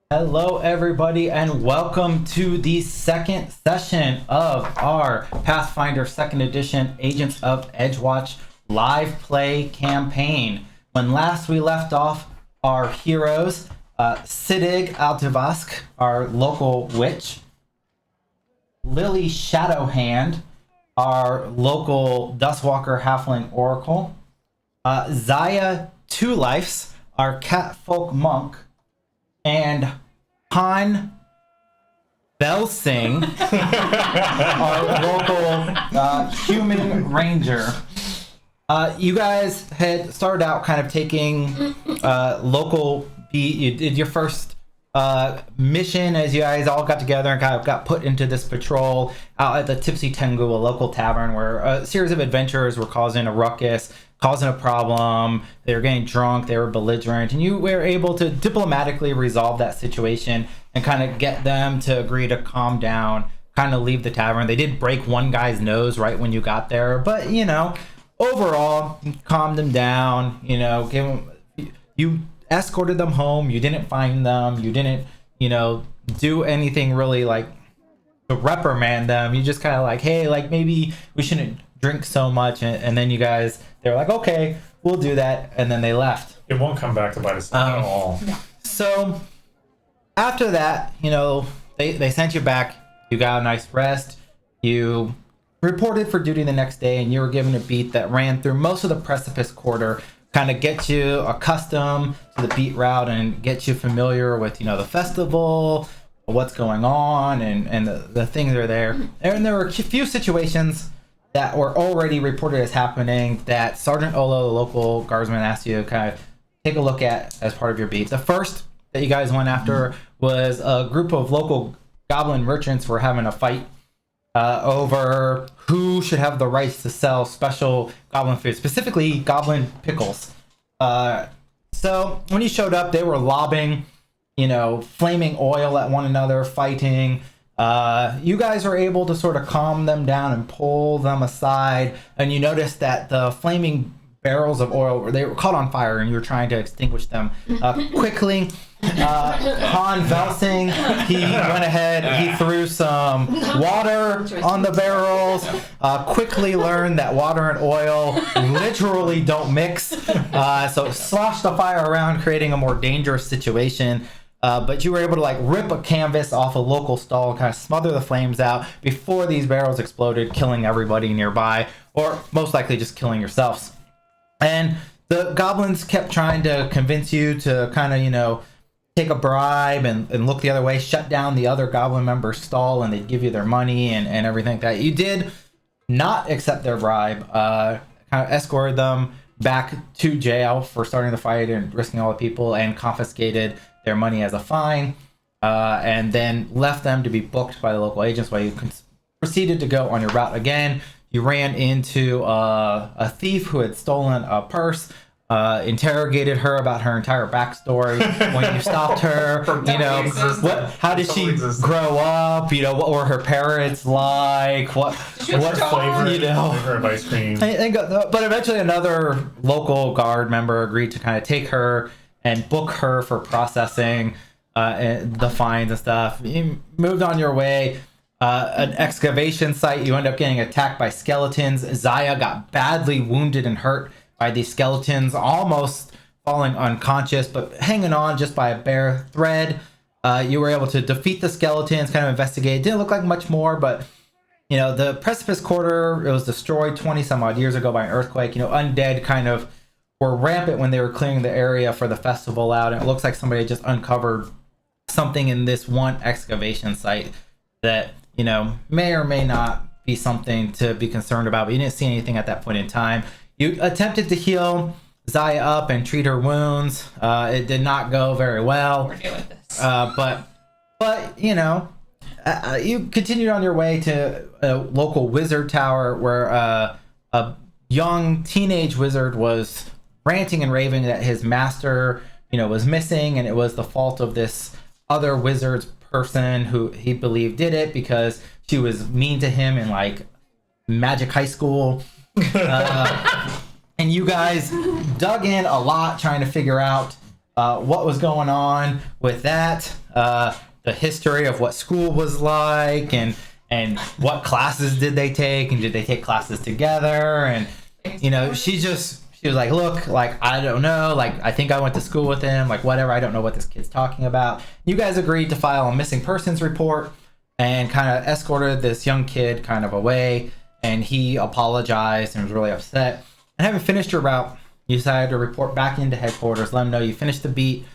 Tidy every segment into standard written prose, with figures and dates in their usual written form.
Hello, everybody, and welcome to the second session of our Pathfinder 2nd Edition Agents of Edgewatch live play campaign. When last we left off, our heroes, SIDDIQ AL-TUV'ASQ, our local witch, Lily SHADOWHAND, our local Dustwalker Halfling Oracle, Zaya Two Lives, our Catfolk Monk, and VELSING, our local human ranger. You guys had started out kind of taking local beat. You did your first mission as you guys all got together and kind of got put into this patrol out at the Tipsy Tengu, a local tavern where a series of adventurers were causing a ruckus, causing a problem. They were getting drunk, they were belligerent, and you were able to diplomatically resolve that situation and kind of get them to agree to calm down, kind of leave the tavern. They did break one guy's nose right when you got there, but overall, calmed them down, you escorted them home, you didn't find them, you didn't, do anything really like to reprimand them. You just kind of like, hey, like maybe we shouldn't drink so much, and then you guys, they're like, okay, we'll do that, and then they left. It won't come back to bite us at all. So after that, they sent you back, you got a nice rest, you reported for duty the next day, and you were given a beat that ran through most of the Precipice Quarter, kind of get you accustomed to the beat route and get you familiar with the festival, what's going on, and the things that are there. And there were a few situations that were already reported as happening that Sergeant Olo, the local guardsman, asked you to kind of take a look at as part of your beat. The first that you guys went after was a group of local goblin merchants were having a fight over who should have the rights to sell special goblin food, specifically goblin pickles. So when you showed up, they were lobbing, flaming oil at one another, fighting. You guys were able to sort of calm them down and pull them aside, and you noticed that the flaming barrels of oil, they were caught on fire, and you were trying to extinguish them quickly. VELSING, he went ahead, he threw some water on the barrels, quickly learned that water and oil literally don't mix, so sloshed the fire around, creating a more dangerous situation. But you were able to rip a canvas off a local stall and kind of smother the flames out before these barrels exploded, killing everybody nearby, or most likely just killing yourselves. And the goblins kept trying to convince you to kind of, take a bribe and look the other way, shut down the other goblin member's stall, and they'd give you their money and everything like that. You did not accept their bribe, kind of escorted them back to jail for starting the fight and risking all the people, and confiscated their money as a fine, and then left them to be booked by the local agents while you proceeded to go on your route again. You ran into a thief who had stolen a purse, interrogated her about her entire backstory. When you stopped her, how did she grow up? What were her parents like? What flavor of ice cream? But eventually, another local guard member agreed to kind of take her and book her for processing the fines and stuff. You moved on your way. An excavation site, you end up getting attacked by skeletons. Zaya got badly wounded and hurt by these skeletons, almost falling unconscious, but hanging on just by a bare thread. You were able to defeat the skeletons, kind of investigate. It didn't look like much more, but the Precipice Quarter, it was destroyed 20 some odd years ago by an earthquake. Undead kind of were rampant when they were clearing the area for the festival out, and it looks like somebody just uncovered something in this one excavation site that may or may not be something to be concerned about, but you didn't see anything at that point in time. You attempted to heal Zaya up and treat her wounds. It did not go very well. We're dealing with this. But you continued on your way to a local wizard tower where a young teenage wizard was ranting and raving that his master, was missing, and it was the fault of this other wizard's person who he believed did it because she was mean to him in magic high school. And you guys dug in a lot trying to figure out what was going on with that, the history of what school was like, and what classes did they take, and did they take classes together, and she was like, look, like, I don't know, like, I think I went to school with him, like, whatever, I don't know what this kid's talking about. You guys agreed to file a missing persons report and kind of escorted this young kid kind of away, and he apologized and was really upset. And having finished your route, you decided to report back into headquarters, let them know you finished the beat,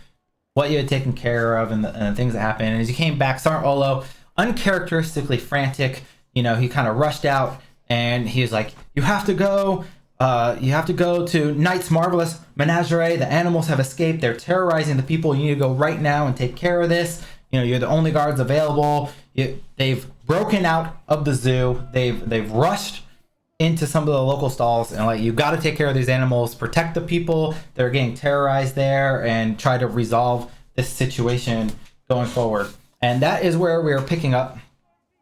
what you had taken care of, and the things that happened. And as you came back, Sergeant Olo, uncharacteristically frantic, he kind of rushed out, and he was like, you have to go to Knight's Marvelous Menagerie. The animals have escaped. They're terrorizing the people. You need to go right now and take care of this. You're the only guards available. They've broken out of the zoo. They've rushed into some of the local stalls, and like, you got to take care of these animals, protect the people that are getting terrorized there, and try to resolve this situation going forward. And that is where we are picking up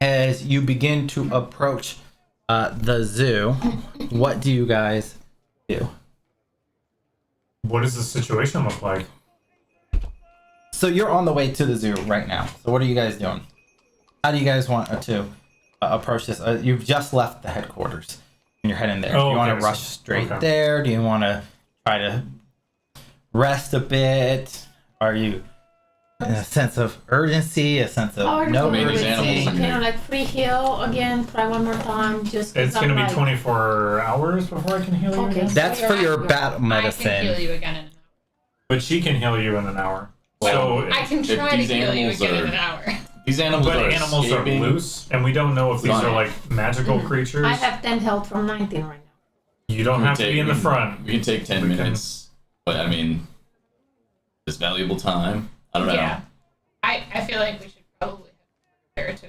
as you begin to approach the zoo. What do you guys do? What does the situation look like? So you're on the way to the zoo right now. So what are you guys doing? How do you guys want to approach this? You've just left the headquarters and you're heading there. Do you want to rush straight there? Do you want to try to rest a bit? Are you in a sense of urgency, a sense of no urgency? Like free heal again, try one more time. Just it's going to be 24 hours before I can heal you again? That's for your battle medicine. I can heal you again in an hour. But she can heal you in an hour. Well, so I can try to heal you again in an hour. These animals are loose, and we don't know if these are like magical creatures. I have 10 health from 19 right now. You don't have to be in the front. We can take 10 minutes, but I mean, it's valuable time. I don't know. Yeah, I feel like we should probably have to.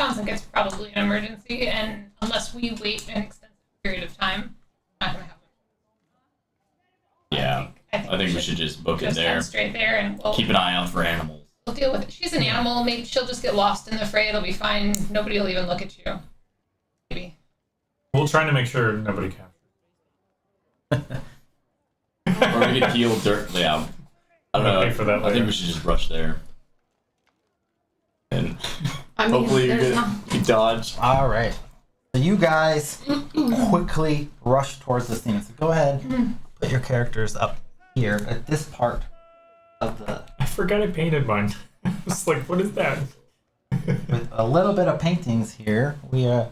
Sounds like it's probably an emergency, and unless we wait an extensive period of time, we're not gonna have it. Yeah, I think we should just book it there. Head straight there, and we'll keep an eye out for animals. We'll deal with it. She's an animal. Maybe she'll just get lost in the fray. It'll be fine. Nobody will even look at you. Maybe. We'll try to make sure nobody captures. Or we could heal dirt. Yeah. I don't know. For that I think we should just rush there. And hopefully you dodge. All right. So you guys quickly rush towards the scene. So go ahead, put your characters up here at this part of the... I forgot I painted mine. I was like, what is that? With a little bit of paintings here, we I'm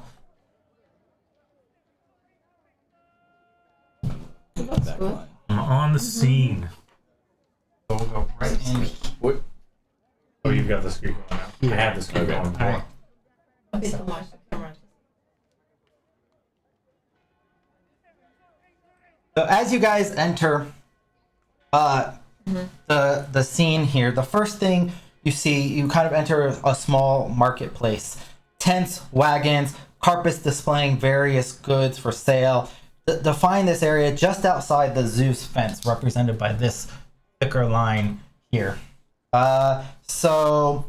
on the scene. So we'll go right in. What? Oh, you've got the screen going now. I had the screen going before. Right. Okay, so watch the camera. So as you guys enter the scene here, the first thing you see, you kind of enter a small marketplace. Tents, wagons, carpets displaying various goods for sale. Define this area just outside the zoo's fence, represented by this thicker line here. So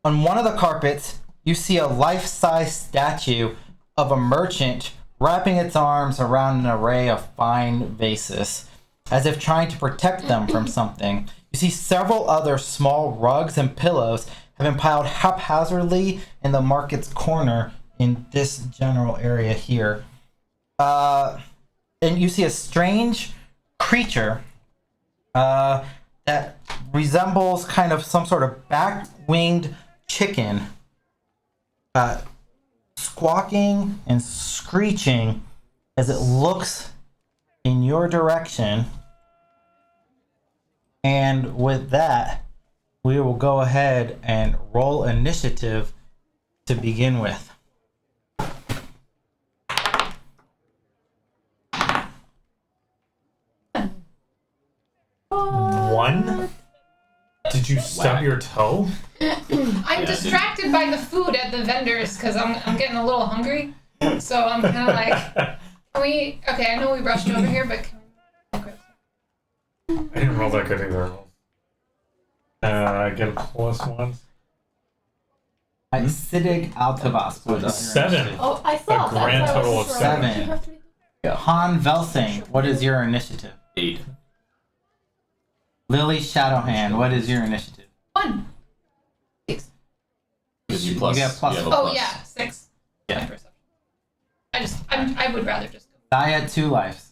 on one of the carpets, you see a life-size statue of a merchant wrapping its arms around an array of fine vases, as if trying to protect them from something. You see several other small rugs and pillows have been piled haphazardly in the market's corner in this general area here. And you see a strange creature that resembles kind of some sort of back-winged chicken, squawking and screeching as it looks in your direction. And with that, we will go ahead and roll initiative to begin with. One? Did you stub your toe? I'm distracted by the food at the vendors because I'm getting a little hungry. So I'm kind of like, can we? Okay, I know we rushed over here, but can we? I didn't roll that good either. I get a +1. SIDDIQ AL-TUV'ASQ. 7. Oh, I saw A grand total of 7. VELSING, what is your initiative? 8. Lily Shadowhand, what is your initiative? 1. 6. Because you plus. You get plus. You have a Oh plus. yeah, 6. Yeah. My perception. I would rather just go. Die at 2 lives.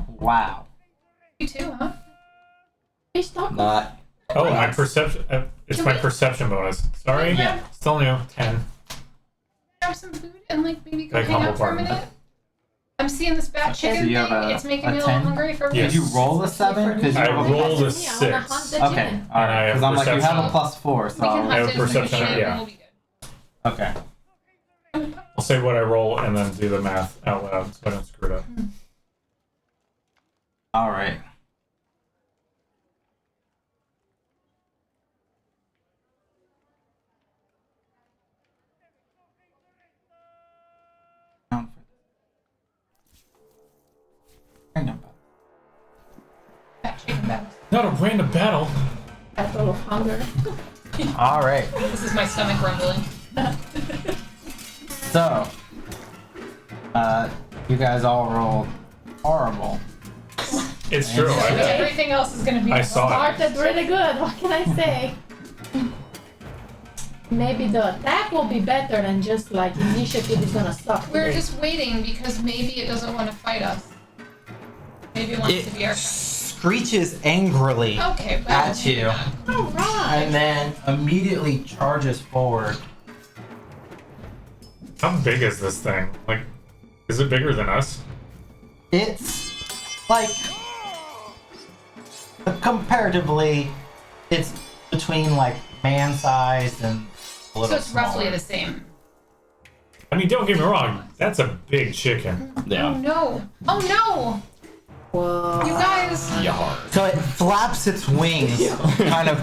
Wow. You too, huh? Fish taco. Not. Oh, my perception. It's my perception bonus. Sorry. Yeah. Still new. 10. Grab some food and like maybe go Like hang humble out for a partner. minute. I'm seeing this bat chicken So you thing. have It's making a me a little 10? hungry for Yes. Did you roll a 7? Because I you have a rolled a Yeah, I wanna 6. hunt the Okay, chicken. alright. I have Because I'm like, you have a perception. +4, so We can I'll- I have hunt it and perception, eat it yeah. and we'll be good. Okay. I'll say what I roll and then do the math out loud so I don't screw it up. Alright. Random. Bat chicken bat. Not a random battle. Battle of hunger. Alright. This is my stomach rumbling. So, you guys all rolled horrible. It's true. Everything else is gonna be. I saw it. Started really good. What can I say? Maybe the attack will be better than just like initiative is gonna suck. We're today. just waiting because maybe it doesn't want to fight us. Maybe it wants to be our friend. Screeches angrily Okay, but at you, Alright. and then immediately charges forward. How big is this thing? Like, is it bigger than us? It's like comparatively, it's between like man-sized and a little So it's roughly smaller. the same. I mean, don't get me wrong. That's a big chicken. Oh Yeah. no! Oh no! Whoa. You guys! Yar. So it flaps its wings, kind of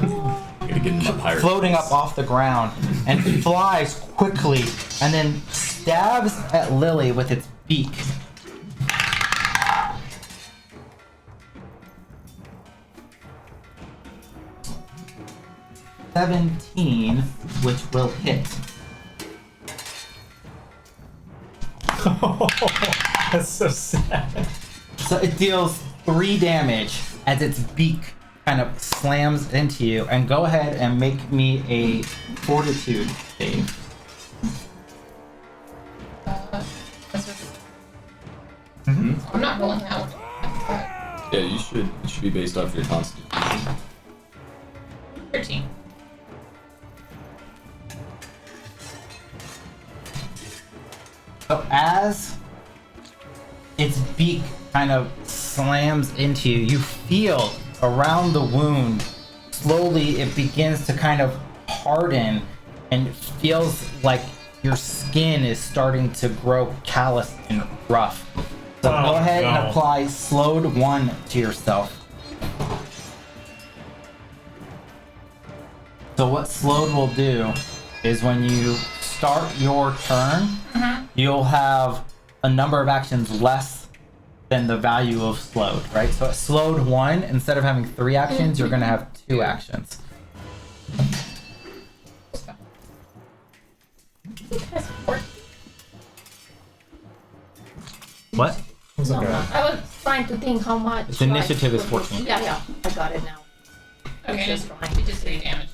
Gotta get in the pirate. floating up off the ground, and flies quickly, and then stabs at Lily with its beak. "17, which will hit. That's so sad. So it deals 3 damage as its beak kind of slams into you. And go ahead and make me a fortitude save. That's just, Mm-hmm. I'm not rolling that one. Yeah, you should. It should be based off your constitution. 13. So as its beak kind of slams into you, you feel around the wound, slowly it begins to kind of harden and it feels like your skin is starting to grow callous and rough. So Oh, go ahead no. and apply slowed 1 to yourself. So what slowed will do is when you start your turn, you'll have a number of actions less than the value of slowed, right? So at slowed 1, instead of having 3 actions, you're gonna have 2 actions. That's 14. What? It's okay. I was trying to think how much. Its initiative is 14. Yeah, I got it now. Okay, Just just fine. we did 3 damage.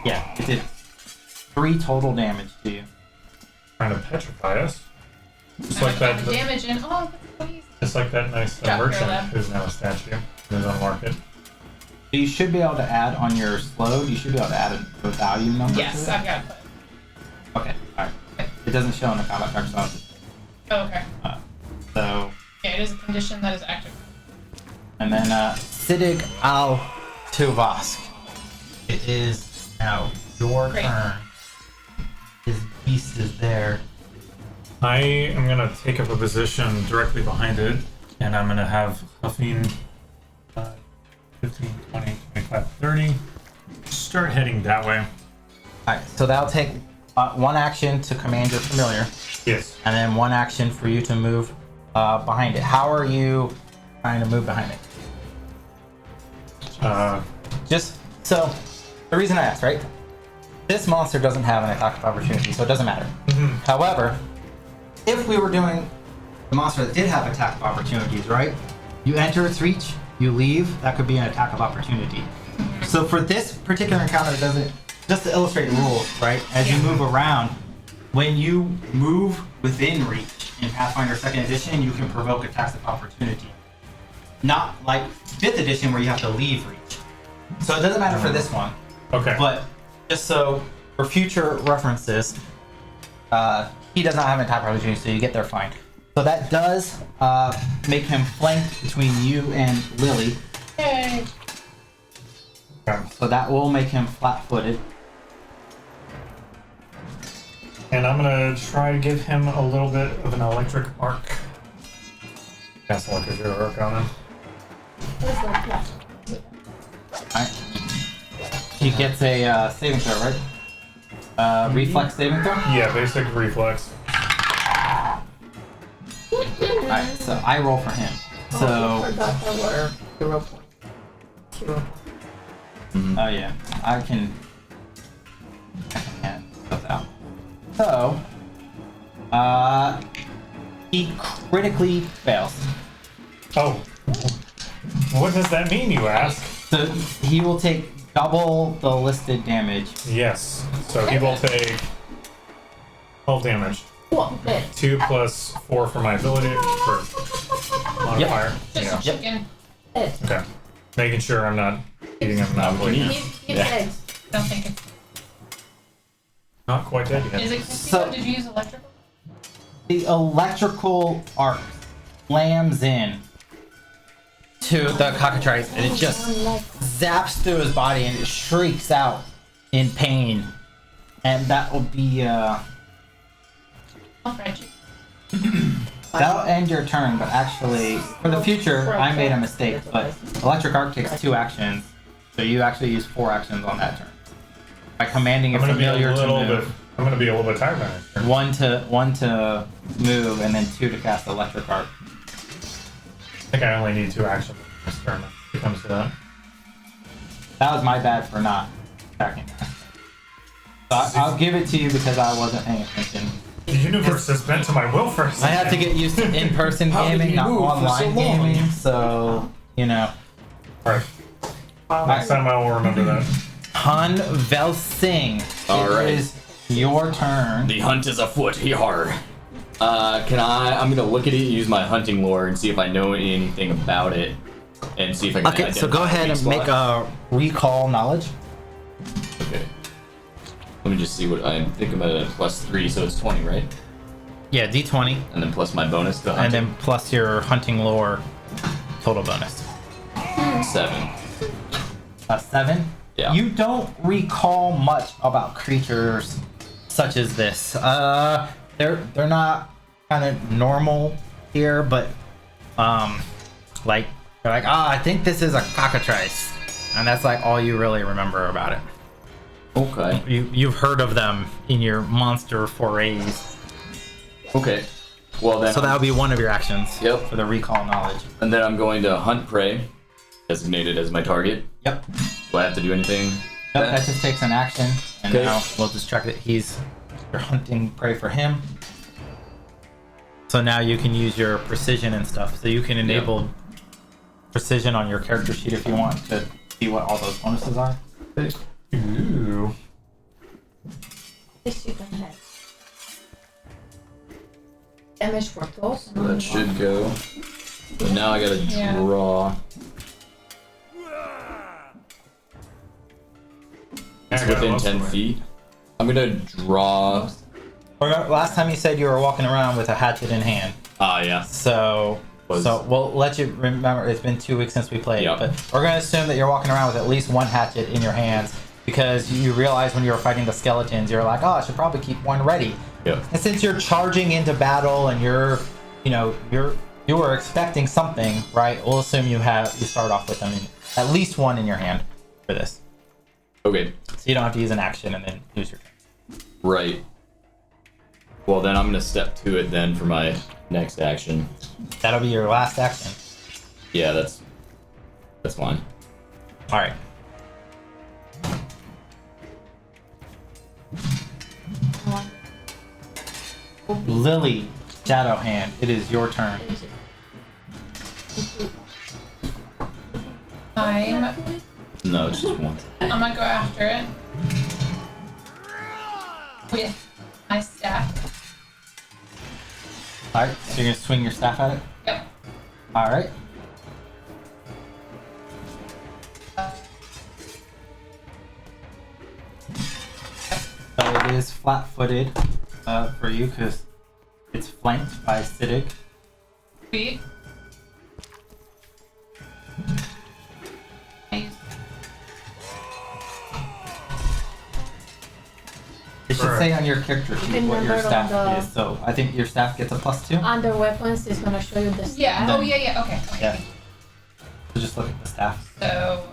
Yeah, it did 3 total damage to you. Trying to petrify us. Just How like much that. damage and oh, that's nice. Just like that nice Drop your merchant left. who's now a statue and is on market. So you should be able to add on your slowed, you should be able to add a value number Yes, to it. I've got it. Okay, alright. It doesn't show in the combat track, so I'll just, Oh, okay. so, Yeah, it is a condition that is active. and then SIDDIQ AL-TUV'ASQ. It is now your Great. turn. His beast is there. I am gonna take up a position directly behind it, and I'm gonna have Huffing 15, 20, 25, 30. Start heading that way. Alright, so that'll take 1 action to command your familiar, Yes. and then 1 action for you to move behind it. How are you trying to move behind it? Just so the reason I asked, right? This monster doesn't have an attack of opportunity, so it doesn't matter. However, if we were doing the monster that did have attack of opportunities, right? You enter its reach, you leave, that could be an attack of opportunity. So for this particular encounter, it doesn't, just to illustrate the rules, right? As you move around, when you move within reach in Pathfinder 2nd edition, you can provoke attacks of opportunity. Not like 5th edition where you have to leave reach. So it doesn't matter for this one. Okay. But just so for future references, he does not have an attack opportunity, so you get there fine. So that does make him flanked between you and Lily. Yay. Okay. So that will make him flat-footed. And I'm gonna try to give him a little bit of an electric arc. Cast electric arc on him. It's like that. Alright. He gets a saving throw, right? Reflex saving throw? Yeah, basic reflex. Alright, so I roll for him. Oh, So, I forgot our hero point. Hero point. oh yeah, I can hand those out. So, he critically fails. Oh. What does that mean, you ask? So he will take double the listed damage. Yes. So he will take 12 damage. What bit? 2 plus 4 for my ability for modifier. Just Yeah. chicken. It. Okay. Making sure I'm not eating him not bleeding. He Yeah. eggs. Don't think it's. Not quite dead yet. Is it So- Did you use electrical? The electrical arc slams in to the cockatrice and it just zaps through his body and it shrieks out in pain. And that will be I'll fry chicken. that'll end your turn, but actually for the future I made a mistake, but electric arc takes 2 actions. So you actually use 4 actions on that turn. By commanding a I'm gonna be a familiar to little move. bit. I'm gonna be a little bit tired by next turn. One to move and then 2 to cast electric arc. I think I only need 2 actions this turn. If it comes to that. That was my bad for not attacking. So I'll give it to you because I wasn't paying attention. The universe has bent to my will for a I have to second. get used to in-person How did gaming, you not move for so online long? gaming. So you know, Alright. Next time I will remember that. VELSING. All It right. is your turn. The hunt is afoot. Yar. I'm gonna look at it, use my hunting lore, and see if I know anything about it, and see if I can. Okay, so go identify ahead weak and make spot. a recall knowledge. Okay. Let me just see what I think I'm at a +3, so it's 20, right? Yeah, D20, And then plus my bonus to and hunting. then plus your hunting lore total bonus. 7. 7. Yeah. You don't recall much about creatures such as this. They're not kind of normal here, but like they're like, I think this is a cockatrice, and that's like all you really remember about it. Okay. You've heard of them in your monster forays, Okay. Well then. so that would be one of your actions. Yep. For the recall knowledge. And then I'm going to hunt prey, designated as my target. Yep. Do I have to do anything? Yep. That just takes an action, and Okay. now we'll just check that you're hunting prey for him. So now you can use your precision and stuff. So you can enable precision on your character sheet if you want to see what all those bonuses are. Ooh. This you can have. Damage for close. So that should go. But now I gotta Yeah. draw. It's I got within most of 10 it. feet. I'm gonna draw. Remember, last time you said you were walking around with a hatchet in hand. Yeah. So we'll let you remember. It's been 2 weeks since we played, Yep. but we're gonna assume that you're walking around with at least one hatchet in your hands because you realized when you were fighting the skeletons, you're like, I should probably keep one ready. Yep. And since you're charging into battle and you were expecting something, right? We'll assume you start off with them at least one in your hand for this, Okay. so you don't have to use an action and then lose your turn. Right. Well, then I'm gonna step to it then for my next action. That'll be your last action. Yeah, that's fine. All right. Lily, Shadowhand, it is your turn. No, it's just one. I'm gonna go after it with my staff. Alright, so you're gonna swing your staff at it? Yep. Alright. So it is flat-footed for you because it's flanked by SIDDIQ. Sweet. It should say on your character sheet what your Remember on staff the- is, so I think your staff gets a +2. Under weapons, it's gonna show you the staff. Yeah. Then- Oh yeah. Okay. Yeah. So just look at the staff. So.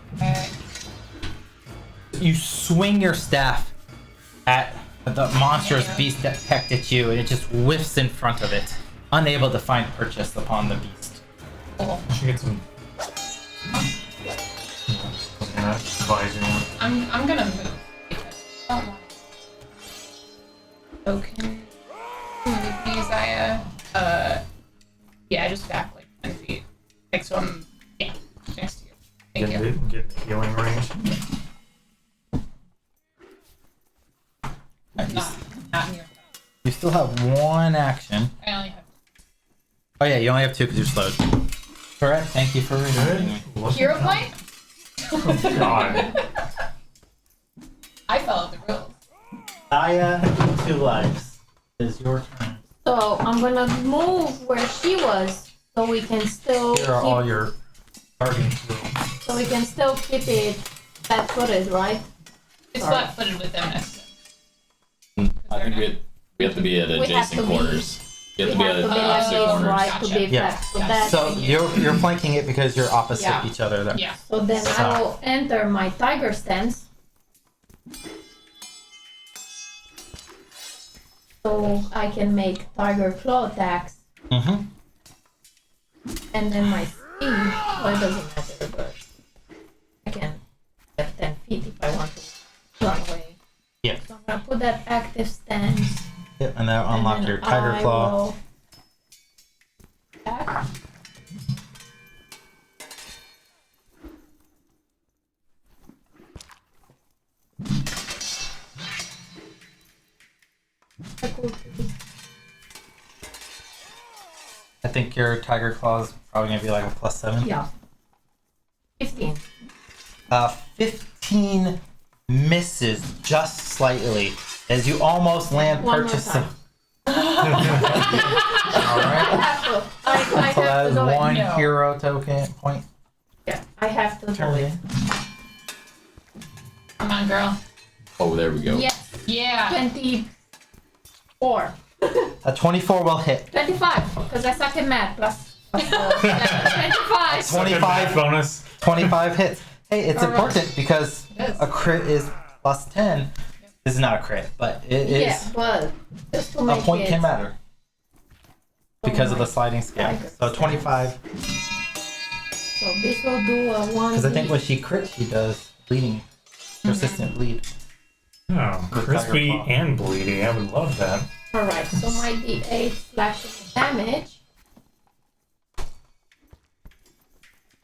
You swing your staff at the monstrous beast that pecked at you, and it just whiffs in front of it, unable to find purchase upon the beast. Cool. I should get some. Advising. I'm gonna move because I don't want. Okay. Move me, Isaiah. Yeah, just back like 10 feet. Like so I'm next to you. Thank you. Get healing range. Not in your phone. You still have one action. I only have Oh yeah, you only have 2 because you're slowed. Correct. Thank you for reminding me. hero point. Oh God. I followed the rules. Aya, 2 lives. It is your turn. So I'm gonna move where she was, so we can still Here are all keep, your targeting tools. so we can still keep it flat-footed, right? It's Sorry. flat-footed with them next to I think we have to be at We have adjacent to be- quarters. You We have to be have at to be like opposite this, corners. right, to be Yeah. flat. So Yeah. that's So you're flanking it because you're opposite Yeah. each other there. Yeah. So then I will enter my tiger stance. So I can make tiger claw attacks, Mm-hmm. and then my speed, well, it doesn't matter, but I can get 10 feet if I want to run away. Yeah. So I'm gonna put that active stance. Yep, and that'll and unlock then your tiger I claw. will attack. I think your tiger claw is probably gonna be like a +7. Yeah. 15. 15 misses just slightly as you almost land One more purchase. time. Alright. I have to. I So that have is to do it. one No. hero token point. Yeah, I have to do Turn it. in. Come on, girl. Oh, there we go. Yes. Yeah. 24. A 24 will hit. 25, because I suck in math. Plus 25. 25 bonus. 25 hits. Hey, it's Alright. important because It is. a crit is +10. This is not a crit, but it is Yeah, but just to a make point it. can matter because of my the sliding scale. tiger So 25, So this will do a 1. because I think when she crits, she does bleeding, persistent bleed. Oh, With crispy tiger claw. and bleedy. I would love that. Alright, so my d8 slashing damage.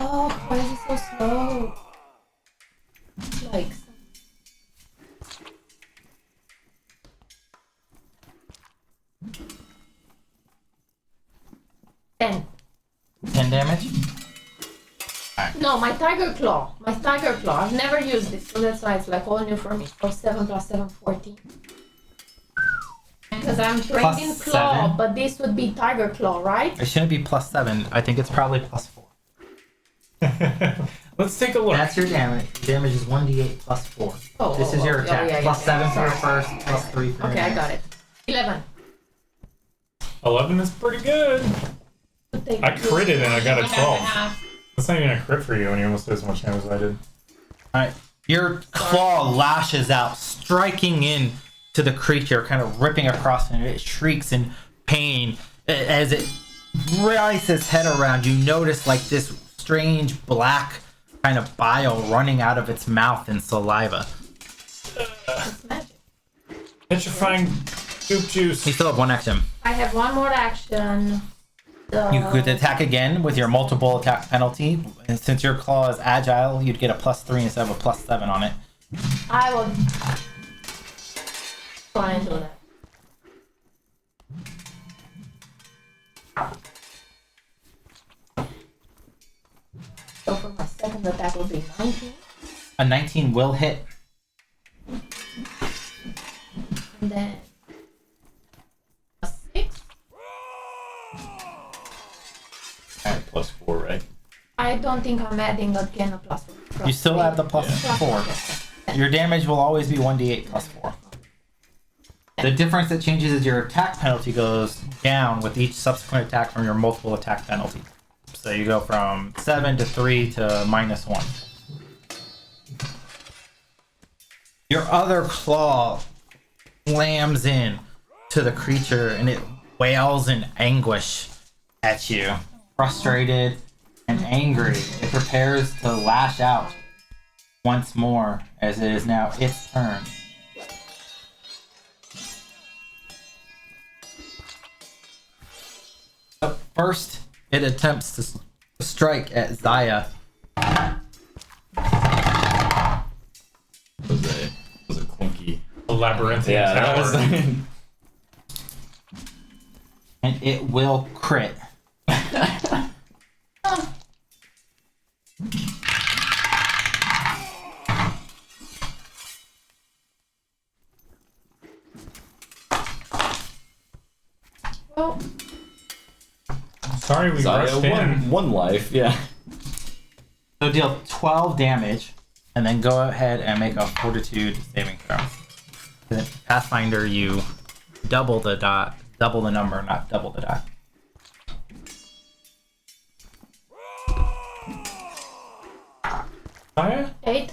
Oh, why is it so slow? Like. 10. 10 damage. No, my tiger claw. My tiger claw. I've never used it, so that's why it's like all new for me. So 7 plus 7, 14. Because I'm trained Plus in claw, 7? but this would be tiger claw, right? It shouldn't be +7. I think it's probably +4. Let's take a look. That's your damage. Damage is 1d8 +4. Oh, This is your attack. yeah, yeah, +7 for your Sorry. first, +3 for Okay, your I next. got it. 11. 11 is pretty good. To take I critted and I got a 1.5 and 12. half. That's not even a crit for you, and you almost did as much damage as I did. Alright. Your claw lashes out, striking in to the creature, kind of ripping across, and it shrieks in pain. As it writhes its head around, you notice like this strange black kind of bile running out of its mouth and saliva. It's magic. Petrifying goop juice. You still have one action. I have one more action. You could attack again with your multiple attack penalty. And since your claw is agile, you'd get a +3 instead of a +7 on it. I will try and do that. So for my second attack will be 19. A 19 will hit. And then a 6. Alright, +4, right? I don't think I'm adding again a +1. You still add the +4. Your damage will always be 1d8 +4. The difference that changes is your attack penalty goes down with each subsequent attack from your multiple attack penalty. So you go from 7 to 3 to -1. Your other claw slams in to the creature and it wails in anguish at you. Frustrated and angry, it prepares to lash out once more as it is now its turn. So first, it attempts to strike at Zaya. Was a clunky. A labyrinthian Yeah, that tower. was. And it will crit. Well, Sorry we rushed in. One life, yeah. So deal 12 damage, and then go ahead and make a Fortitude saving throw. Then Pathfinder, you double the number, not double the dot. Fire? 8.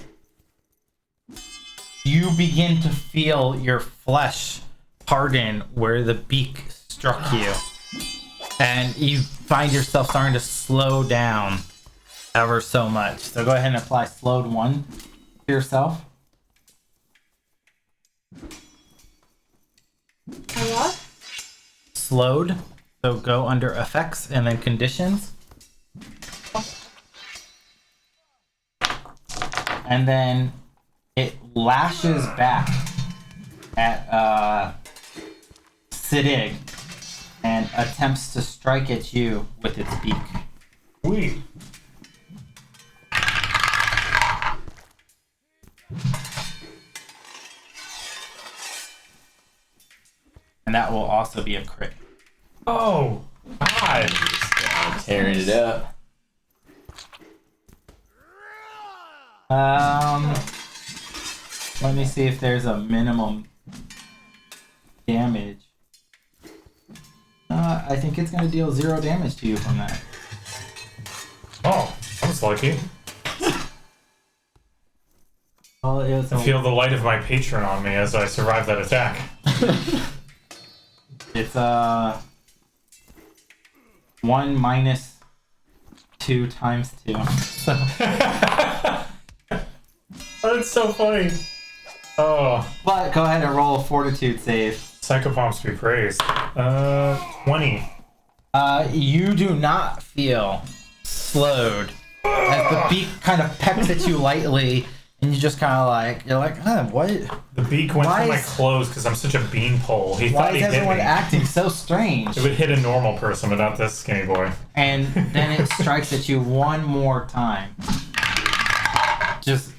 You begin to feel your flesh harden where the beak struck you. And you find yourself starting to slow down ever so much. So go ahead and apply slowed 1 to yourself. A what? Slowed. So go under effects and then conditions. And then it lashes back at SIDDIQ and attempts to strike at you with its beak. We. And that will also be a crit. Oh, God. Just tearing it up. Let me see if there's a minimum damage. I think it's going to deal 0 damage to you from that. Oh, that was lucky. Well, it's I feel the light of my patron on me as I survive that attack. It's 1 minus 2 times 2. So That's so funny. Oh, but go ahead and roll a Fortitude save. Psychopomps be praised. 20. You do not feel slowed as the beak kind of pecks at you lightly, and you just kind of like what? The beak went Why through my is- clothes because I'm such a beanpole. He Why thought he is hit everyone me. acting so strange? It would hit a normal person, but not this skinny boy. And then it strikes at you one more time, just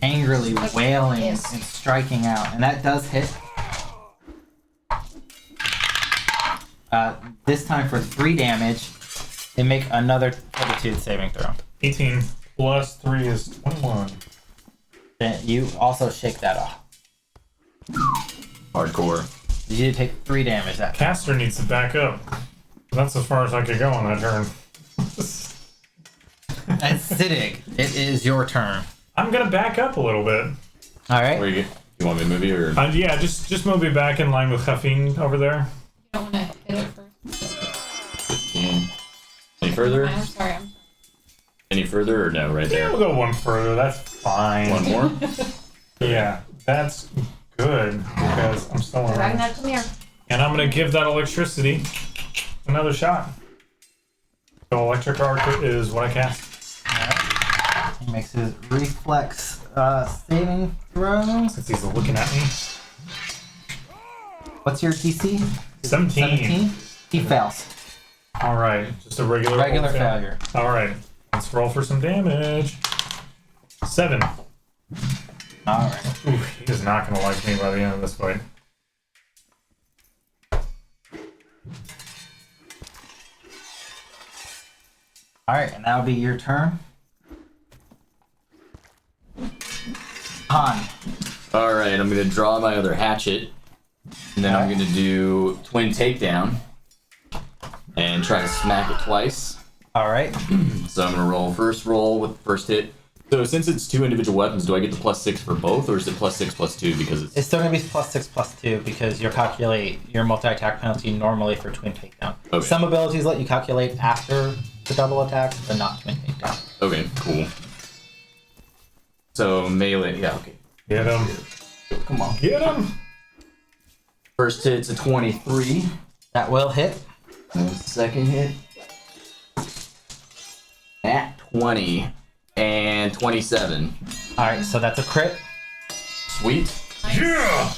angrily wailing and striking out, and that does hit. This time for 3 damage, they make another Fortitude saving throw. 18 plus 3 is 21. Then you also shake that off. Hardcore. You did take 3 damage that time. Caster needs to back up. That's as far as I could go on that turn. And SIDDIQ, it is your turn. I'm gonna back up a little bit. All right. Where you want me to move you or? Yeah, just move me back in line with Khafin over there. You don't want to hit it first. 15. Any further? I'm sorry. Any further or no? Right Yeah, there. we'll go one further. That's fine. One more. Yeah, that's good because I'm still around. Ragnar, come here. And I'm gonna give that electricity another shot. So electric arc is what I cast. Alright. He makes his reflex saving throw. Since he's looking at me. What's your DC? 17. He fails. Alright, just a regular Failure. Alright, let's roll for some damage. 7. Alright. Ooh, he is not gonna like me by the end of this fight. Alright, and that'll be your turn. Han. Alright, I'm gonna draw my other hatchet. And then I'm gonna do twin takedown. And try to smack it twice. Alright. So I'm gonna roll with the first hit. So since it's 2 individual weapons, do I get the +6 for both, or is it +6 +2 because it's... It's still gonna be +6 +2 because you calculate your multi-attack penalty normally for twin takedown. Okay. Some abilities let you calculate after the double attack, but not twin takedown. Okay, cool. So melee, yeah, okay. Get him. Come on. Get him! First hit's a 23. That will hit. And second hit. At 20. And 27. Alright, so that's a crit. Sweet. Yeah!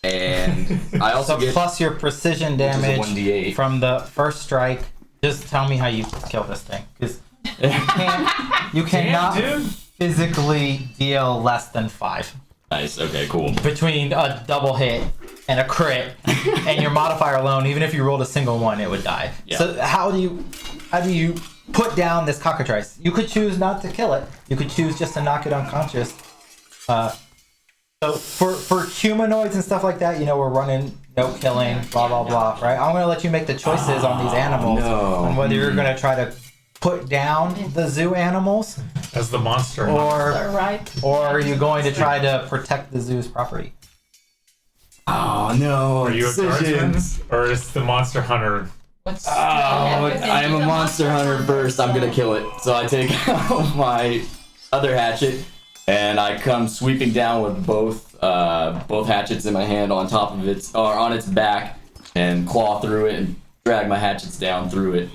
And I also So get plus your precision which is a damage 1d8. from the first strike. Just tell me how you kill this thing, because you cannot Damn, dude. physically deal less than 5 Nice, okay, cool. between a double hit and a crit, and your modifier alone. Even if you rolled a single one, it would die. Yeah. So how do you put down this cockatrice? You could choose not to kill it. You could choose just to knock it unconscious. So for humanoids and stuff like that, you know, we're running no killing, blah blah blah, right? I'm gonna let you make the choices on these animals, no. on whether you're gonna try to put down the zoo animals, As the monster. or are you going to try to protect the zoo's property? Oh no. Are you a guardsman? decisions. Or is the monster hunter? What's Oh, I am a monster hunter first. I'm gonna kill it. So I take out my other hatchet and I come sweeping down with both hatchets in my hand on top of its or on its back and claw through it and drag my hatchets down through it.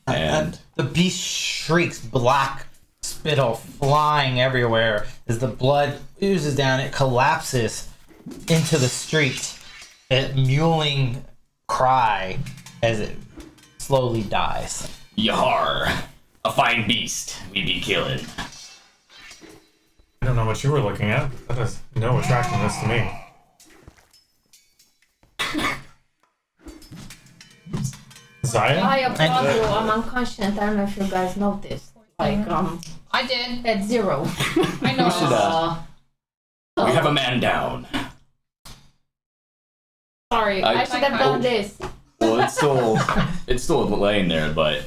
And The beast shrieks, black spittle flying everywhere as the blood oozes down. It collapses into the street, a mewling cry as it slowly dies. yar, a fine beast we be killing. I don't know what you were looking at. That has no attractiveness to me. Zaya? I applaud you. I'm unconscious. I don't know if you guys noticed. Like, I did. at 0. I know. should, we have a man down. Sorry, I should have done this. Well, it's still laying there, but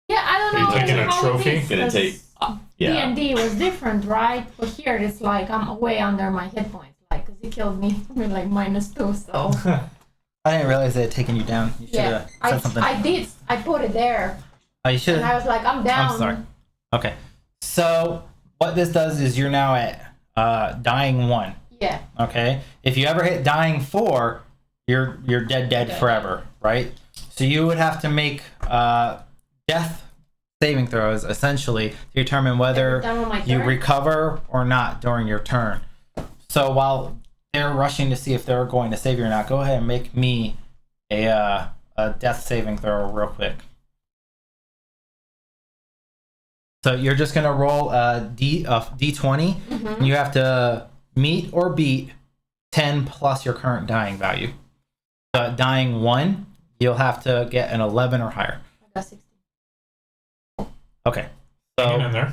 Yeah, I don't Are you know taking a how it trophy? is, gonna 'cause take. Yeah. D&D was different, right? But here it's like I'm way under my hit points. Like, because he killed me with like -2, so. I didn't realize they had taken you down. You should Yeah, have said something. I did. I put it there. Oh, you should And I have. was like, I'm down. I'm sorry. Okay. So what this does is you're now at dying 1. Yeah. Okay. If you ever hit dying 4, you're dead forever, right? So you would have to make death saving throws essentially to determine whether Done with my you turn? recover or not during your turn. So while they're rushing to see if they're going to save you or not, go ahead and make me a death saving throw real quick. So you're just gonna roll a d20, and you have to meet or beat 10 plus your current dying value. So at dying 1, you'll have to get an 11 or higher. I got 16. Okay. Hanging in So, there.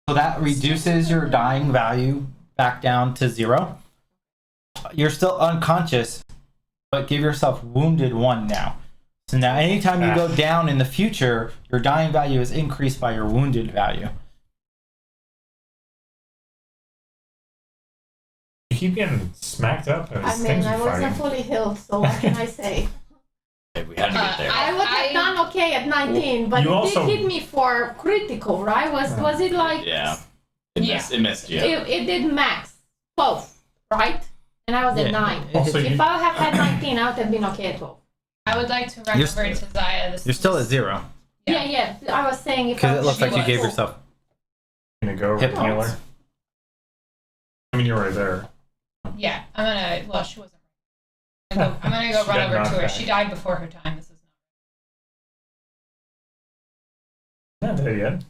so that reduces your dying value back down to 0. You're still unconscious, but give yourself wounded 1 now. So now anytime you go down in the future, your dying value is increased by your wounded value. You keep getting smacked up. I mean, I wasn't fully healed, so what can I say? We had to get there. I would have done okay at 19, but You it also- did hit me for critical, right? Was it like... Yeah. It missed you. It did max 12, right? And I was Yeah, at 9. it hit Also, you. If I had had 19, I would have been okay at 12. I would like to run over to Zaya. You're still at 0. Yeah. I was saying if Because it looks She like you was. gave yourself. Gonna go over Hit the healer. points. I mean, you're right there. Yeah, I'm gonna. Well, she wasn't. I'm gonna go She run got over to knocked her. back. She died before her time. This is Not there yet.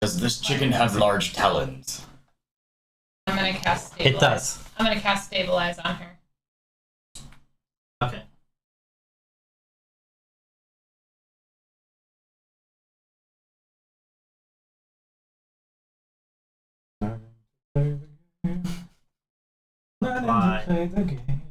Does this chicken have large talons? I'm gonna cast stabilize. It does. I'm gonna cast stabilize on her. Okay. Play the game.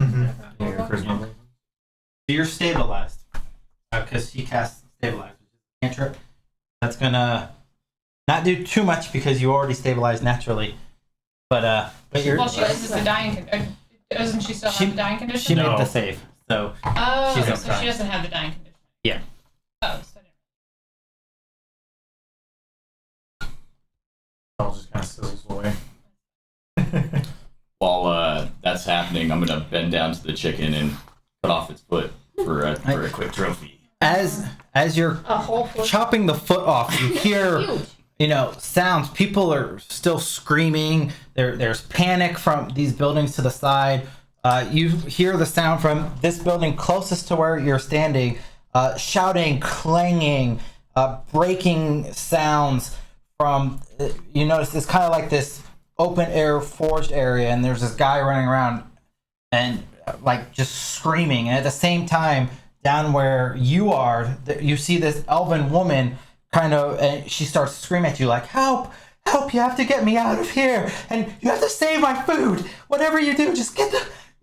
Yeah, charisma. So you're stabilized. Because he cast stabilize, which is a cantrip. That's gonna not do too much because you already stabilized naturally. But you're. Well, she uses the dying. Doesn't she still have the dying She condition? made No. the save. So Oh, she's so okay. she doesn't have the dying condition. yeah. Oh, so All just kind of sizzles away. While that's happening, I'm gonna bend down to the chicken and cut off its foot for a quick trophy. As you're a whole foot. chopping the foot off, you hear Huge. Sounds. People are still screaming. There's panic from these buildings to the side. You hear the sound from this building closest to where you're standing, shouting, clanging, breaking sounds from. You notice it's kind of like this open air forged area, and there's this guy running around and like just screaming. And at the same time, down where you are, you see this elven woman kind of, and she starts screaming at you like, help, you have to get me out of here, and you have to save my food. Whatever you do, just get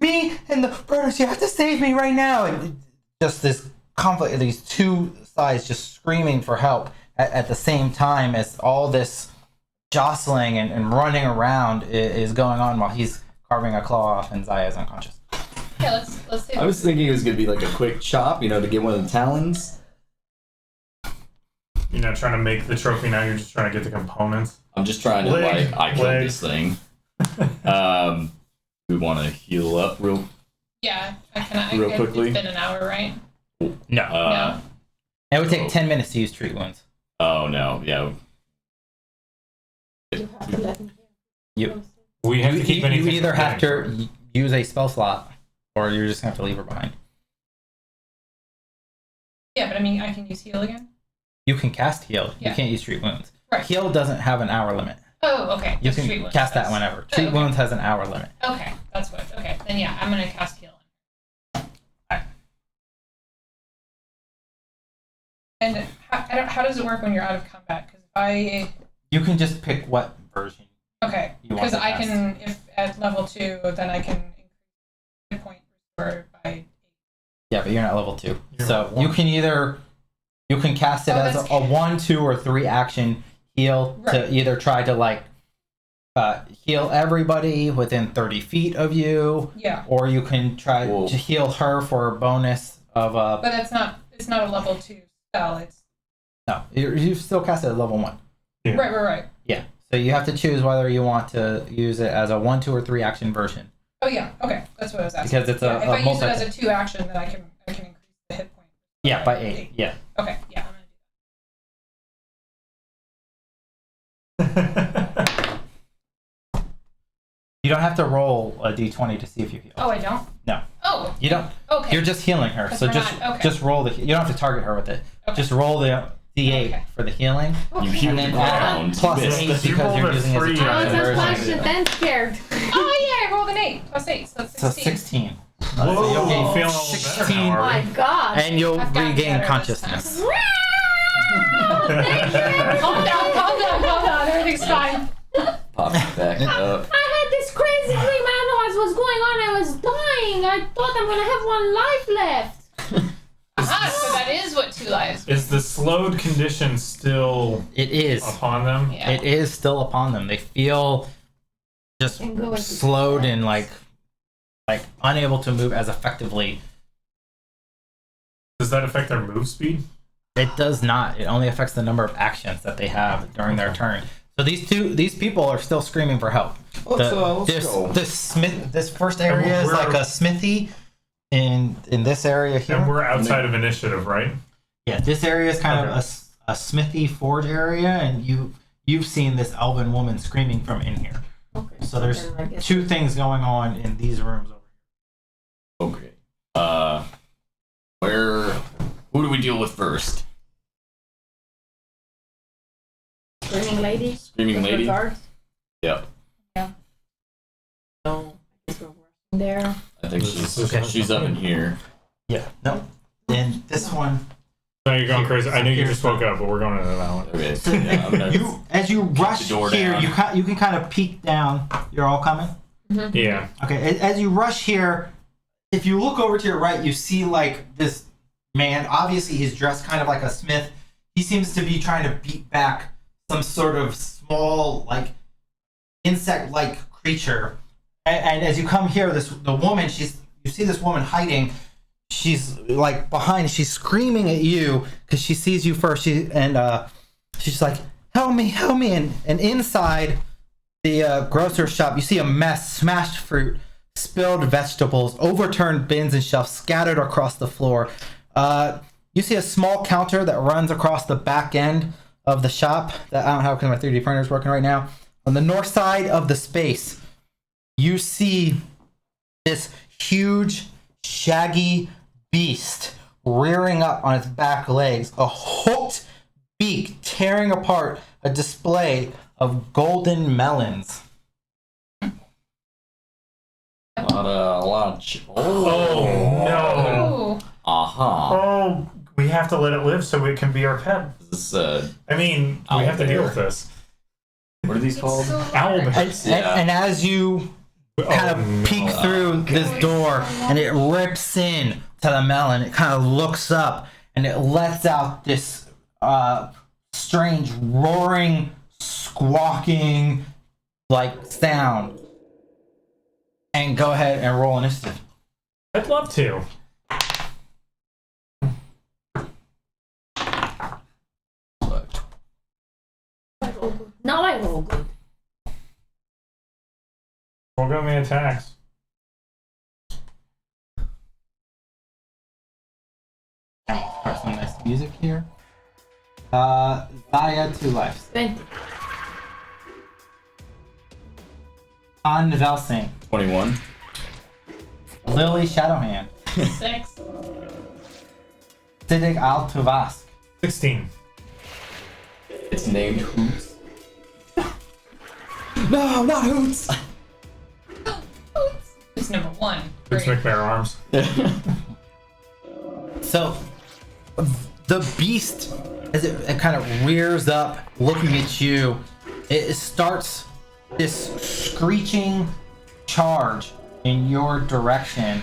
me and the birds, you have to save me right now. And just this conflict, these two sides just screaming for help at the same time as all this jostling and running around is going on while he's carving a claw off and Zaya's unconscious. yeah, let's see. I was thinking it was gonna be like a quick chop, to get one of the talons. You're not trying to make the trophy now, you're just trying to get the components. I'm just trying to I killed this thing. We want to heal up real. Yeah, Real quickly. It's been an hour, right? No. No. It would take 10 minutes to use treat wounds. Oh no, yeah. You have to let me You, We have to keep you anything. either from have getting to use a spell slot or you're just going to have to leave her behind. Yeah, but I mean, I can use heal again. You can cast heal. Yeah. You can't use treat wounds. Right. Heal doesn't have an hour limit. Oh, okay. You Just treat can wounds cast that does. whenever. Treat okay. wounds has an hour limit. Okay, that's what. Okay, then yeah, I'm gonna cast heal. And how does it work when you're out of combat? Because You can just pick what version. okay, You want because to I cast. can, if at level 2, then I can increase hit point restore by. Yeah, but you're not level 2. You're So level you 1. can either cast it Oh, as that's a 1, 2, or 3 action heal Right. to either try to heal everybody within 30 feet of you, Yeah, or you can try Whoa. to heal her for a bonus of but it's not a level 2 spell. It's no, you still cast it at level 1. Yeah. right. Yeah. So you have to choose whether you want to use it as a 1, 2, or 3 action version. Oh yeah, okay, that's what I was asking. Because it's Yeah, if a I use multi. it as a 2 action, then I can increase the hit point. Yeah, by 8. Yeah. Okay, yeah, I'm gonna do that. You don't have to roll a d20 to see if you heal. Oh, I don't. No. Oh, You don't. okay. You're just healing her. 'Cause So we're just not- okay. just roll the. You don't have to target her with it. Okay. Just roll the d8 Okay. for the healing. You healed And the then ground. plus Missed. 8 You because rolled you're a using it as a 3 target I was version. unconscious and scared. Oh yeah, I rolled an 8 plus 8, so that's So 16. 16. Whoa, So you'll feeling a gain little 16 better now, Oh are my we? god. and you'll I've gotten regain better this consciousness. Calm down, everything's fine. Pop it back up. I had this crazy dream. I don't know what was going on. I was dying. I thought I'm gonna have 1 life left. Aha, so that is what 2 2 lives. Is the slowed condition still It is. upon them? Yeah. It is still upon them. They feel just And go into slowed defense. and like unable to move as effectively. Does that affect their move speed? It does not. It only affects the number of actions that they have during their turn. So these people are still screaming for help. Let's go. This first area is like a smithy in this area here. And we're outside of initiative, right? Yeah, this area is kind Okay. of a smithy forge area, and you've seen this elven woman screaming from in here. Okay. So there's Then I guess- 2 things going on in these rooms over here. Okay. Who do we deal with first? Screaming lady. Screaming with her lady? guards. Yep. So I guess we're rushing there. I think Okay. she's up in here. Yeah. No. And this one. No, you're going crazy. I knew you just woke up, but we're going into that one. Okay. So, yeah, I'm gonna, As you rush door here, down. you can kind of peek down. You're all coming. Yeah. Okay. As you rush here, if you look over to your right, you see like this man. Obviously, he's dressed kind of like a smith. He seems to be trying to beat back some sort of small, like insect-like creature. And as you come here, the woman, you see this woman hiding. She's like behind. She's screaming at you because she sees you first. She's like, "Help me, help me!" And inside the grocery shop, you see a mess: smashed fruit, spilled vegetables, overturned bins and shelves scattered across the floor. You see a small counter that runs across the back end of the shop that I don't have because my 3D printer is working right now. On the north side of the space, you see this huge, shaggy beast rearing up on its back legs, a hooked beak tearing apart a display of golden melons. a lot of Oh, no. Ooh. Aha. Oh, we have to let it live so it can be our pet. This I mean, we have to deal with this. what are these It's called? so Owl hard. bears. And as you kind of peek through this door and it rips in to the melon, it kind of looks up and it lets out this strange roaring, squawking like sound. And go ahead and roll initiative. I'd love to. Now I roll good. We'll go on the attacks. Start some nice music here. Zaya, 2 lives. 20. On VELSING. 21. Lily, Shadowhand. 6. SIDDIQ, AL-TUV'ASQ. 16. It's named Hoots. No, not Hoots. It's number 1. Let's Great. make bear arms. So, the beast, as it kind of rears up, looking at you, it starts this screeching charge in your direction.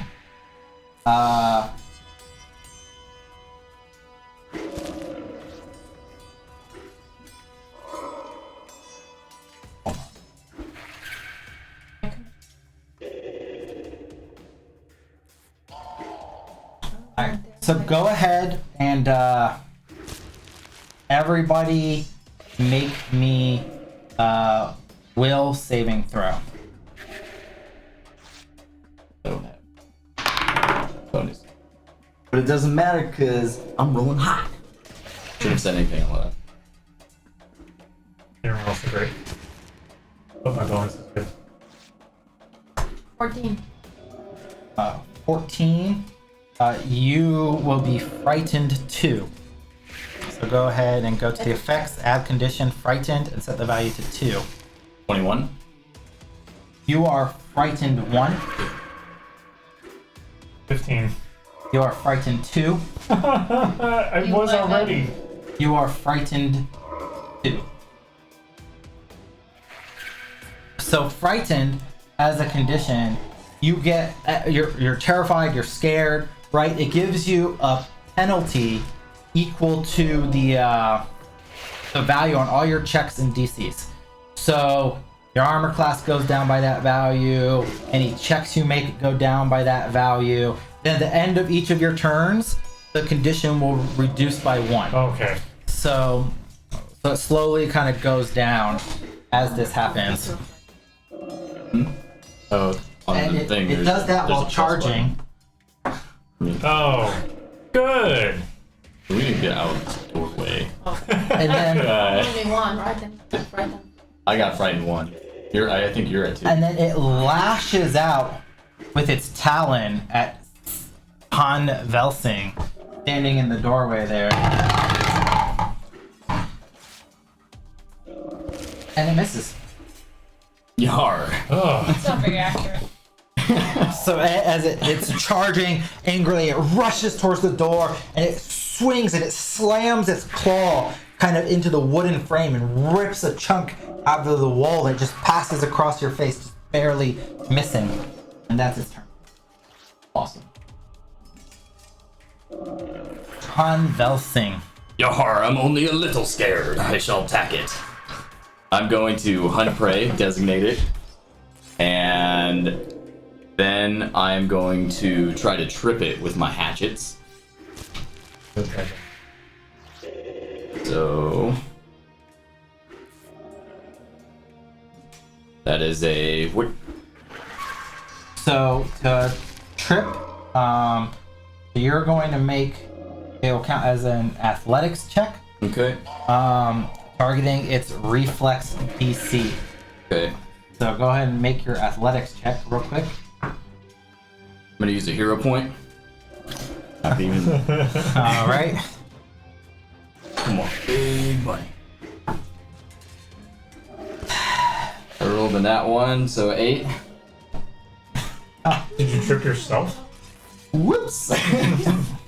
Alright, so go ahead and everybody make me will saving throw. Don't have bonus. But it doesn't matter because I'm rolling hot. Should have said anything on that. Everyone else is great. But my bonus is good. 14. 14. You will be frightened 2. So go ahead and go to the effects, add condition, frightened, and set the value to 2. 21. You are frightened 1. 15. You are frightened 2. I was already. You are frightened 2. So frightened as a condition, you get you're terrified, you're scared, right? It gives you a penalty equal to the value on all your checks and DCs. So your armor class goes down by that value. Any checks you make go down by that value. Then at the end of each of your turns, the condition will reduce by 1. Okay. So it slowly kind of goes down as this happens. Oh, on And the it, thing. it there's- does that there's while a plus charging. Oh, good. button. We need to get out of the doorway. And then Only one, right? Then right then. I got frightened 1. I think you're at 2. and then it lashes out with its talon at Han Velsing, standing in the doorway there. And it misses. Yar. Oh, It's not very accurate. So as it's charging angrily, it rushes towards the door and it swings and it slams its claw kind of into the wooden frame and rips a chunk out of the wall that just passes across your face, just barely missing. And that's its turn. Awesome. Han Velsing. Yar, I'm only a little scared. I shall attack it. I'm going to hunt prey, designate it, and then I'm going to try to trip it with my hatchets. okay. So that is a what? So to trip, you're going to make, it will count as an athletics check, Okay. targeting its reflex DC. Okay. So go ahead and make your athletics check real quick. I'm gonna use a hero point. Not even. All right. Come on, big money. I rolled a nat 1, so 8. Did you trip yourself? Whoops.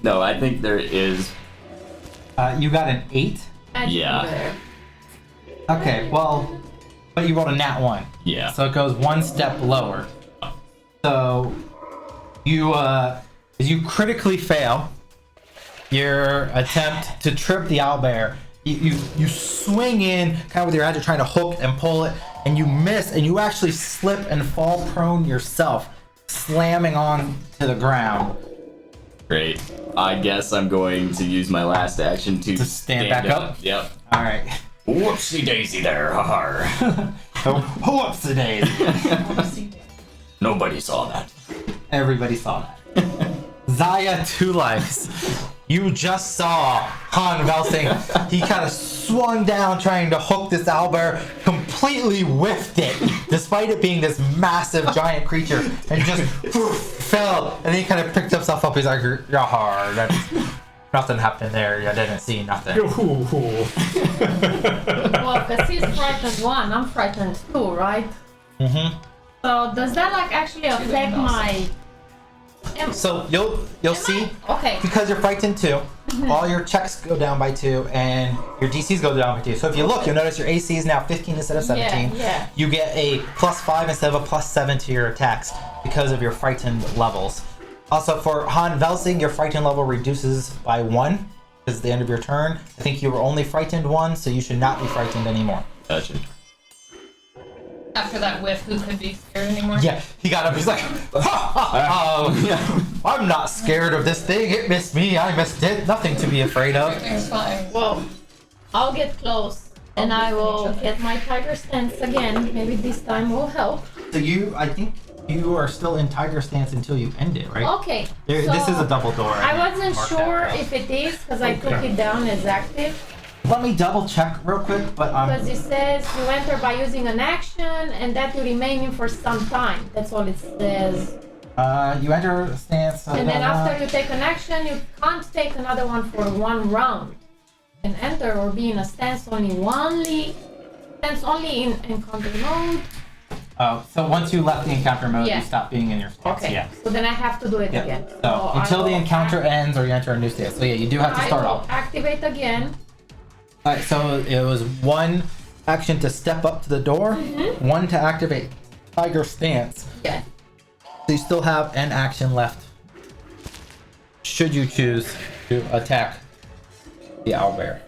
No, I think there is. You got an 8. Yeah. There. Okay, well, but you rolled a nat 1. Yeah. So it goes one step lower. So you critically fail your attempt to trip the owlbear. You swing in kind of with your hatchet trying to hook and pull it, and you miss, and you actually slip and fall prone yourself, slamming on to the ground. Great. I guess I'm going to use my last action to stand back up? Yep. All right. Whoopsie daisy there. Har. So what's the day? Nobody saw that. Everybody saw that. Zaya, 2 lives. You just saw Han Velsing. He kind of swung down trying to hook this owlbear, completely whiffed it, despite it being this massive giant creature, and just fell. And then he kind of picked himself up. He's like, "Yahar, that's nothing happened there. I didn't see nothing." Well, because he's frightened 1, I'm frightened 2, right? Mm-hmm. So does that like actually affect my? So you'll see. Okay. Because you're frightened 2, all your checks go down by 2, and your DCs go down by 2. So if you look, you'll notice your AC is now 15 instead of 17. Yeah. You get a +5 instead of a +7 to your attacks because of your frightened levels. Also, for Han Velsing, your frightened level reduces by 1 because at the end of your turn. I think you were only frightened 1, so you should not be frightened anymore. Gotcha. After that whiff, who could be scared anymore? Yeah, he got up. He's like, I'm not scared of this thing. It missed me. I missed it. Nothing to be afraid of. Everything's fine. Well, I'll get close and I will get my tiger stance again. Maybe this time will help. So I think you are still in tiger stance until you end it, right? Okay. This is a double door. I wasn't Mark sure that down. if it is because I took Okay. it down as active. Let me double check real quick, but Because it says you enter by using an action and that you remain in for some time. That's all it says. you enter a stance. And then after you take an action, you can't take another one for 1 round. You can enter or be in a stance only in encounter mode. Oh, so once you left the encounter mode, Yeah. you stop being in your stance. Okay. Yeah. So then I have to do it Yep. again. So until the encounter ends, or you enter a new stance. So yeah, you do have to start I will off. activate again. Alright, so it was 1 action to step up to the door, 1 to activate tiger stance. Yeah. So you still have an action left. Should you choose to attack the owlbear.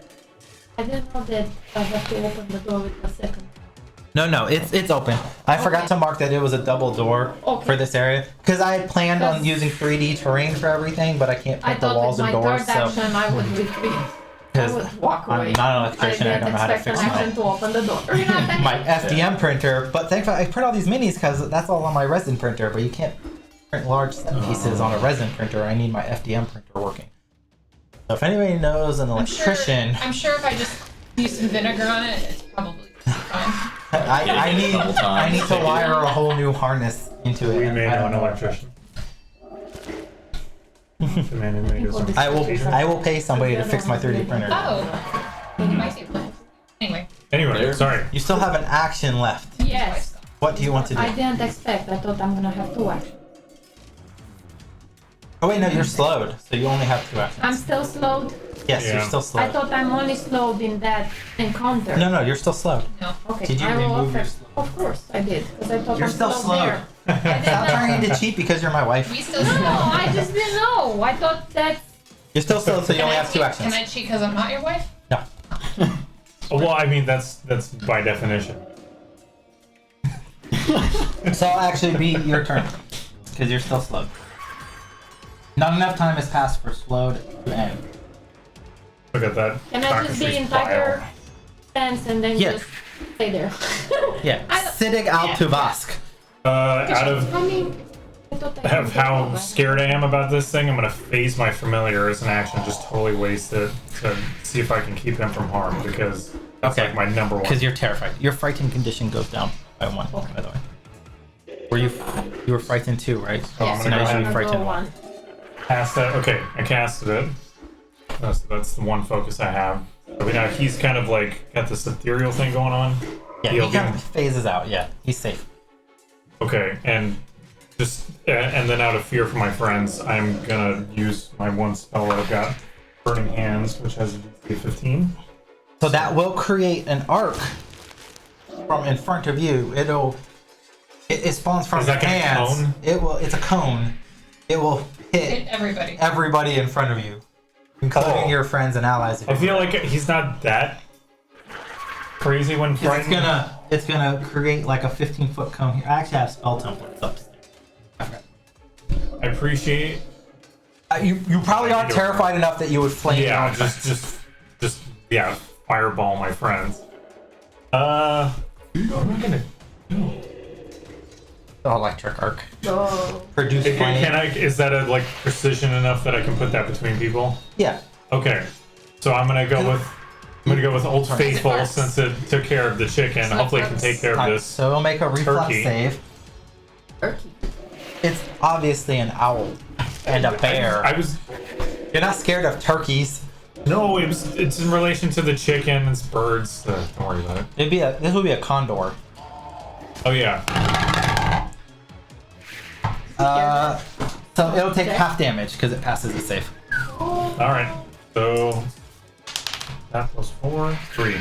I didn't know that I have to open the door with the second. No, it's open. I forgot to mark that it was a double door for this area because I had planned on using 3D terrain for everything, but I can't I paint the thought walls with and my doors. third So action I would retreat. I because would walk away. I'm not an electrician, I don't know how to expect fix an action to open the door. my FDM printer. But thankfully, I print all these minis because that's all on my resin printer. But you can't print large set pieces on a resin printer. I need my FDM printer working. So if anybody knows an electrician, I'm sure if I just use some vinegar on it, it's probably fine. I need to wire a whole new harness into it. We and may I know don't an know. electrician. The man who made his own I will pay somebody to fix my 3D printer. Oh, you might be able to. Anyway, Anyway, sorry. You still have an action left. Yes. What do you want to do? I didn't expect. I thought I'm gonna have 2 actions. Oh wait, no, you're slowed, so you only have 2 actions. I'm still slowed. Yes, you're Yeah. still I slowed. thought I'm only slowed in that encounter. No, you're still slowed. No. Okay. Did you I will remove your offer- Of course I did, because I thought You're I'm still slowed. there. Stop trying to cheat because you're my wife. We still No, I just didn't know. I thought that. You're still slowed, so you only have 2 Can actions. I cheat because I'm not your wife? No. Well, I mean, that's by definition. So I'll actually be your turn because you're still slowed. Not enough time has passed for slowed to end. Look at that. Can I Dr. just be Seuss in file. tiger stance and then Yeah. just stay there? Yeah. SIDDIQ AL-TUV'ASQ. Out of I mean, I thought I of how scared I am about this thing, I'm gonna phase my familiar as an action, just totally waste it to see if I can keep him from harm because that's Okay. like my number one. Because you're terrified. Your frightened condition goes down by 1, by the way. Were you were frightened too, right? Yes, So now you should be I'm gonna frightened go 1. 1. Cast that. Okay, I casted it. That's the one focus I have. But now he's kind of like got this ethereal thing going on. Yeah, He'll he give kind him- of phases out. Yeah, he's safe. Okay, and just and then out of fear for my friends, I'm gonna use my one spell that I've got, Burning Hands, which has a DC 15. So that will create an arc from in front of you. It spawns from Is your that gonna hands. cone? It will. It's a cone. It will Hit hit everybody. everybody in front of you, including Oh. your friends and allies. I feel like he's not that crazy when frightened. It's gonna create like a 15-foot cone here. I actually have spell templates up. I appreciate. You probably aren't I need to- terrified enough that you would flame your Yeah, own friends. just yeah, fireball my friends. What am I gonna do? The electric arc. Oh. Produce flame. Can I? Is that a like precision enough that I can put that between people? Yeah. Okay, so I'm gonna go with Old Faithful works. since it took care of the chicken. So it Hopefully, it can works. take care of Alright, this. so we'll make a reflex turkey. save. Turkey. It's obviously an owl and a bear. I was You're not scared of turkeys. no, it's in relation to the chicken. It's birds. Don't worry about it. This would be a condor. Oh yeah. So it'll take half damage because it passes the save. All right. So that plus 4, 3.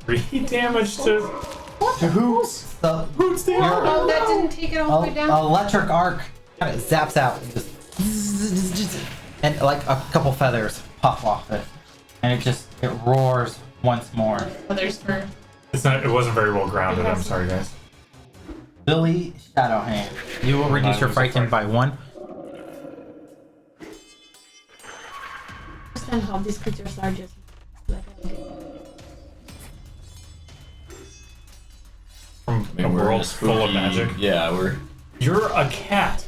3 damage to who's? So Who's the your Oh, that didn't take it all the way down? electric arc kind of zaps out, and just and like a couple feathers pop off it, and it roars once more. Others for. It wasn't very well grounded. I'm sorry, guys. Billy Shadowhand, you will reduce your frightened by 1. Understand how these creatures are just like From I a mean, we're in world a full of spooky- magic. Yeah, we're. You're a cat.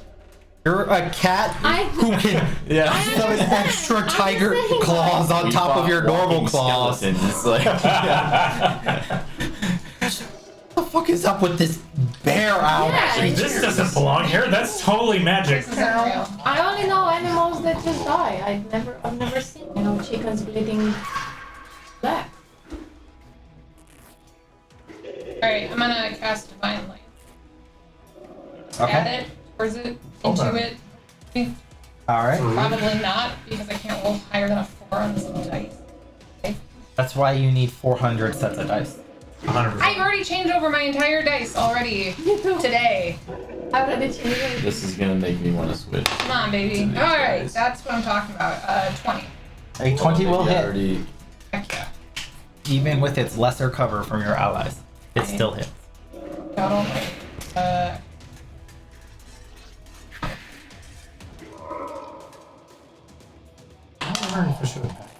You're a cat who can Yeah. those extra tiger saying, claws on We top of fought your normal walking claws. skeletons. It's like, What the fuck is up with this bear owl? Yeah. This doesn't belong here. That's totally magic. This isn't real. I only know animals that just die. I've never seen, chickens bleeding black. Alright, I'm gonna cast Divine Light. Okay. Add it, towards it, Hold into on. it. All right. Probably not, because I can't roll higher than a 4 on this little dice. That's why you need 400 sets of dice. 100%. I've already changed over my entire dice already today. I already changed it. this is gonna make me want to switch. Come on, baby. To these Alright, guys. that's what I'm talking about. 20. A 20 will hit, Already... Heck yeah. even with its lesser cover from your allies. It still hits. Got all my,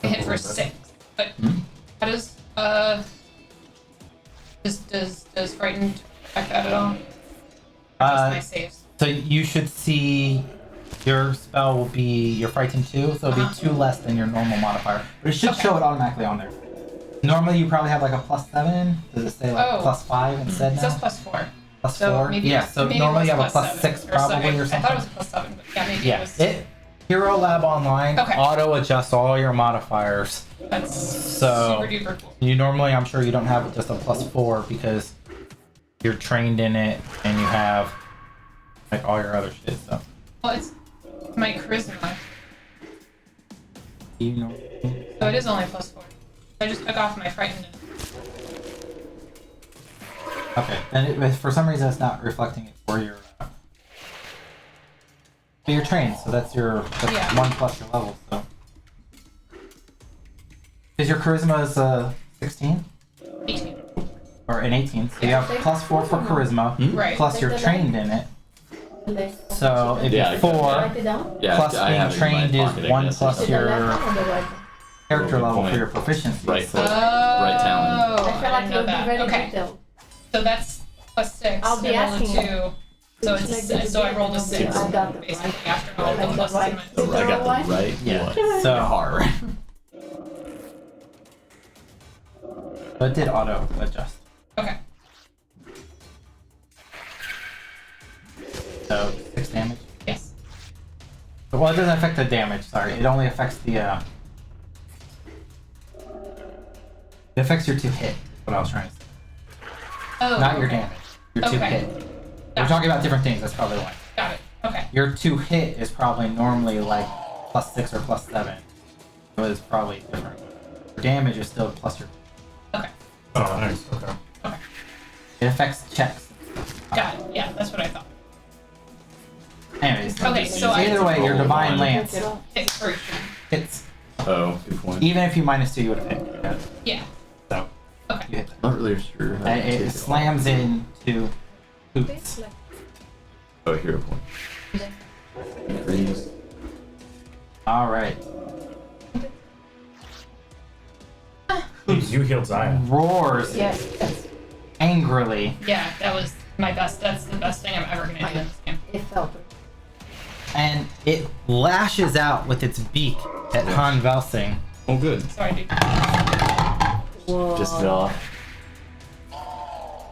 I hit for 6. But how does does frightened affect that at all? Just my saves. So you should see your spell will be your frightened 2, so it'll be 2 less than your normal modifier. But it should Okay. show it automatically on there. Normally you probably have like a +7. Does it say like +5 instead It now? says +4. +4? So maybe Yeah, so maybe normally it you was have a +7 +6 probably or I something. thought it was +7, but yeah, maybe it Yeah, was. Hero Lab Online Okay. auto adjusts all your modifiers. That's So super duper cool. you normally, I'm sure you don't have just a +4 because you're trained in it and you have like all your other shit. So Well, it's my charisma, you know. so it is only +4. I just took off my frightened. Okay, and for some reason it's not reflecting it for your. But you're trained, so that's Yeah. 1 plus your level. So, because your charisma is 16 18. or an 18, so you have +4 for charisma, Right. plus you're trained in it. So it'd Yeah, be 4 Write it down. Yeah, plus I being have it in my trained is pocket, I 1 guess. plus Is it the your left one or the right one? character Good level point. for your proficiency. Right So foot. Right talon. Oh, I feel like didn't you'll know be that. very Okay, detailed. so that's +6. I'll be I rolled a asking 2. So it's so I rolled a 6 I got the basically right. after all the Like the pluses right. and The minuses. right- I got One? the right Yeah. one. So Hard. it did auto adjust. Okay. So 6 damage. Yes. Well, it doesn't affect the damage. Sorry, it only affects the. It affects your 2 hit. What I was trying to say. Oh. Not your okay. damage. Your 2 Okay. hit. We're talking about different things. That's probably why. Got it. Okay. Your 2 hit is probably normally like +6 or +7. So it's probably different. Your damage is still plus your. Okay. Oh, nice. Okay. Okay. It affects checks. Got it. Yeah, that's what I thought. Anyways. Okay, so I either way, your roll divine one. lance Take it off. hit first. hits. Oh, good point. Even if you -2, you would have hit. Yeah. Yeah. So Okay. you hit. Not really sure. How to And take it it slams into boots. off. Oh, hero point. Freeze. All right. You healed Zaya. Roars Yes, yes. angrily. Yeah, that was my best. That's the best thing I'm ever gonna do in this game. It felt. And it lashes out with its beak at Han Velsing. Oh, good. Sorry, dude. Whoa. Just fell off.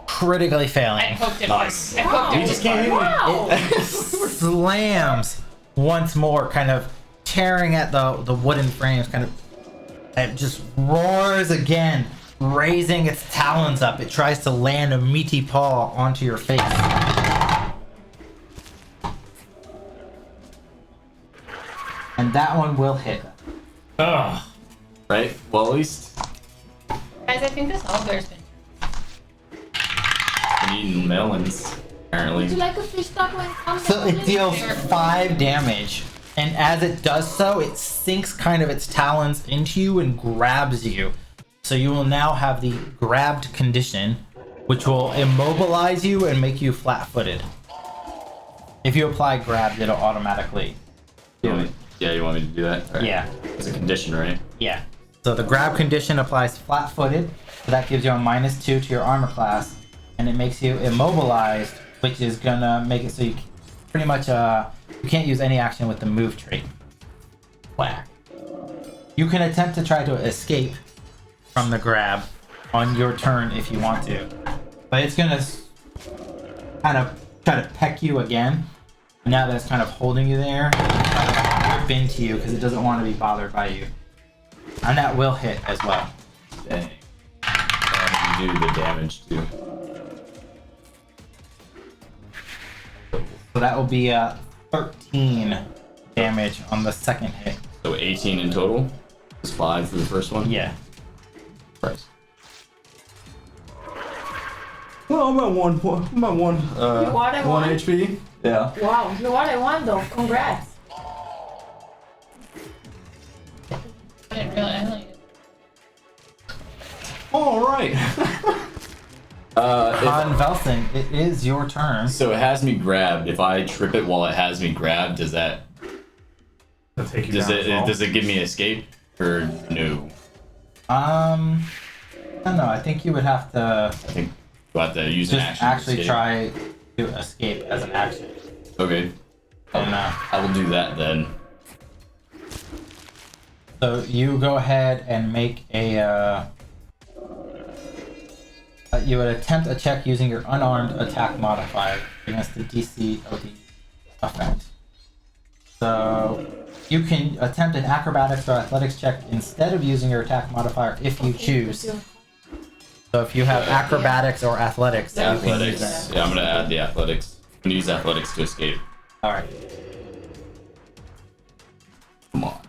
Critically I failing. poked it. Nice. I poked it. You just can't hit me. Wow. It slams once more, kind of tearing at the wooden frames, kind of. It just roars again, raising its talons up. It tries to land a meaty paw onto your face. And that one will hit. Ugh. Right? Well, at least Guys, I think this owlbear's been. I'm eating melons, apparently. Would you like a fish taco and come So down, it please? deals 5 damage, and as it does so, it sinks kind of its talons into you and grabs you. So you will now have the grabbed condition, which will immobilize you and make you flat-footed. If you apply grab, it'll automatically do it. Yeah, you want me to do that? All right. Yeah, It's a condition, right? yeah. So the grab condition applies flat-footed, so that gives you a -2 to your armor class, and it makes you immobilized, which is gonna make it so you pretty much you can't use any action with the move trait. Whack. You can attempt to try to escape from the grab on your turn if you want to, but it's gonna kind of try to peck you again. Now that it's kind of holding you there, it's try to rip into you because it doesn't want to be bothered by you. And that will hit as well. Dang. I do the damage too. So that will be 13 damage on the second hit. So 18 in total. Just 5 for the first one. Yeah. Right. Well, I'm at one point. I'm at one. You are at 1 one? HP. Yeah. Wow, you are the one though. Congrats. I Really, I don't. All right. On Velsing, it is your turn. So it has me grabbed. If I trip it while it has me grabbed, does that They'll take you down as well. does it give me escape or no? I don't know. I think you would have to I think do I have to use an just action to actually escape? try to escape as an action. Okay. Oh no. I will do that then. So you go ahead and make a. You would attempt a check using your unarmed attack modifier against the DC of the effect. So you can attempt an acrobatics or athletics check instead of using your attack modifier if you choose. So if you have acrobatics or athletics, you can use Athletics. that. Yeah, I'm gonna add the athletics. I'm gonna use athletics to escape. All right. Come on.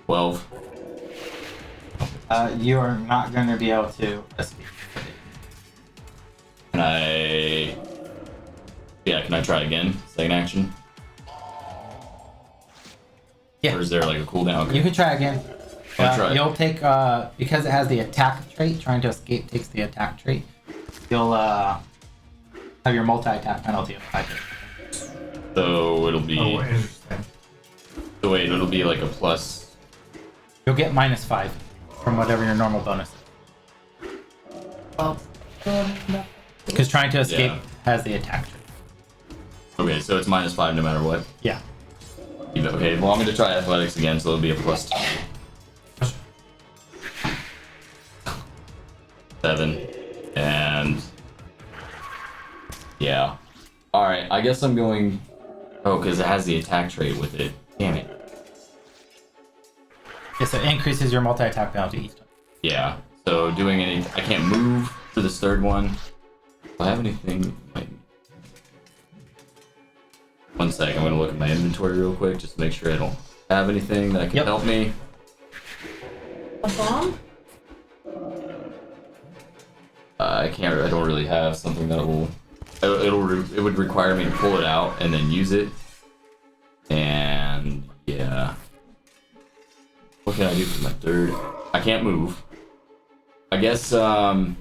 12. You are not going to be able to escape. Can I? Yeah, can I try again? Second action? Yeah. Or is there like a cooldown? Okay. You can try again. I'll try. You'll take because it has the attack trait. Trying to escape takes the attack trait. You'll have your multi-attack penalty applied. So it'll be. Oh, interesting. So wait, it'll be like a plus. You'll get -5 from whatever your normal bonus is. Because trying to escape Yeah. has the attack trait. Okay, so it's -5 no matter what. Yeah. Okay, well I'm gonna try athletics again, so it'll be a +2. 7. And yeah. Alright, I guess I'm going. Oh, because it has the attack trait with it. Damn it. Yeah, so it increases your multi-attack penalty each time. Yeah. So doing any, I can't move for this third one. Do I have anything? Wait. 1 sec. I'm gonna look at my inventory real quick just to make sure I don't have anything that can Yep. help me. A bomb? I can't. I don't really have something that will. It would require me to pull it out and then use it. And yeah. What can I do for my third? I can't move. I guess I'm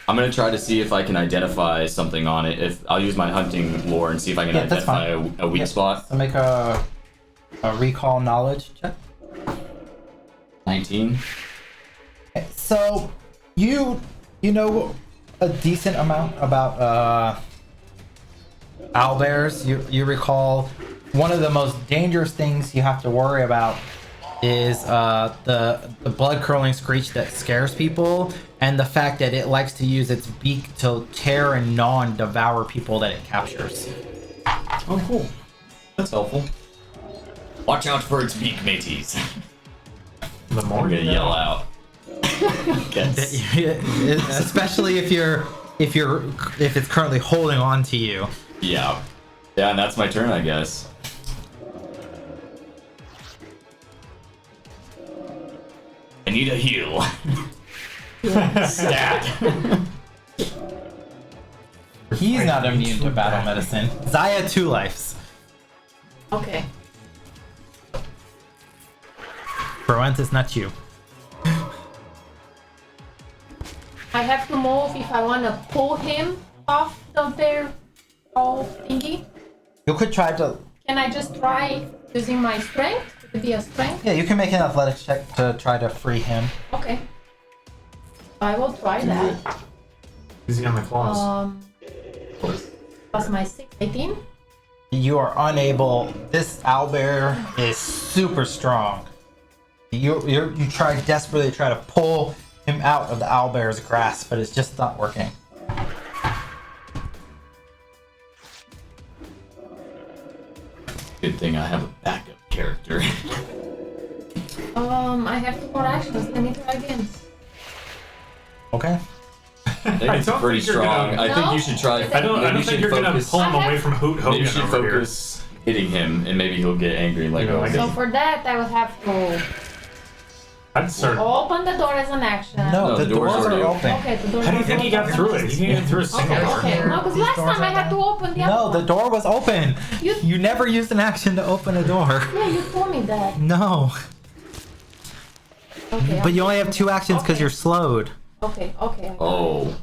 gonna try to see if I can identify something on it. If I'll use my hunting lore and see if I can Yeah, that's identify a weak Yeah. spot. So make a recall knowledge check. 19. Okay, so you know a decent amount about owlbears. You recall one of the most dangerous things you have to worry about is the blood curdling screech that scares people, and the fact that it likes to use its beak to tear and gnaw and devour people that it captures. Oh, cool. That's helpful. Watch out for its beak, mateys. The more I'm gonna you know. yell out. Yes. Especially if it's currently holding on to you. Yeah. Yeah, and that's my turn, I guess. I need a heal. Stat. He's not immune to battle medicine. Zaya 2 lives. Okay. Proentis, not you. I have to move if I want to pull him off the bear ball thingy. You could try to. Can I just try using my strength? Could it be a strength? Yeah, you can make an athletics check to try to free him. Okay. I will try that. Easy on the claws. Plus my 6, 18. You are unable. This owlbear is super strong. You try desperately to try to pull him out of the owlbear's grasp, but it's just not working. Good thing I have a backup character. I have 2 more actions. Let me try again. Okay. I think I it's don't pretty think you're strong. gonna- I think No? you should try. I don't maybe think you're gonna pull him away from Hoot Maybe Hogan you should over focus hitting him, and maybe he'll get angry like, You know, oh, I So guess- for that, I will have to I'd start. Open the door as an action. No, the doors are already open. Okay, the door. How do you think he got through it? He didn't get through a single Okay, door. okay. No, because last doors time I are had to down. open the No, other the door was open. You- You never used an action to open a door. Yeah, you told me that. No. Okay. But you only have 2 actions because Okay. you're slowed. Okay. Oh. Oh,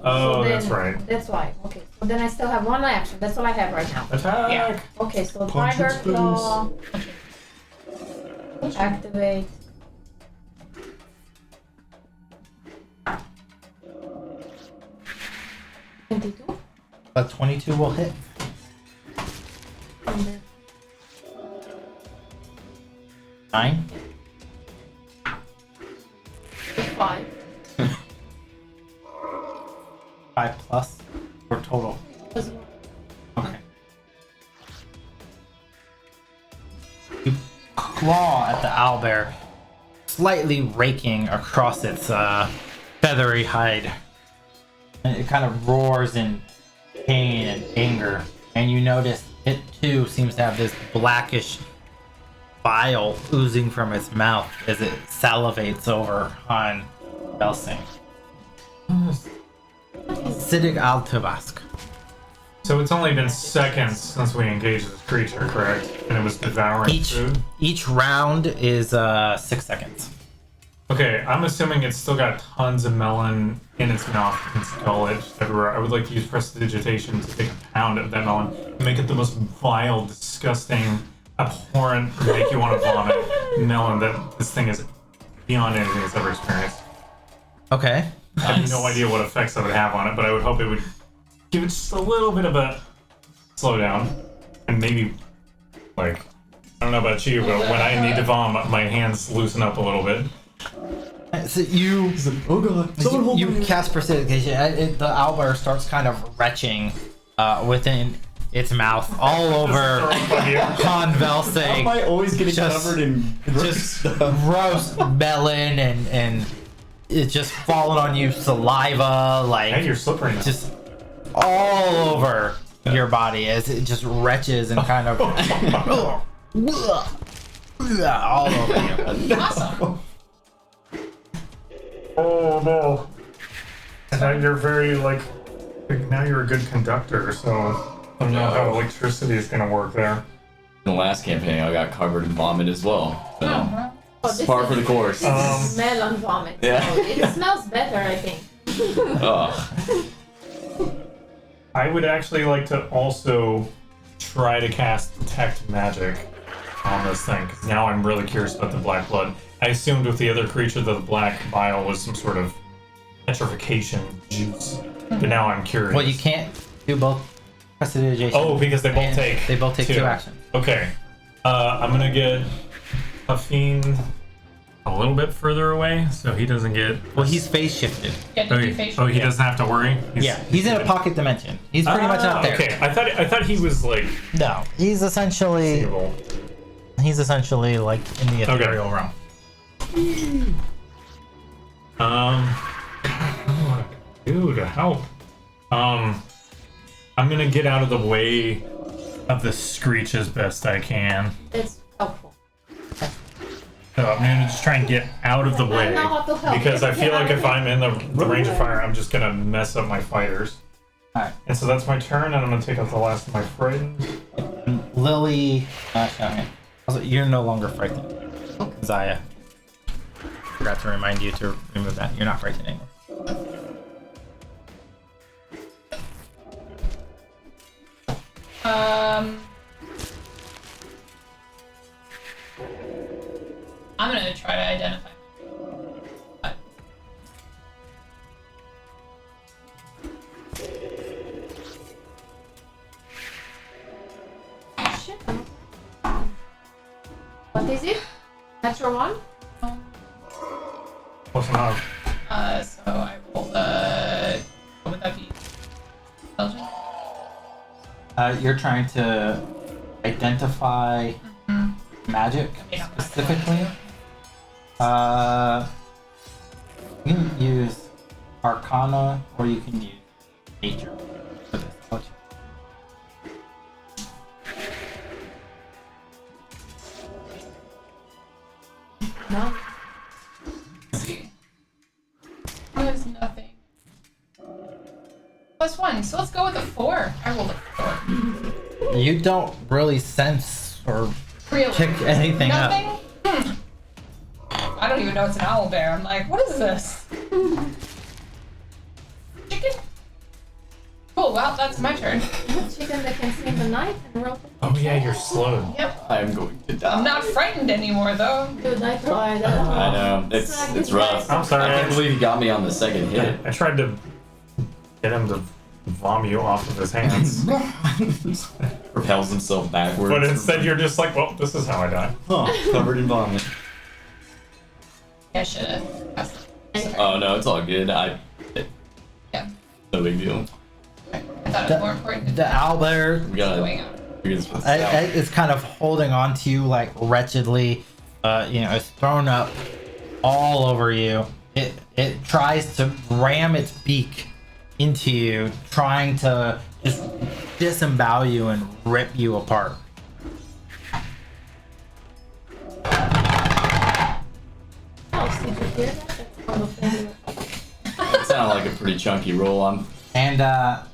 So that's then- right. That's why. Okay. So then I still have 1 action. That's all I have right now. Attack! Yeah. Okay, so Punch Tiger its face. Claw. Activate. $22. 22 will hit. And then 9. 5. 5 plus. Or total. As well. Okay. You claw at the owlbear, slightly raking across its feathery hide. And it kind of roars in pain and anger. And you notice it too seems to have this blackish bile oozing from its mouth as it salivates over on VELSING. SIDDIQ AL-TUV'ASQ. So it's only been seconds since we engaged this creature, correct? And it was devouring food? Each round is 6 seconds. Okay, I'm assuming it's still got tons of melon in its mouth and its gullet everywhere. I would like to use prestidigitation to take a pound of that melon and make it the most vile, disgusting, abhorrent, make you want to vomit melon that this thing is beyond anything it's ever experienced. Okay. I have no idea what effects that would have on it, but I would hope it would give it just a little bit of a slowdown. And maybe, like, I don't know about you, but when I need to vomit, my hands loosen up a little bit. So you Oh god. Someone hold me. cast prestidigitation. The owlbear starts kind of retching within its mouth all over on How VELSING. am I always getting Just- covered in gross Just stuff? gross melon and it's just falling on you, saliva, Hey, like you're slippery now. just all over your body as it just retches and kind of all over you. Awesome. Oh no. Now you're very, like, now you're a good conductor, so I don't know how electricity is gonna work there. In the last campaign, I got covered in vomit as well. So, Oh, this par is- for the course. Melon vomit. Yeah. So it smells better, I think. Ugh. I would actually like to also try to cast Detect Magic on this thing, because now I'm really curious about the black blood. I assumed with the other creature that the black bile was some sort of petrification juice, but now I'm curious. Well, you can't do both prestidigitation. Oh, because they both and take they both take 2 actions. Okay. I'm gonna get Huffine a little bit further away, so he doesn't get. Well, he's phase shifted. Yeah, did you face he doesn't have to worry. He's in a pocket dimension. He's pretty much up there. Okay, I thought he was like. No, he's essentially like in the ethereal realm. What do I do to help? I'm gonna get out of the way of the screech as best I can. It's helpful. So I'm gonna just try and get out of the way know how to help. because I feel like if I'm in the range of fire, I'm just gonna mess up my fighters. Alright. And so that's my turn, and I'm gonna take out the last of my frightened. Lily, Shadowhand. Also, you're no longer frightened. Zaya. Forgot to remind you to remove that. You're not frightened anymore. I'm gonna try to identify. Shit. What is it? Natural 1? Close enough. So I roll what would that be? Intelligence? You're trying to identify magic Yeah. specifically. You can use Arcana or you can use Nature for this. I'll let you- No. fine. So let's go with a 4. I rolled a 4. You don't really sense or Really? pick anything up. Nothing? I don't even know it's an owl bear. I'm like, what is this? Chicken? Cool, well, that's my turn. Chicken that can swing the knife and rope. Oh yeah, you're slowed. Yep. I'm going to die. I'm not frightened anymore, though. Dude, I tried. I know. It's rough. I'm sorry. I can't believe he got me on the second hit. I tried to get him to vomit you off of his hands, Propels himself backwards. but instead you're just like, well, this is how I die. Huh, covered in vomit. Yeah, I should have. Oh no, it's all good. Yeah. No big deal. I thought it was more important to The owlbear We gotta going out. figure this one out. is kind of holding on to you like wretchedly. It's thrown up all over you. It tries to ram its beak into you, trying to just disembowel you and rip you apart. Oh, did you hear that? That's one of them. It sounded like a pretty chunky roll. And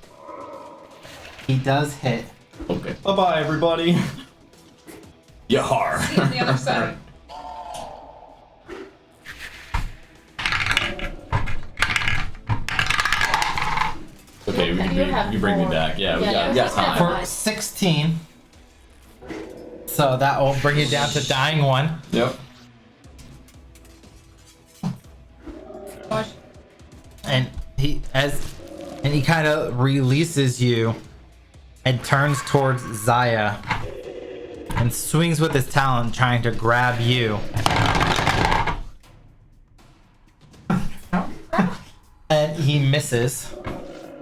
he does hit. Okay. Bye bye, everybody. Yahar. See you on the other side. Okay, we You can have you bring me more. back. Yeah, Yeah, we got you time. have For 16. So that will bring you down to dying 1. Yep. Gosh. And he kind of releases you and turns towards Zaya and swings with his talon, trying to grab you. And he misses.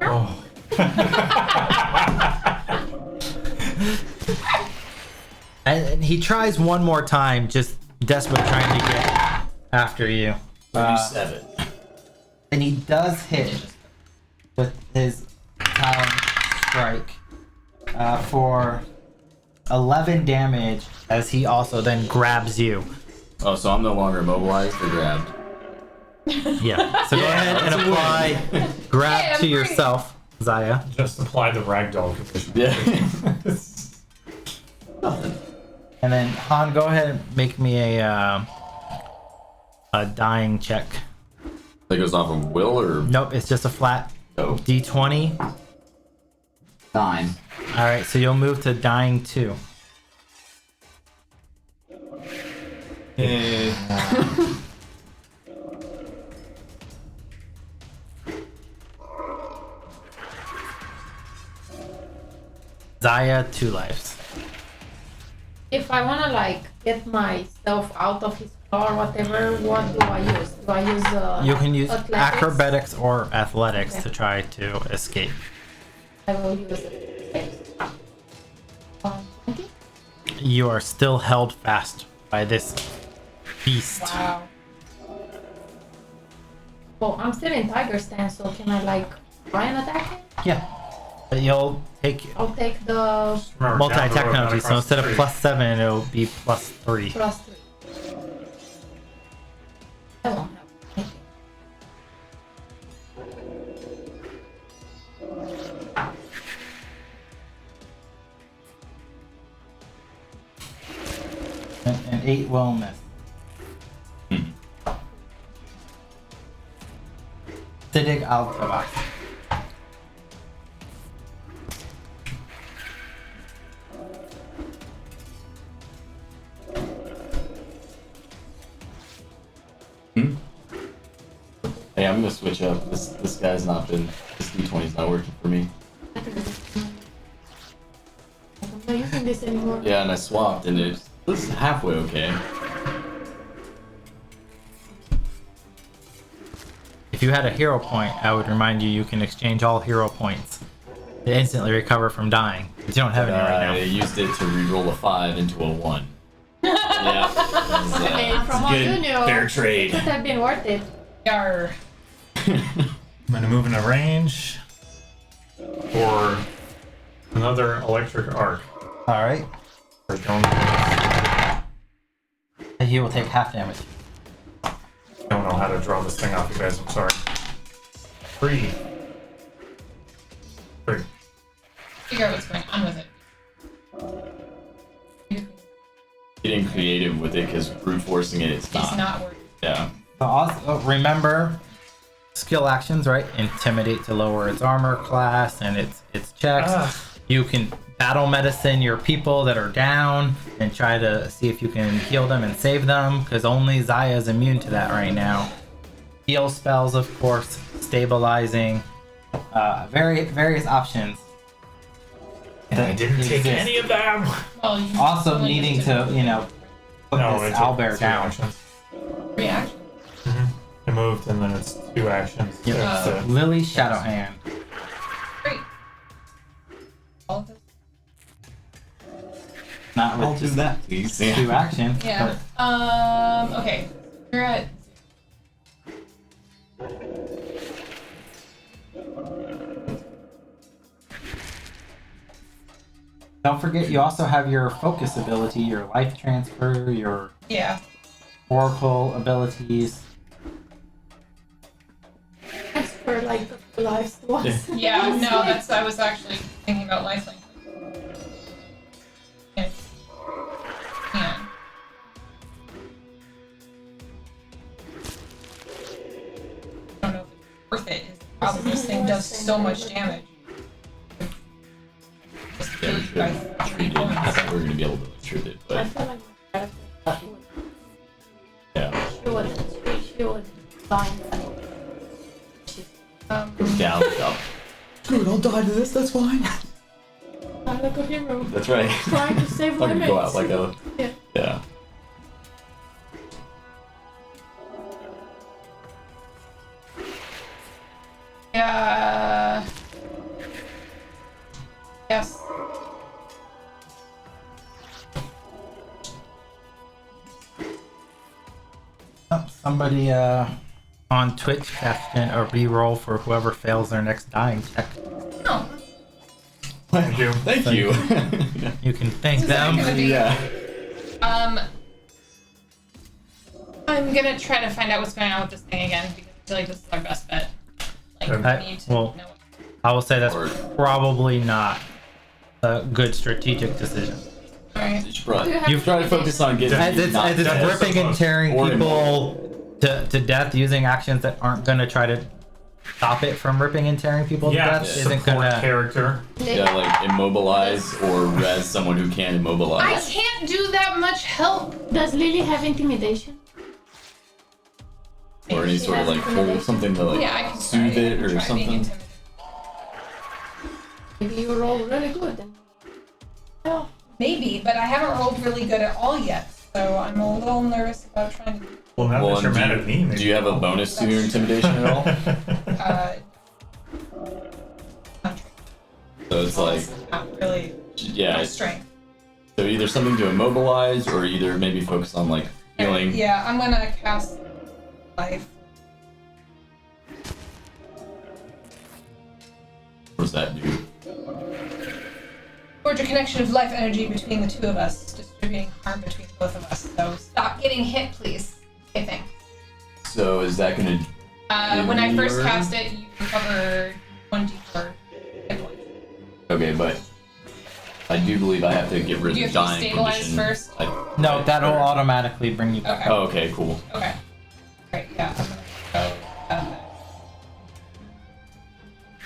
Oh. And he tries one more time, just desperately trying to get after you. 37. And he does hit with his talon strike for 11 damage, as he also then grabs you. Oh, so I'm no longer immobilized or grabbed. Yeah. So go ahead and apply grab Hey, I'm to free. yourself, Zaya. Just apply the ragdoll condition. Yeah. Nothing. And then Han, go ahead and make me a dying check. That goes off of will or Nope, it's just a flat no? D20. 9. All right, so you'll move to dying 2. Zaya, 2 lives. If I wanna like get myself out of his claw or whatever, what do I use? Do I use You can use athletics? acrobatics or athletics Okay. to try to escape. I will use it. 20? You are still held fast by this beast. Wow. Well, I'm still in tiger stance, so can I like try and attack him? Yeah. But you'll take I'll take the Remember, multi-attack down the road, not penalty, so across instead the of street. +7, it'll be +3. +3. I won't have anything. And 8 will miss. SIDDIQ AL-TUV'ASQ. Hey, I'm gonna switch up. This guy's not been. This D20's not working for me. I'm not using this anymore. Yeah, and I swapped, and it was halfway okay. If you had a hero point, I would remind you you can exchange all hero points to instantly recover from dying. But you don't have any right I now. used it to re-roll a 5 into a 1. Yeah. Hey, from what you knew, Fair it trade. could have been worth it. Yar. I'm gonna move into range for another electric arc. Alright. Or don't He will take half damage. know how to draw this thing off, you guys. I'm sorry. 3. 3. Figure out what's going on with it. Getting creative with it because brute forcing it's It's not. not working. Yeah. So also remember skill actions, right? Intimidate to lower its armor class and its checks. You can battle medicine your people that are down and try to see if you can heal them and save them, because only Zaya is immune to that right now. Heal spells, of course, stabilizing, various options. And I didn't take exist. any of them. Well, you Also only needing used to, put No, this it's owlbear down. actions. reaction. I moved, and then it's 2 actions. Yep. That's it. Lily Shadowhand. Great. All of this. Not I'll with do just that, please. 2 action. Yeah. Okay. You're at. Don't forget, you also have your focus ability, your life transfer, your Yeah. oracle abilities. That's for like the lives ones. Yeah. No, that's. I was actually thinking about lifelink. Yeah. Yeah. I don't know if it's worth it. Is the problem. This thing does so much damage. Just Yeah, we really should by have 3 treated. points. I thought we were gonna be able to treat it, I but feel like my character yeah. she would find Down, up. Screw it, I'll die to this, that's fine. I'm like a hero That's right. trying to save I can my go mates. out like a. Yeah. Yeah. Yeah. Yes. Somebody on Twitch cast in a reroll for whoever fails their next dying check. No. Thank you. Thank you. You can thank Is that them. gonna be- yeah. I'm gonna try to find out what's going on with this thing again because I feel like this is our best bet. Like, Okay. we need to Well- know. I will say that's Or- probably not a good strategic decision. Alright. You should probably. Do you have You've tried to focus on getting. As it's not- ripping and supposed- tearing or people to death using actions that aren't going to try to stop it from ripping and tearing people to Yeah, death support isn't going to. character. Yeah, like immobilize or res someone who can I immobilize. can't do that much help. Does Lily have intimidation? Or any sort of like hold something to like Yeah, I can soothe try, it I can or try being something. intimidated. Maybe you roll really good then. Oh, Maybe, but I haven't rolled really good at all yet, so I'm a little nervous about trying to. Well, now Well, that you're and mad at me, maybe do you have a I'll- bonus to your intimidation at all? Not So it's like, not really yeah, my strength. so either something to immobilize or either maybe focus on like healing. Yeah, I'm gonna cast life. What does that do? Forge a connection of life energy between the two of us, distributing harm between both of us. So stop getting hit, please. Okay, thanks. So is that gonna? When I first Your- cast it, you recover 24 hit points. Okay, but I do believe I have to get rid Do you of the have to dying stabilize condition. first? No, that'll or- automatically bring you back Okay. up. Oh, okay, cool. Okay. Great, yeah, I'm gonna go that.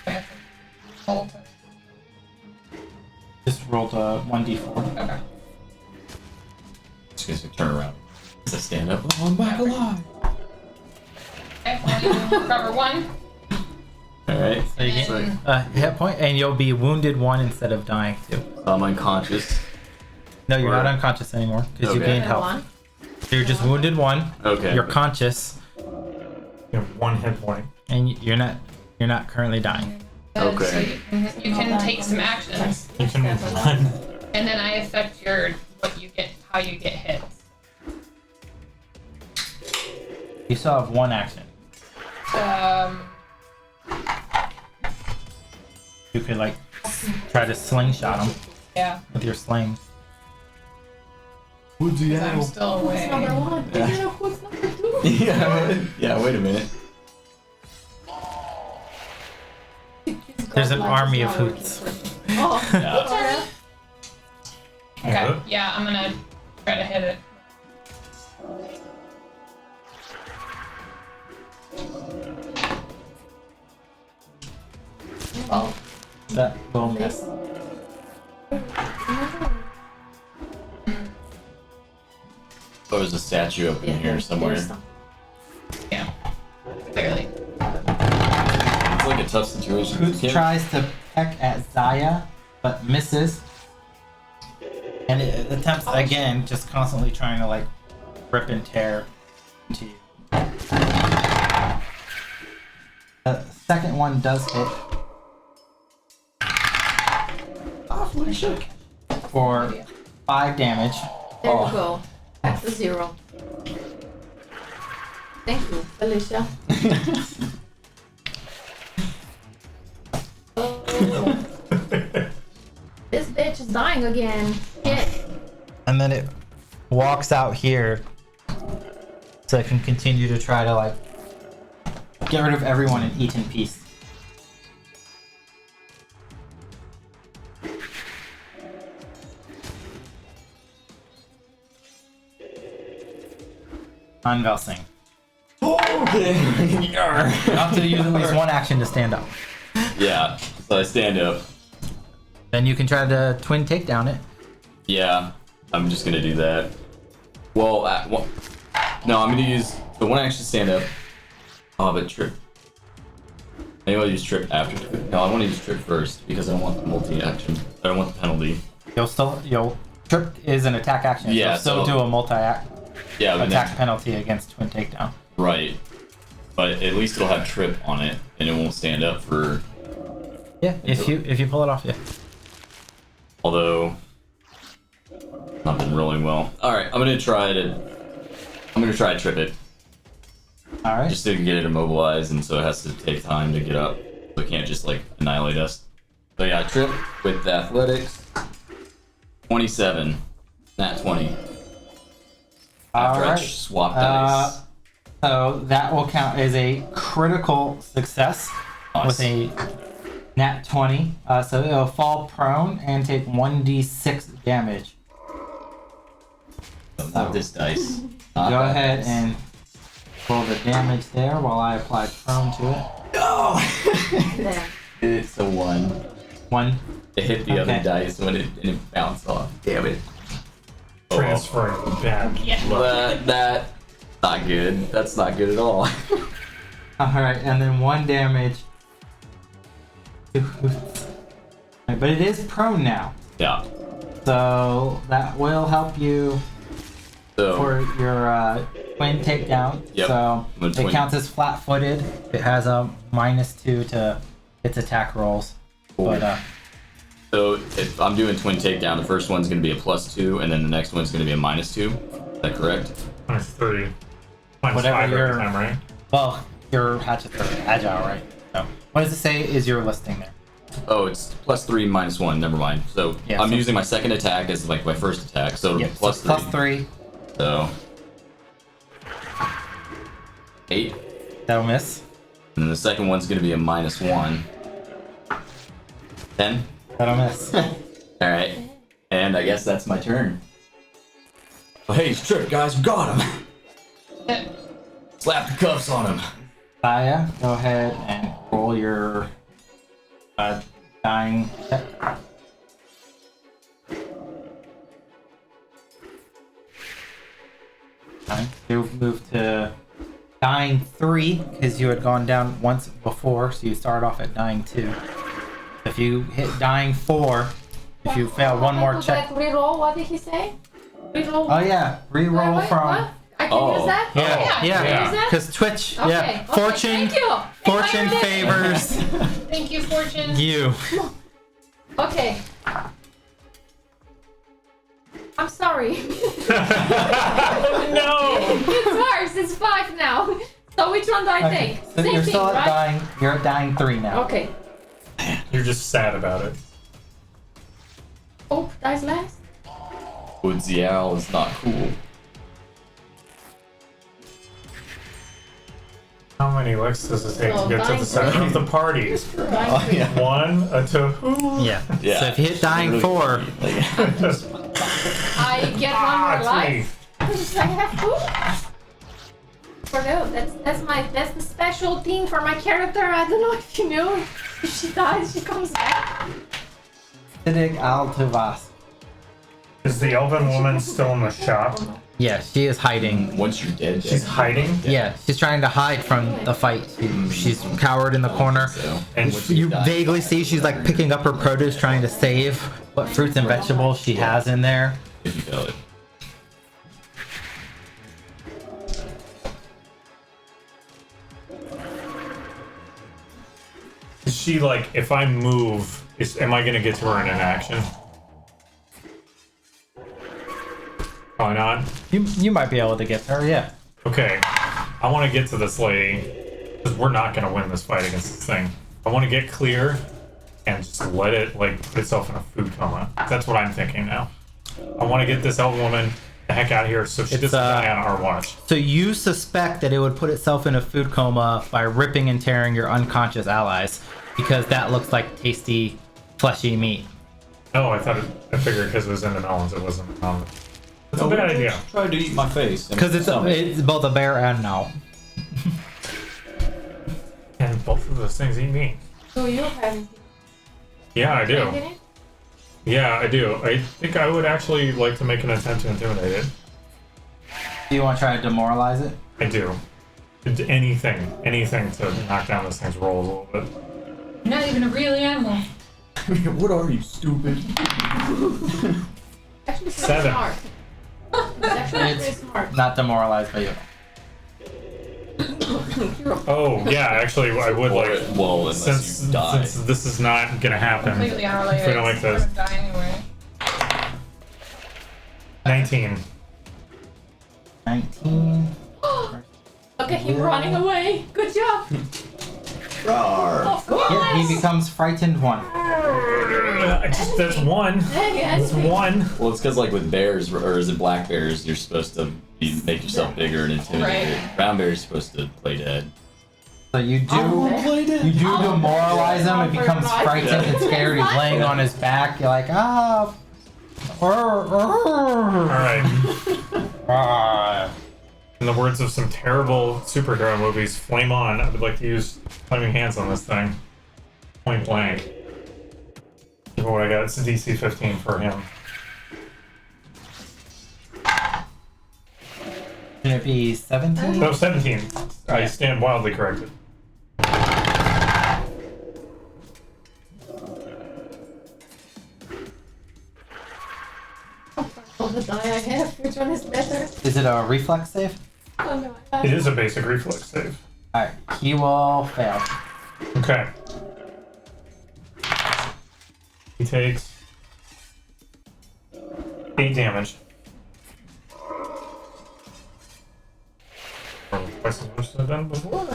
I have to hold. Just rolled a 1d4. Okay. Just gonna turn around. As I stand up. Oh, I'm back alive. Okay, only recover 1. All right. So you And get then- a hit point, and you'll be wounded 1 instead of dying 2. I'm unconscious. No, you're Or- not unconscious anymore because you Okay. gained health. one. So you're just wounded 1. Okay. You're conscious, You have 1 hit point. and you're not currently dying. Okay. So you can take some actions, You can run. and then I affect your how you get hit. You still have 1 action. You could like try to slingshot him Yeah, with your slings. Woodsy I'm still who's number away. 1? Yeah. You know who's number 2? Yeah, wait a minute. There's an Like, army of it's not working hoots. for me. Oh, Yeah. alright. Okay. Yeah, I'm gonna try to hit it. Well, That will miss. Oh, there's a statue up in here somewhere. there's It's some. Yeah. Clearly. like a tough situation. Hoots Can't- tries to peck at Zaya, but misses. And it attempts again, just constantly trying to like rip and tear into you. The second one does hit. For 5 damage. There we go. Back to 0. Thank you, Felicia. Oh. This bitch is dying again. Shit. And then it walks out here so it can continue to try to like get rid of everyone and eat in peace. On Velsing. Okay. You have to use at least one action to stand up. Yeah, so I stand up. Then you can try to twin takedown it. Yeah, I'm just gonna do that. Well, no, I'm gonna use the one action stand up. Oh, but trip. Maybe I'll use trip after trip. No, I want to use trip first because I don't want the multi-action. I don't want the penalty. You'll trip is an attack action. Yeah, You'll still so- do a multi-attack Yeah, but then- penalty against twin takedown. right. But at least it'll have trip on it, and it won't stand up for. Yeah, if you pull it off, yeah. Although, not been rolling well. All right, I'm gonna try to trip it. All right. Just to get it immobilized, and so it has to take time to get up. So it can't just like annihilate us. So yeah, trip with the athletics. 27. Nat 20. After I Alright. swap dice. So that will count as a critical success with a nat 20. So it'll fall prone and take 1d6 damage. Not this dice. Go Not that ahead dice. and roll the damage there while I apply prone to it. There. It's a 1. 1. It hit the other Okay. dice when it bounced off. Damn it. Oh, well. Transferring bad. Yeah. That's not good. That's not good at all. Alright, and then 1 damage. But it is prone now. Yeah. So that will help you So for your twin takedown. Yep. So I'm gonna it twin- counts as flat-footed. It has a -2 to its attack rolls. Cool. But So if I'm doing twin takedown, the first one's going to be a +2, and then the next one's going to be a -2. Is that correct? -3. -5 Whatever every your- time, right? well, your hatchets are agile, right? So what does it say is your listing there? Oh, it's +3, -1. Never mind. So Yeah, I'm so- using my second attack as like my first attack. So it'll Yep. be So +3. +3. So 8, That'll miss. and then the second one's going to be a -1. 10. That'll miss. All right, and I guess that's my turn. Oh, hey, he's tripped, guys. We got him. Slap the cuffs on him. Saya, go ahead and roll your dying check. Okay. You move to dying 3 because you had gone down once before, so you start off at dying 2. If you hit dying 4, if you fail one more check. Reroll, what did he say? Reroll. Oh yeah, re-roll Wait, from. what? I can Oh. use that? Yeah, Yeah, yeah, can I use that? because Twitch, Okay, yeah, okay, fortune, thank you. fortune Fire it. favors Thank you, Fortune. you. Okay. I'm sorry. No! It's worse. It's 5 now. So which one do I Okay, take? so Same you're thing, still at right? dying. You're at dying 3 now. Okay. You're just sad about it. Oh, dice last. Woodsy Owl is not cool. How many licks does it take Oh, to get to dying the center of the party? Oh, yeah. One, a two. Yeah. Yeah. So if you hit dying Really 4, like, I get one more Three. life. I have food. For no, that's the special thing for my character. I don't know if you know. If she dies, she comes back. SIDDIQ AL-TUV'ASQ. Is the elven woman still in the shop? Yeah, she is hiding. once you're dead, She's hiding? Yeah, she's trying to hide from the fight. She's cowered in the corner. So, And once You die- vaguely see she's like picking up her produce, trying to save what fruits and vegetables she has in there. if you kill it. Is she like, if I move, am I gonna get to her in an action? Probably not. You might be able to get her, yeah. Okay, I want to get to this lady because we're not gonna win this fight against this thing. I want to get clear and just let it like put itself in a food coma. That's what I'm thinking now. I want to get this elven woman the heck out of here so she It's, doesn't die on our watch. So you suspect that it would put itself in a food coma by ripping and tearing your unconscious allies, because that looks like tasty, fleshy meat. Oh, I figured because it was in the melons, it wasn't in the melons. That's a bad idea. Tried to eat my face. Because it's both a bear and no. And both of those things eat meat. So you have Yeah, I do. it? Yeah, I do. I think I would actually like to make an attempt to intimidate it. Do you want to try to demoralize it? I do. Anything to knock down this thing's rolls a little bit. You're not even a real animal. What are you, stupid? Actually, pretty 7. smart. It's actually pretty It's smart. not demoralized by you. Oh, yeah, actually, I would like. Well, unless Since you die. this is not gonna happen. Completely unrelated. If we don't like We're this. gonna die anyway. 19. 19. Look at him running away. Good job. Rawr. Of course. Yeah, he becomes frightened 1. That's one. Yes. That's one. Well, it's because like with bears, or is it black bears, you're supposed to make yourself bigger and intimidated. Right. Brown bears supposed to play dead. So you do demoralize him. He becomes frightened and scared. He's laying on his back. You're like, ah. Alright. In the words of some terrible superhero movies, flame on. I would like to use flaming hands on this thing. Point blank. Give what I got. It's a DC 15 for him. Should it be 17? No, 17. I stand wildly corrected. All the die I have, which one is better? Is it a reflex save? Oh no, I It is a basic reflex save. Alright, he will fail. Okay. He takes 8 damage. Probably twice as much as I've done before.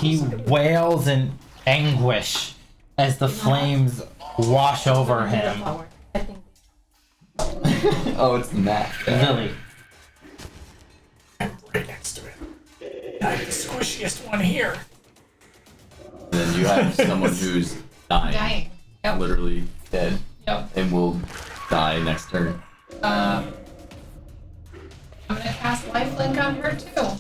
He wails in anguish as the flames wash over him. I think. Oh, it's Matt. Lily. I'm right next to it. I have the squishiest one here. And then you have someone who's dying. Dying. Yep. Literally dead. Yep. And will die next turn. I'm gonna cast lifelink on her too.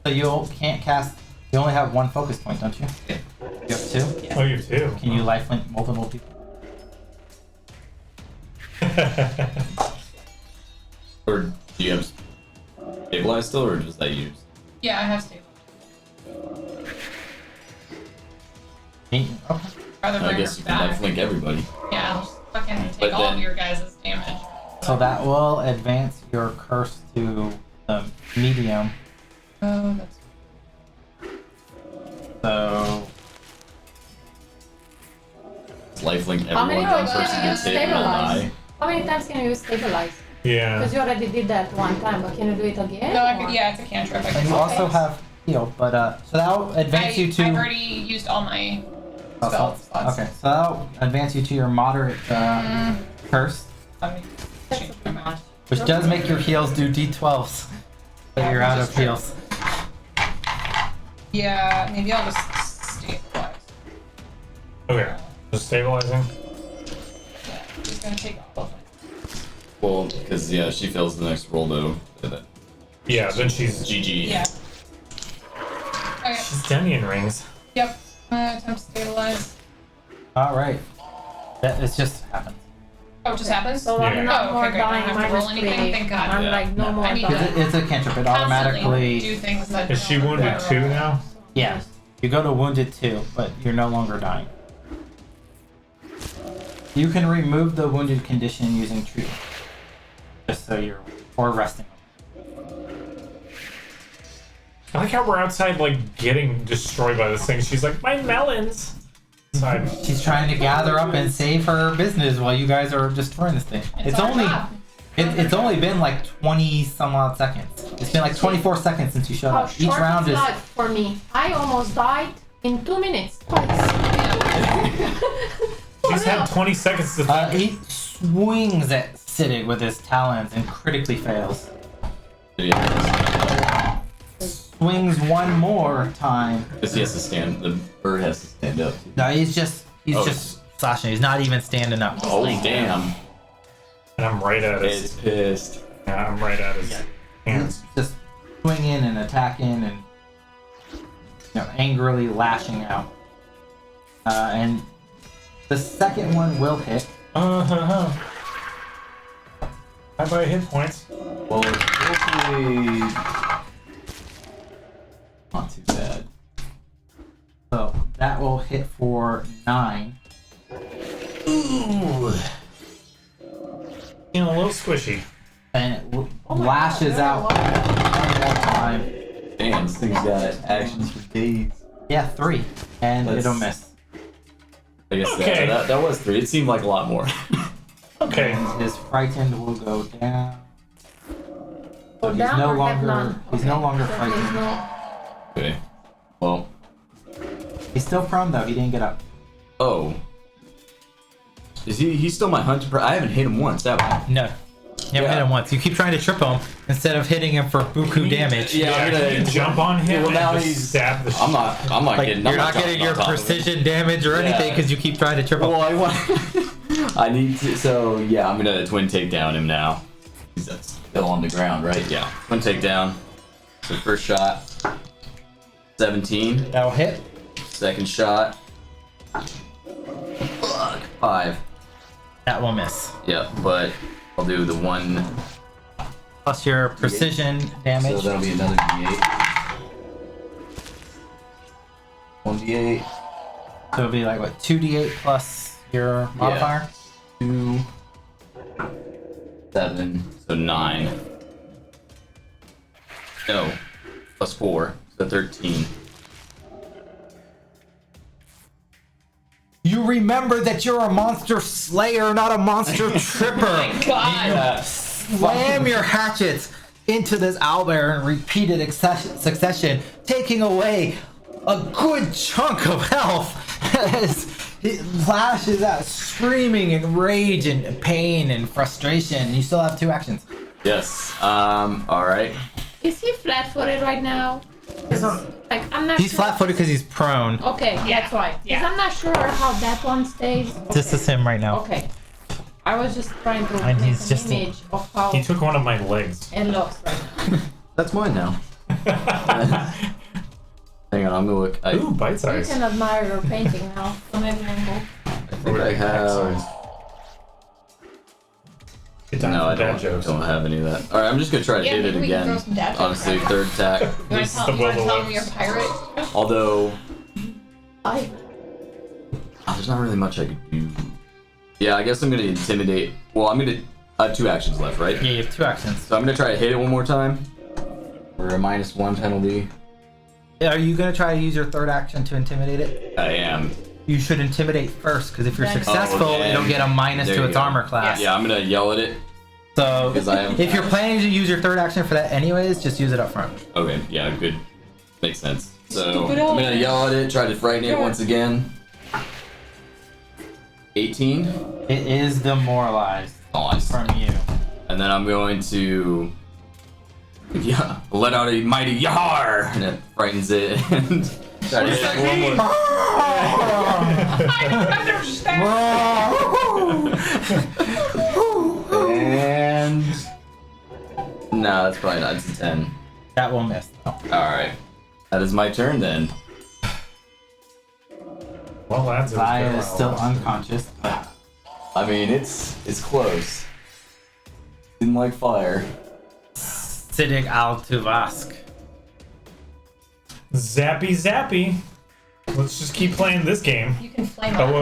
So you can't cast. You only have 1 focus point, don't you? Yeah. You have 2? Oh, you have 2. Can you lifelink multiple people? Or do you have stabilize still, or does that use? Yeah, I have stable. Okay. Rather I bring guess her you can back. lifelink everybody. Yeah, I'll just fucking But take all of then- your guys' damage. So that will advance your curse to the medium. Oh, that's So Lifelink How many everyone. times Person can you gets hit and will stabilize? die. How many times can you stabilize? Yeah. Because you already did that one time, but can you do it again? no, I or- could, yeah, it's a cantrip. I and can you also Okay. have heal, but so that'll advance you to. I've already used all my Oh, spell so- slots. okay, so that'll advance you to your moderate curse, Let me That's change a my bit mind. much. which does make your heals do d12s, but Yeah, you're out which of is true. heals. Yeah, maybe I'll just stabilize. Okay. Just stabilizing. Yeah, he's gonna take all of it. Well, because yeah, she fails the next roll though. Yeah, then she's GG. Yeah. Okay. she's Demian rings. Yep. Attempt to stabilize. All right. It's just happened. Oh, it just happens? So I'm Yeah. not Oh, more okay, great. I don't dying have to minus roll anything, 3. thank God. I'm Yeah. like no more I need dying. to- It's a cantrip. It Constantly automatically. do things that Is she don't wounded matter. 2 now? Yeah. You go to wounded 2, but you're no longer dying. You can remove the wounded condition using treatment. Just so you're or resting. I like how we're outside, like, getting destroyed by this thing. She's like, my melons! Inside. She's trying to gather up and save her business while you guys are destroying this thing. It's our only job. it's only been like 20 some odd seconds. It's been like 24 seconds since you showed How up. Each short round is is life for me. I almost died in 2 minutes. Twice. She's had 20 seconds to think. he swings at SIDDIQ with his talons and critically fails. Yeah. Swings one more time. Because he has to stand. The bird has to stand up. No, he's just Oh. slashing. He's not even standing up. Oh damn! And I'm right at It's his. pissed. Yeah, I'm right at his He's hands. just swinging and attacking and angrily lashing out. And the second one will hit. Bye bye hit points. Well, it's hopefully not too bad. So that will hit for 9. Ooh. You know, a little squishy. And it Oh my lashes God, out very one more time. Damn, this thing's got actions for days. Yeah, 3. And That's- it'll miss. I guess Okay. that was 3. It seemed like a lot more. Okay. And his frightened will go down. So he's Down no or have longer none? he's no longer So there's frightened. no- Okay. Well. He's still prone though. He didn't get up. Oh. Is he? He's still my hunter. I haven't hit him once, have I? No. You haven't Yeah. hit him once. You keep trying to trip him instead of hitting him for buku damage. Yeah, I'm gonna Can you jump on him Well, now and just he's- stab the I'm not Like getting. you're I'm not jumping getting your on top of him. precision damage or anything Yeah. because you keep trying to trip him. Well, I want. I need to. So yeah, I'm gonna twin takedown him now. He's still on the ground, right? Yeah. Twin takedown. So first shot. 17. That'll hit. Second shot. Fuck. 5. That will miss. Yeah, but I'll do the 1. Plus your precision damage. So that'll be another D8. 1D8. So it'll be like what 2d8 plus your modifier. 2. 7. So 9. No. Plus 4. So 13. You remember that you're a monster slayer, not a monster tripper. God. Slam your hatchets into this owlbear in repeated succession, taking away a good chunk of health as he lashes out, screaming in rage and pain and frustration. You still have 2 actions. Yes. Alright. Is he flat-footed right now? 'Cause, like I'm not. He's sure. flat-footed because he's prone. Okay, that's why. Yeah. 'Cause I'm not sure how that one stays. This is him right now. Okay. I was just trying to And make he's an just a- image of how He took one of my legs. it looks right now. That's mine now. Hang on, I'm gonna look. I Ooh, bite You size. can admire your painting now from every angle. think I have. Get down No, I from dad don't, jokes. don't have any of that. Alright, I'm just gonna try to Yeah, hit it maybe we can again. throw some dad jokes Honestly, around. third attack. You wanna This is tell, the you wanna Boba tell Lips. me you're a pirate? Although, I there's not really much I could do. Yeah, I guess I'm gonna intimidate. Well, I'm gonna. I have 2 actions left, right? Yeah, you have 2 actions. So I'm gonna try to hit it one more time. For a -1 penalty. Are you gonna try to use your 3rd action to intimidate it? I am. You should intimidate first, because if you're Then- successful, Oh, then- it'll get a minus there to you its go. armor class. Yeah, I'm gonna yell at it. So Because I am- if you're planning to use your 3rd action for that anyways, just use it up front. Okay, yeah, good. Makes sense. So Stupid I'm old gonna man. yell at it, try to frighten it Yeah. once again. 18. It is demoralized Nice. from you. And then I'm going to Yeah, let out a mighty yar, and it frightens it. And try to hit one more. I don't understand. And no, that's probably not. It's a 10. That will miss. though. All right, that is my turn then. Well, lads, it was Zaya good is while still it lasted. unconscious. But I mean, it's close. Didn't like fire. SIDDIQ AL-TUV'ASQ. Zappy, zappy. Let's just keep playing this game. You can flame Oh up.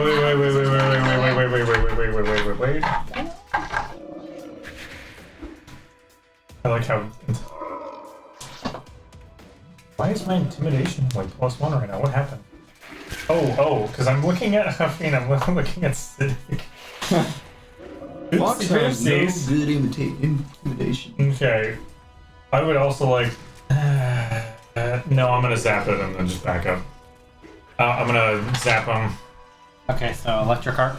wait. I like how. Why is my intimidation like +1 right now? What happened? Oh, because I'm looking at Huffy and I'm looking at SIDDIQ. Oopsies. good intimidation. Okay. I would also like. No, I'm gonna zap it and then just back up. I'm gonna zap him. okay, so electric arc.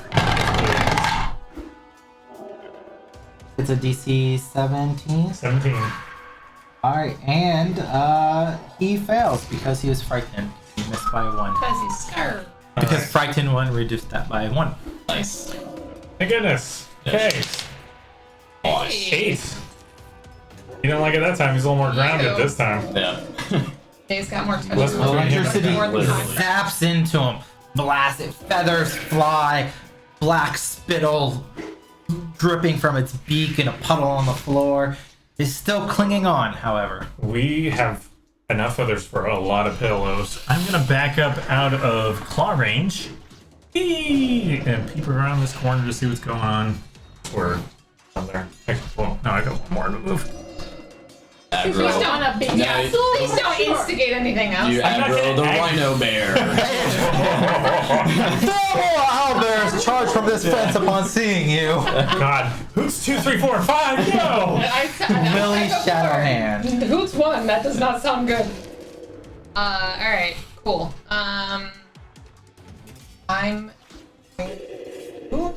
It's a DC 17. 17. Alright, and he fails because he was frightened. He missed by 1. Because he's scared. Because Alright. frightened 1 reduced that by 1. Nice. Thank goodness. Okay. 8. He didn't like it that time. He's a little more grounded this time. Yeah. He's got more touch. Let's More move him. Electricity than Literally. zaps into him. Blast it. Feathers fly. Black spittle dripping from its beak in a puddle on the floor. Is still clinging on, however. We have enough others for a lot of pillows. I'm gonna back up out of claw range. Eee! And peep around this corner to see what's going on. Or down there. Well, no, I got one more to move. Please Aggro. don't. a big Yeah, Please don't instigate anything else. You I'm not aggro the gonna rhino bear. Double owlbears charge from this fence upon seeing you. God. Who's 2, 3, 4, 5? Go! Billy Shadowhand. Who's one? That does not sound good. Alright, cool. I'm. Ooh.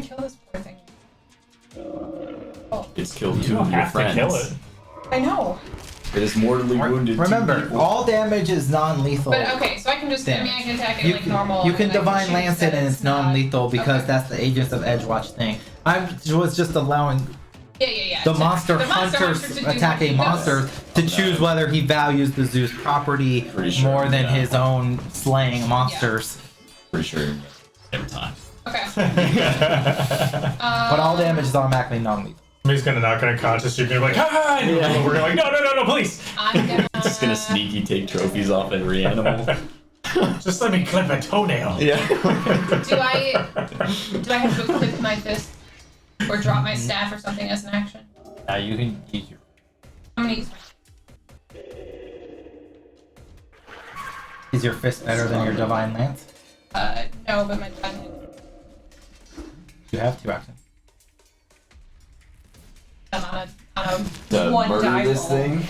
Kill this poor thing. Oh, It's killed You 2 don't of your have to friends. kill it. I know. It is mortally wounded. 2 Remember, people. all damage is non-lethal. But okay, so I can just, I mean, I can attack it like normal. You can and I divine choose lance that it and it's non-lethal because okay. that's the Agents of Edgewatch thing. I was just allowing Yeah. the So monster the monster hunters to do attack what a he monster does. to choose whether he values the zoo's property Pretty sure, more than yeah. his own slaying monsters. Pretty sure every time. Okay. But all damage is automatically non-lethal. Somebody's gonna knock unconscious. You're gonna be like, ah! And we're gonna like, no, please! I'm gonna. Just gonna sneaky take trophies off every animal. Just let me clip a toenail. Yeah. Do I have to clip my fist or drop my staff or something as an action? You can use your. I'm gonna use my. Is your fist better than your divine lance? No, but my divine. You have 2 actions. I'm on a To one murder die this roll. thing.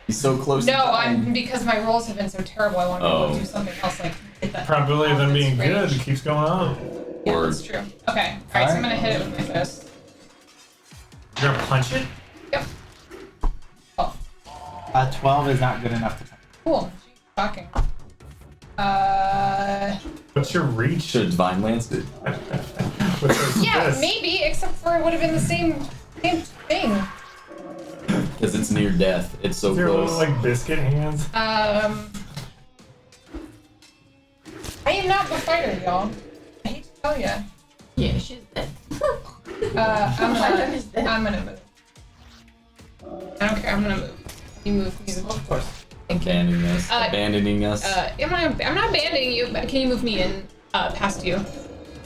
He's so close. to No, dying. because my rolls have been so terrible. I want to be able Oh. to do something else like hit that. Probability of them being good range. keeps going up. Yeah, Or- that's true. Okay, alright, so I'm gonna hit it with my fist. You're gonna punch it? Yep. Oh, 12 is not good enough to touch. cool. Shocking. What's your reach? Should have divine lanced it. What's your Yeah, fist? maybe, except for it would have been the same thing. Because it's near death. It's so Your close. little like biscuit hands. I am not the fighter, y'all. I hate to tell ya. Yeah, she's dead. I'm Fighter is dead. gonna move. I don't care, I'm gonna move. You move. Of course. Abandoning us. Abandoning us. I'm not abandoning you, but can you move me in past you?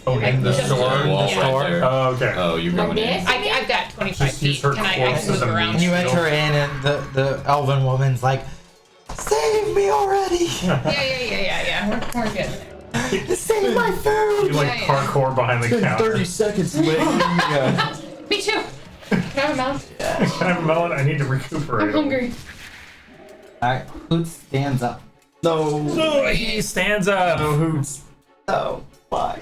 Oh, in the just- store? Wall yeah. right there. Oh, okay. Oh, you're Like going in. this? I've got 25 Just use feet. her Can I corpse can as move a around? means. You enter in and the elven woman's like, save me already! Yeah. We're getting there. Save my You food! like Yeah. parkour behind the counter. 30 seconds late. Yeah. Me too. Can I have a melon? Can I have a melon? I need to recuperate. I'm hungry. Alright, Hoot stands up. No. Oh, he stands up. No hoots. Oh, bye.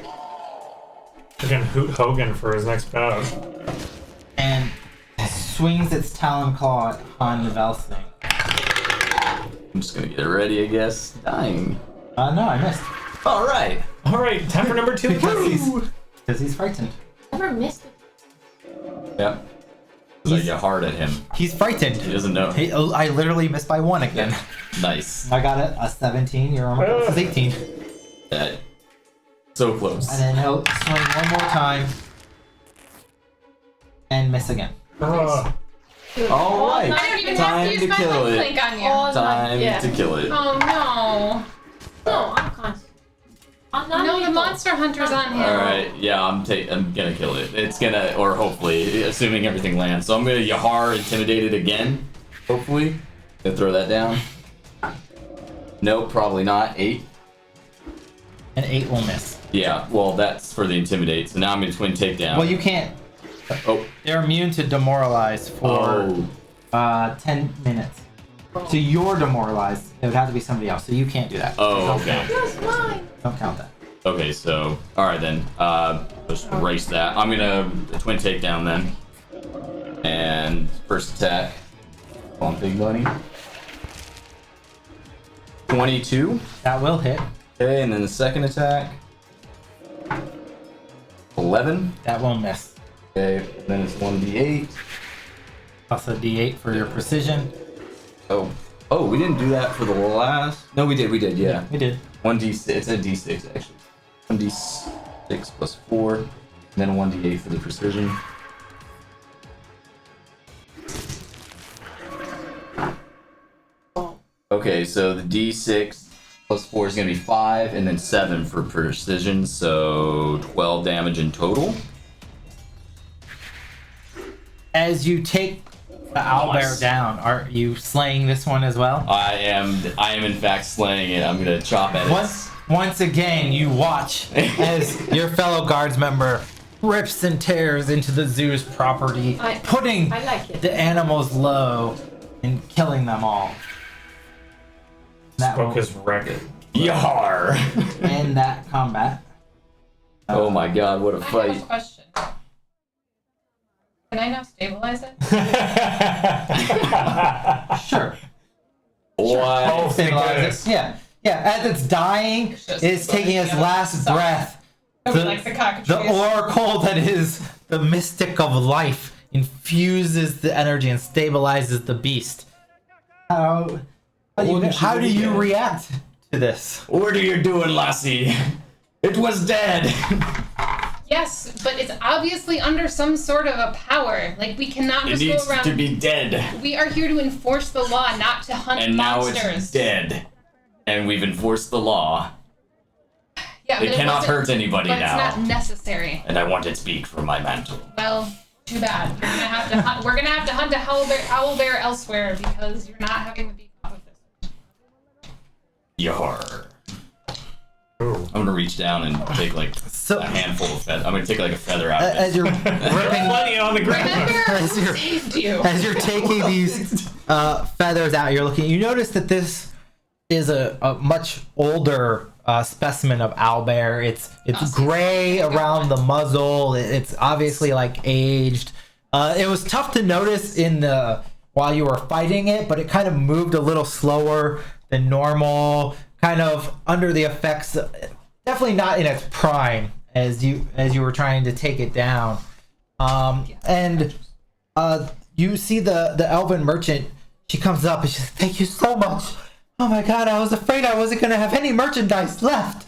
Freaking Hoot Hogan for his next bout. And swings its talon claw on the VELSING. I'm just gonna get it ready, I guess. Dying. No, I missed. All right. All right, time for number 2. Because he's frightened. Never missed it. Yep. I get hard at him. He's frightened. He doesn't know. I literally missed by 1 again. Nice. I got a 17. Your armor class is 18. That. So close. And then he'll swing one more time. And miss again. All right. I don't even Time have to to use my kill it. lifelink on you. Oh, Time yeah. to kill it. Oh no. No, I'm conscious. I'm not No, the evil. monster hunter's on him. All right. Yeah, I'm gonna kill it. It's gonna, or hopefully, assuming everything lands. So I'm gonna Yahar intimidate it again. Hopefully. Gonna throw that down. Nope, probably not. 8. And 8 will miss. Yeah. Well, that's for the intimidate. So now I'm gonna twin takedown. Well, you can't. Oh. They're immune to demoralize for 10 minutes. So you're demoralized. It would have to be somebody else. So you can't do that. Oh, okay. That's mine. Don't count that. Okay, so all right then. Just erase that. I'm gonna twin takedown then. And first attack on Big Bunny. 22. That will hit. Okay, and then the second attack. 11. That will miss. Okay, and then it's 1d8. Plus a d8 for your precision. Oh, we didn't do that for the last. No, we did. Yeah. We did. 1d6. It's a d6 actually. 1d6 plus 4, and then a 1d8 for the precision. Okay, so the d6 plus 4 is going to be 5, and then 7 for precision, so 12 damage in total. As you take the owlbear down, are you slaying this one as well? I am in fact slaying it. I'm going to chop at it. Once again, you watch as your fellow guards member rips and tears into the zoo's property, putting I like it. the animals low and killing them all. That will Focus record. Yar! end that combat. Oh my god, what a I have a fight. question. Can I now stabilize it? Sure. What? Stabilize it. Yeah. As it's dying, it's taking its last breath. Nobody likes the cockatoos. The oracle that is the mystic of life infuses the energy and stabilizes the beast. How do you react to this? What are you doing, lassie? It was dead. Yes, but it's obviously under some sort of a power. Like, we cannot It just needs go around. to be dead. We are here to enforce the law, not to hunt And now monsters. it's dead. And we've enforced the law. Yeah, but It cannot wasn't- hurt anybody but now. it's not necessary. And I want it speak for my mantle. Well, too bad. You're gonna have to hunt. We're gonna have to hunt a owlbear elsewhere because you're not having the beef off of this. Yar. Ooh. I'm gonna reach down and take like So- a handful of feathers. I'm gonna take like a feather out of it. As you're ripping, Plenty on the ground. as you're, Saved you. as you're taking these feathers out, you're looking. You notice that this is a much older specimen of owlbear. It's gray around the muzzle. It's obviously like aged. It was tough to notice while you were fighting it, but it kind of moved a little slower than normal. Kind of under the effects. Definitely not in its prime as you were trying to take it down. And you see the elven merchant. She comes up and she says, "Thank you so much. Oh my god, I was afraid I wasn't gonna have any merchandise left."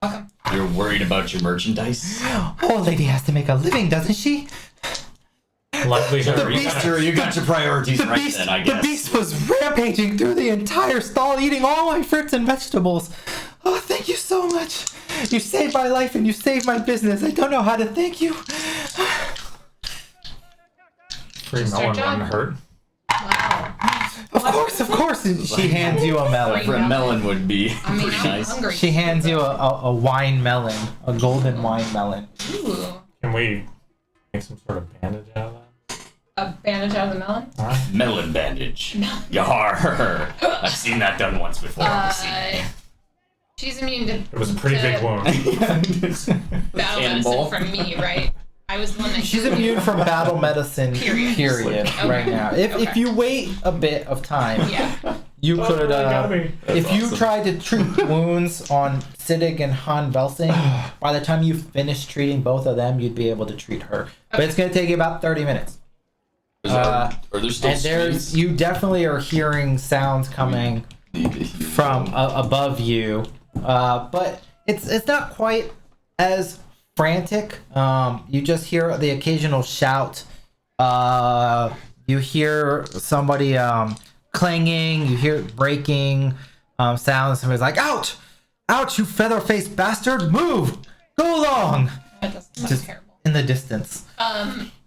Welcome. You're worried about your merchandise? Oh, lady has to make a living, doesn't she? Likelihood The of beast- Sure, you got your priorities The right beast, then, I the guess. beast was rampaging through the entire stall, eating all my fruits and vegetables. Oh, thank you so much. You saved my life and you saved my business. I don't know how to thank you. Free melon wouldn't hurt. Wow. Of course. And she hands you a melon. For a melon would be I mean, pretty I'm nice. hungry. She hands you a wine melon, a golden wine melon. Ooh. Can we make some sort of bandage out of that? A bandage out of the melon? Melon bandage. Yar. I've seen that done once before. She's immune to. It was a pretty big wound. Battle Cannonball. medicine from me, right? I was the one that. She's immune from battle medicine. Period. Right Okay. now. If Okay. you wait a bit of time, Yeah. you could. got me. If you awesome. tried to treat wounds on SIDDIQ and Han VELSING, by the time you finish treating both of them, you'd be able to treat her. But it's going to take you about 30 minutes. Are there still And streams? you definitely are hearing sounds coming from above you, but it's not quite as frantic. You just hear the occasional shout. You hear somebody clanging. You hear breaking sounds. Somebody's like, "Out! Out! You feather-faced bastard! Move! Go along!" That doesn't Just terrible. in the distance.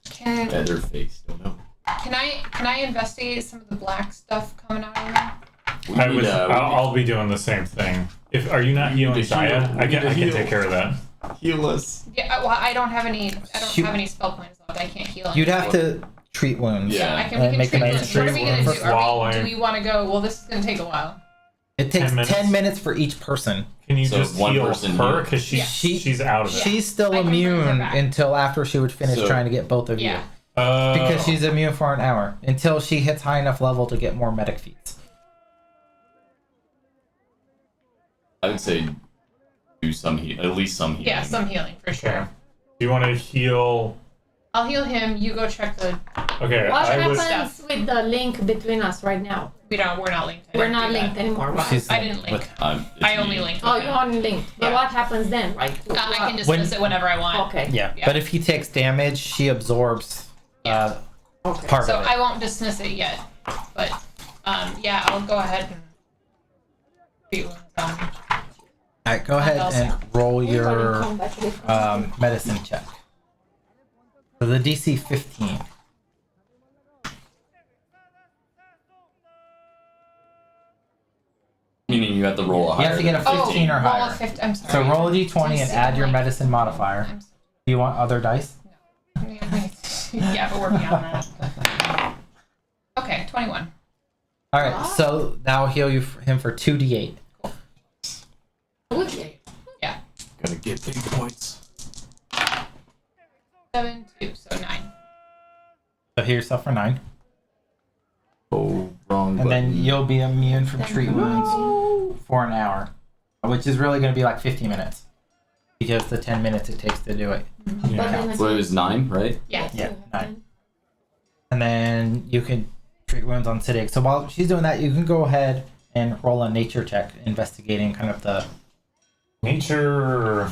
Can Feather face. Don't know. I investigate some of the black stuff coming out of there? I'll be doing the same thing. Are you not healing Saya? I can take care of that. Heal us. Yeah. Well, I don't have any. I don't have any spell points left. I can't heal. You'd have anything. to treat wounds. Yeah. I can. And We make can a treat nice wounds. What are we treat gonna wounds. do? Do we want to go? Well, this is gonna take a while. It takes 10 minutes. 10 minutes for each person. Can you So just one heal person her heal. because she's out of it? She's still I can bring her immune back. until after she would finish So- trying to get both of you. Yeah. Because she's immune for an hour until she hits high enough level to get more medic feats. I would say do some at least some healing. Yeah, some healing for sure. Okay. Do you want to heal? I'll heal him. You go check the. Okay, What I was. happens with the link between us right now? We're not linked. I We're didn't not do that. linked anymore. Right? She's I didn't link. It's I only me. linked. Oh, with you're him. on linked. But Yeah. what happens then? Right? I can When- dismiss it whenever I want. Okay. Yeah. Yeah. But if he takes damage, she absorbs Okay. part So of it. I won't dismiss it yet, but yeah, I'll go ahead and treat wounds on. Alright, go ahead and roll your Um, medicine check. So the DC 15. Meaning you have to roll a You higher. have to get a than 15 or roll higher. a 50. I'm sorry. So roll a d20 and add your medicine modifier. I'm Do you want other dice? yeah, but working on that. Okay, 21. Alright, so now heal him for 2d8. Yeah. Gotta get big points. 7, 2, so 9. So heal yourself for 9. Oh, wrong. And then button. you'll be immune from treat wounds for an hour, which is really going to be like 50 minutes because the 10 minutes it takes to do it. Yeah. So it was 9, right? Yeah. Yeah, 9. And then you can treat wounds on SIDDIQ. So while she's doing that, you can go ahead and roll a nature check investigating kind of the... Nature.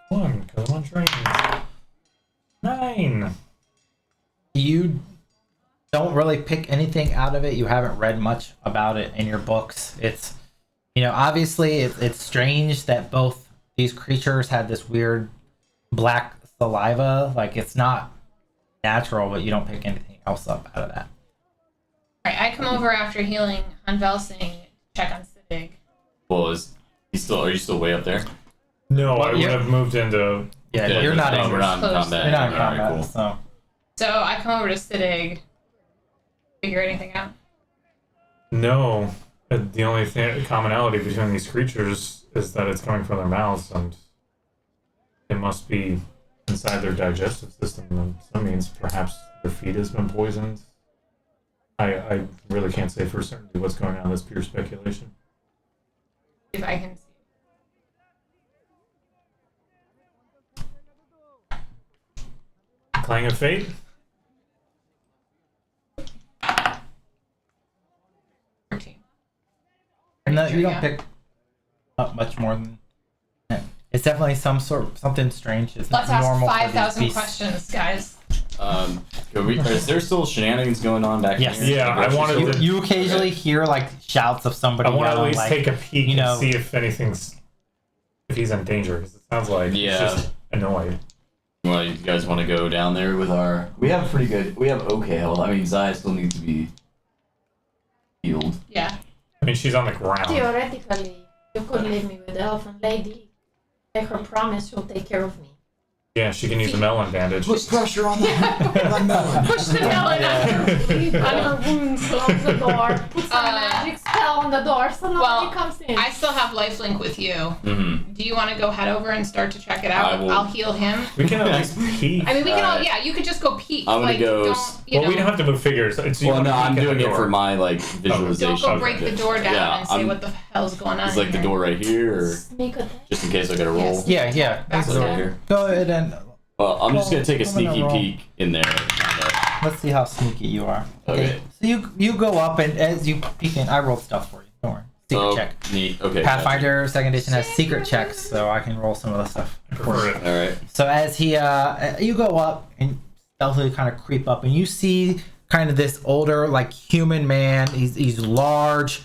1, because I'm on train. 9. You don't really pick anything out of it. You haven't read much about it in your books. It's, obviously it's strange that both these creatures had this weird black saliva. Like, it's not natural, but you don't pick anything else up out of that. Alright, I come over after healing on VELSING, check on SIDDIQ. Well, are you still way up there? No, I would you're- have moved into. Yeah, you're not in. We're not in Close. combat. You're not in Alright, combat, cool. so... So I come over to SIDDIQ, figure anything out. No. The only commonality between these creatures is that it's coming from their mouths, and it must be inside their digestive system. And that means perhaps their feed has been poisoned. I really can't say for certainty what's going on. That's pure speculation. If I can see. Clang of Fate? 13. No, you don't Yeah. pick up much more than... Yeah. It's definitely something strange. It's Let's not ask normal for these 5,000 beasts. questions, guys. Is there still shenanigans going on back Yes. here? Yeah, I wanted You, to- you occasionally hear like shouts of somebody I want to at yelling, least like, take a peek you know- and see if if he's in danger, because it sounds like he's Yeah. just annoyed. Well, you guys want to go down there with our... We have okay health. I mean, Zaya still needs to be healed. Yeah. I mean, she's on the ground. Theoretically, you could leave me with the elfin lady. Make her promise she'll take care of me. Yeah, she can use a melon bandage. Put pressure on that melon. Push the melon out her feet, on her wounds, close the door, put some magic spell bell on the door so nobody comes in. I still have lifelink with you. Mm-hmm. Do you want to go head over and start to check it out? I'll heal him. We can at least peek. I mean, we can all. Yeah, you could just go peek. I'm gonna go. We don't have to move figures. Well, no, I'm doing it for my like visualization. Don't go break the door down and say what the hell's going on. It's like the door right here, or Sneak attack. just in case I gotta roll. Yeah, yeah. Back Over here. Go ahead and Well, I'm just gonna take a I'm gonna sneaky roll. peek in there. let's see how sneaky you are. Okay. So you go up and as you peek in, I rolled stuff for you. Don't worry. Secret check. Neat. Okay. Pathfinder second edition has secret checks, so I can roll some of the stuff. Prefer it. Gotcha. All right. So as he, you go up and stealthily kind of creep up, and you see kind of this older, like human man. He's large.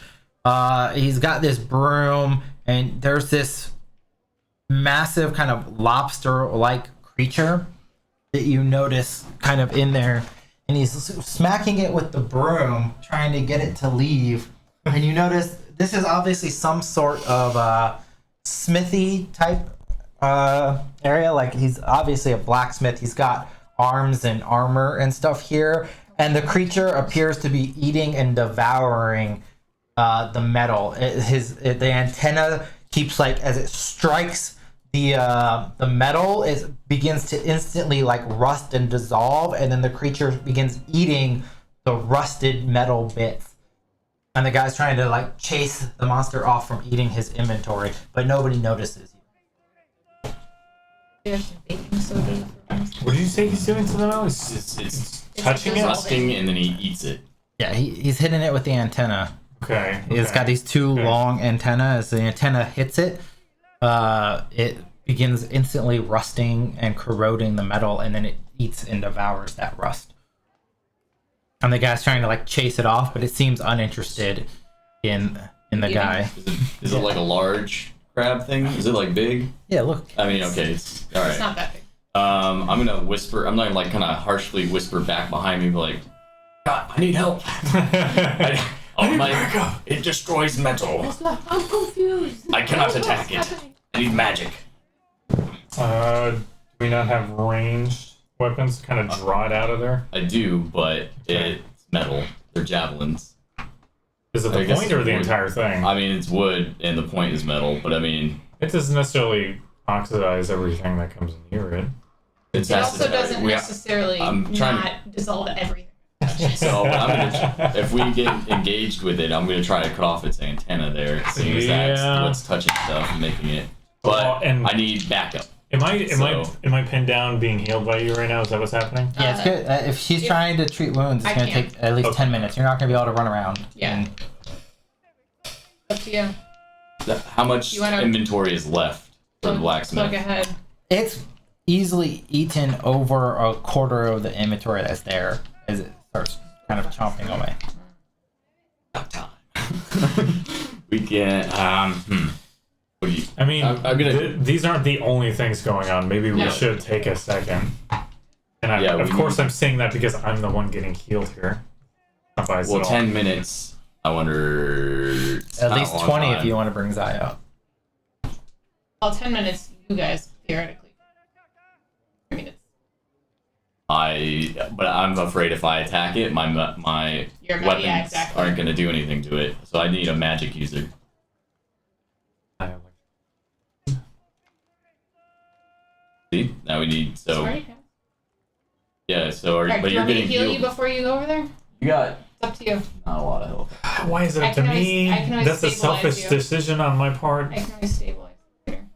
He's got this broom, and there's this massive kind of lobster-like creature that you notice kind of in there, and he's smacking it with the broom, trying to get it to leave. And you notice this is obviously some sort of smithy type area. Like he's obviously a blacksmith. He's got arms and armor and stuff here, and the creature appears to be eating and devouring the metal. The antenna keeps, like, as it strikes the metal, it begins to instantly like rust and dissolve, and then the creature begins eating the rusted metal bits. And the guy's trying to like chase the monster off from eating his inventory, but nobody notices you. There's some baking soda. What did you say he's doing to the mouse? It's Touching it? rusting, and then he eats it. Yeah, he's hitting it with the antenna. Okay. It's got these two long antennas. As the antenna hits it, it begins instantly rusting and corroding the metal, and then it eats and devours that rust. And the guy's trying to like chase it off, but it seems uninterested in the guy. Is it like a large crab thing? Is it like big? Yeah, look. I mean, okay, it's all right. It's not that big. I'm gonna whisper. I'm gonna like kind of harshly whisper back behind me, be like, "God, I need help." It destroys metal. I'm confused. I cannot attack it. I need magic. Do we not have ranged weapons to kind of draw it out of there? I do, but it's metal. They're javelins. Is it I the guess point or it's the wood. entire thing? I mean, it's wood, and the point is metal. But I mean, It doesn't necessarily oxidize everything that comes near it. it's It also doesn't necessarily I'm trying to- not dissolve everything. So if we get engaged with it, I'm gonna try to cut off its antenna there, seeing as that's Yeah. what's touching stuff and making it. But Well, and- I need backup. Am I So- pinned down being healed by you right now? Is that what's happening? Yeah, it's good. If she's trying to treat wounds, it's I going to can't. take at least Okay. 10 minutes. You're not going to be able to run around. Yeah. And Up to you. How much You wanna- inventory is left for the Plug blacksmith? ahead. it's easily eaten over a quarter of the inventory that's there as it starts kind of chomping away. About time. We can. What do you? I mean, I'm gonna- these aren't the only things going on. Maybe we No. should take a second. And Yeah, of we course, need- I'm saying that because I'm the one getting healed here. Not by Well, at all. 10 minutes. I wonder. it's At not a least long 20 if time. you want to bring Zai up. Well, 10 minutes, you guys, theoretically. I mean, But I'm afraid if I attack it, my Your weapons yeah, exactly. aren't going to do anything to it. So I need a magic user. See, now we need Sorry. yeah. So Alright, but do you you're want me to getting heal healed. you before you go over there? You got It's up to you. not a lot of health. Why is it I up to can always- me? I can always That's a stabilize selfish you. decision on my part. I can always stabilize later.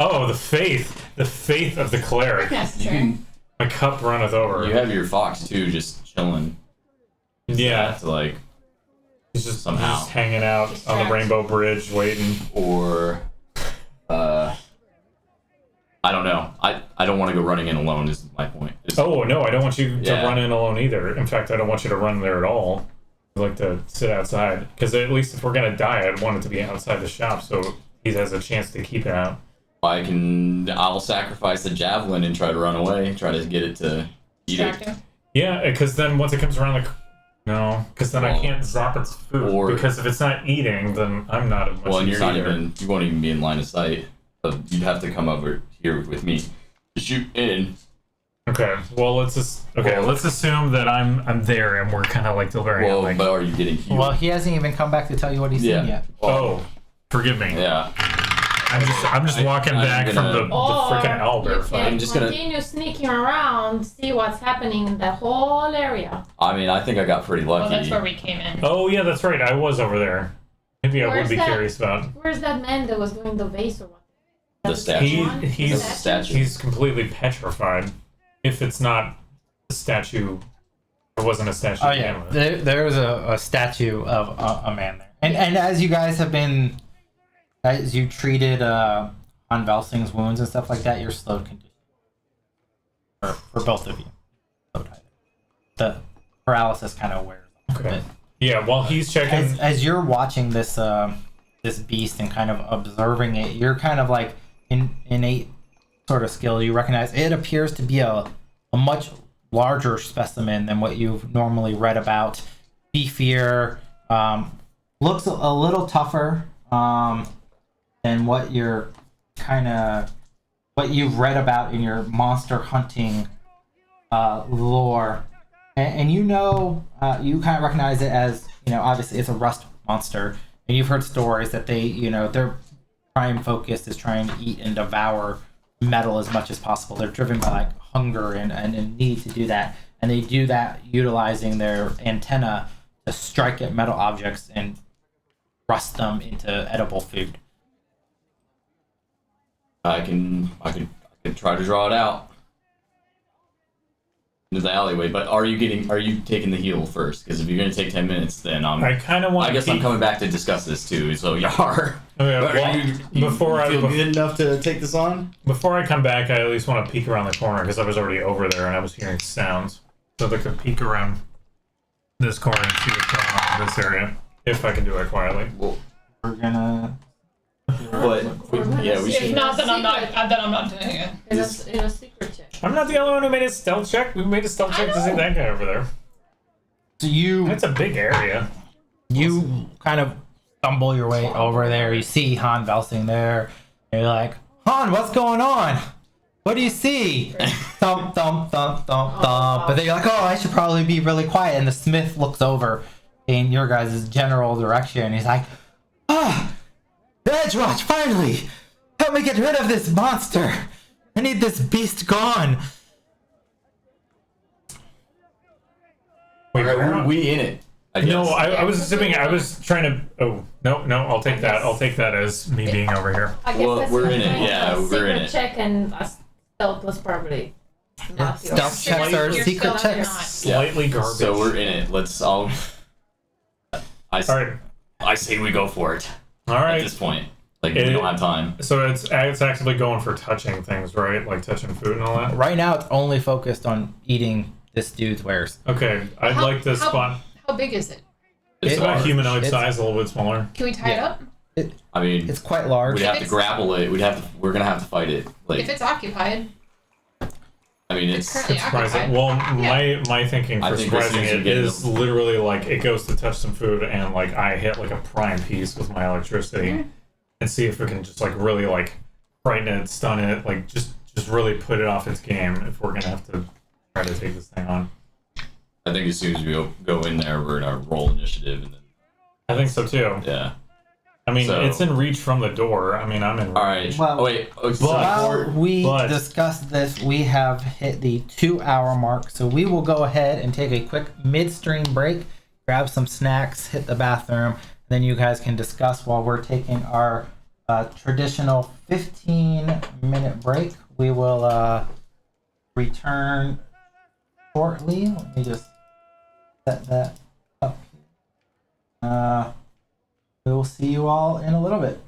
Oh, the faith of the cleric. You Necessary. can. My cup runneth over. You have your fox too, just chilling. Yeah, That's like, he's just somehow. just hanging out on Distract. the Rainbow Bridge, waiting. or, I don't know. I don't want to go running in alone. Is my point. Oh no, I don't want you to Yeah. run in alone either. In fact, I don't want you to run there at all. I like to sit outside because at least if we're gonna die, I'd want it to be outside the shop so he has a chance to keep it out. I'll sacrifice the javelin and try to run away. Try to get it to eat Distract it. him. Yeah, because then once it comes around because then I Well, can't zap its food. or- Because if it's not eating, then I'm not as much Well, and use you're not either. you won't even be in line of sight. So you'd have to come over here with me to shoot in. Okay. Well, let's assume that I'm there and we're kind of like delivering. Well, like, but are you getting healed? Well, he hasn't even come back to tell you what he's seen yet. oh, forgive me. Yeah. I'm just walking back from the freaking owlbear fight. I'm just gonna continue sneaking around, see what's happening in the whole area. I mean, I think I got pretty lucky. Oh, that's where we came in. Oh yeah, that's right. I was over there. Maybe I would Where's be that? curious about. Where's that man that was doing the vase or what? The That's statue. one? He's The statue. he's completely petrified. If it's not a statue, it wasn't a statue. Oh to yeah, begin with. there was a statue of a man there, and as you guys have been, as you treated on Velsing's wounds and stuff like that, you're slowed condition for both of you. The paralysis kind of wears off. Okay. But Yeah, while he's checking. as you're watching this this beast and kind of observing it, you're kind of like in innate sort of skill. You recognize it appears to be a much larger specimen than what you've normally read about. Beefier, looks a little tougher than what you're what you've read about in your monster hunting lore, and you know, you kind of recognize it as, you know, obviously it's a rust monster, and you've heard stories that they, you know, their prime focus is trying to eat and devour metal as much as possible. They're driven by like hunger and a need to do that, and they do that utilizing their antenna to strike at metal objects and rust them into edible food. I can try to draw it out into the alleyway. But are you taking the heal first? Because if you're gonna take 10 minutes, then I kind of want. I guess I'm coming back to discuss this too. So you are. Okay, But well, before I feel good enough to take this on? Before I come back, I at least want to peek around the corner because I was already over there and I was hearing sounds. So I could peek around this corner and see what's going on in this area, if I can do it quietly. Well, We're gonna. but we If should. not, then I'm not doing it. It's a secret check. I'm not the only one who made a stealth check. We made a stealth check to see that guy over there. So you It's a big area. kind of stumble your way over there. You see Han Velsing there. And you're like, Han, what's going on? What do you see? Thump, thump, thump, thump, thump. But then you're like, oh, I should probably be really quiet. And the smith looks over in your guys' general direction. He's like, the Edgewatch, finally! Help me get rid of this monster! I need this beast gone! Wait, We in it. I guess. no, I was assuming I was trying to. Oh, no, I'll take that. I'll take that as me being over here. I guess Well, that's we're in it. fine. Yeah, A we're in secret it. check and a stealth was probably not the Stealth checks are You're secret still checks. not. Slightly garbage. So we're in it. All right. I say we go for it All at right. this point. Like we don't have time. So it's actively going for touching things, right? Like touching food and all that. Right now, it's only focused on eating this dude's wares. Okay, I'd like to spot. How big is it? It's about large. humanoid It's- size, a little bit smaller. Can we tie it up? I mean, It's quite large. we'd have to it's- grapple it. We're gonna have to fight it. Like, If it's occupied, I mean, it's it's currently Surprising. occupied. Well, my thinking I for think as soon surprising as you it get is them- literally like it goes to touch some food and like I hit like a prime piece with my electricity and see if we can just like really like frighten it, stun it, like just really put it off its game if we're gonna have to try to take this thing on. I think as soon as we go in there, we're gonna roll initiative and then I think so too. yeah. I mean, So- it's in reach from the door. I mean, I'm in reach. All right. Well- oh wait. Oh, so- While we but- discuss this, we have hit the 2-hour mark, so we will go ahead and take a quick midstream break, grab some snacks, hit the bathroom, and then you guys can discuss while we're taking our traditional 15-minute break. We will return shortly. Let me just set that up. We will see you all in a little bit.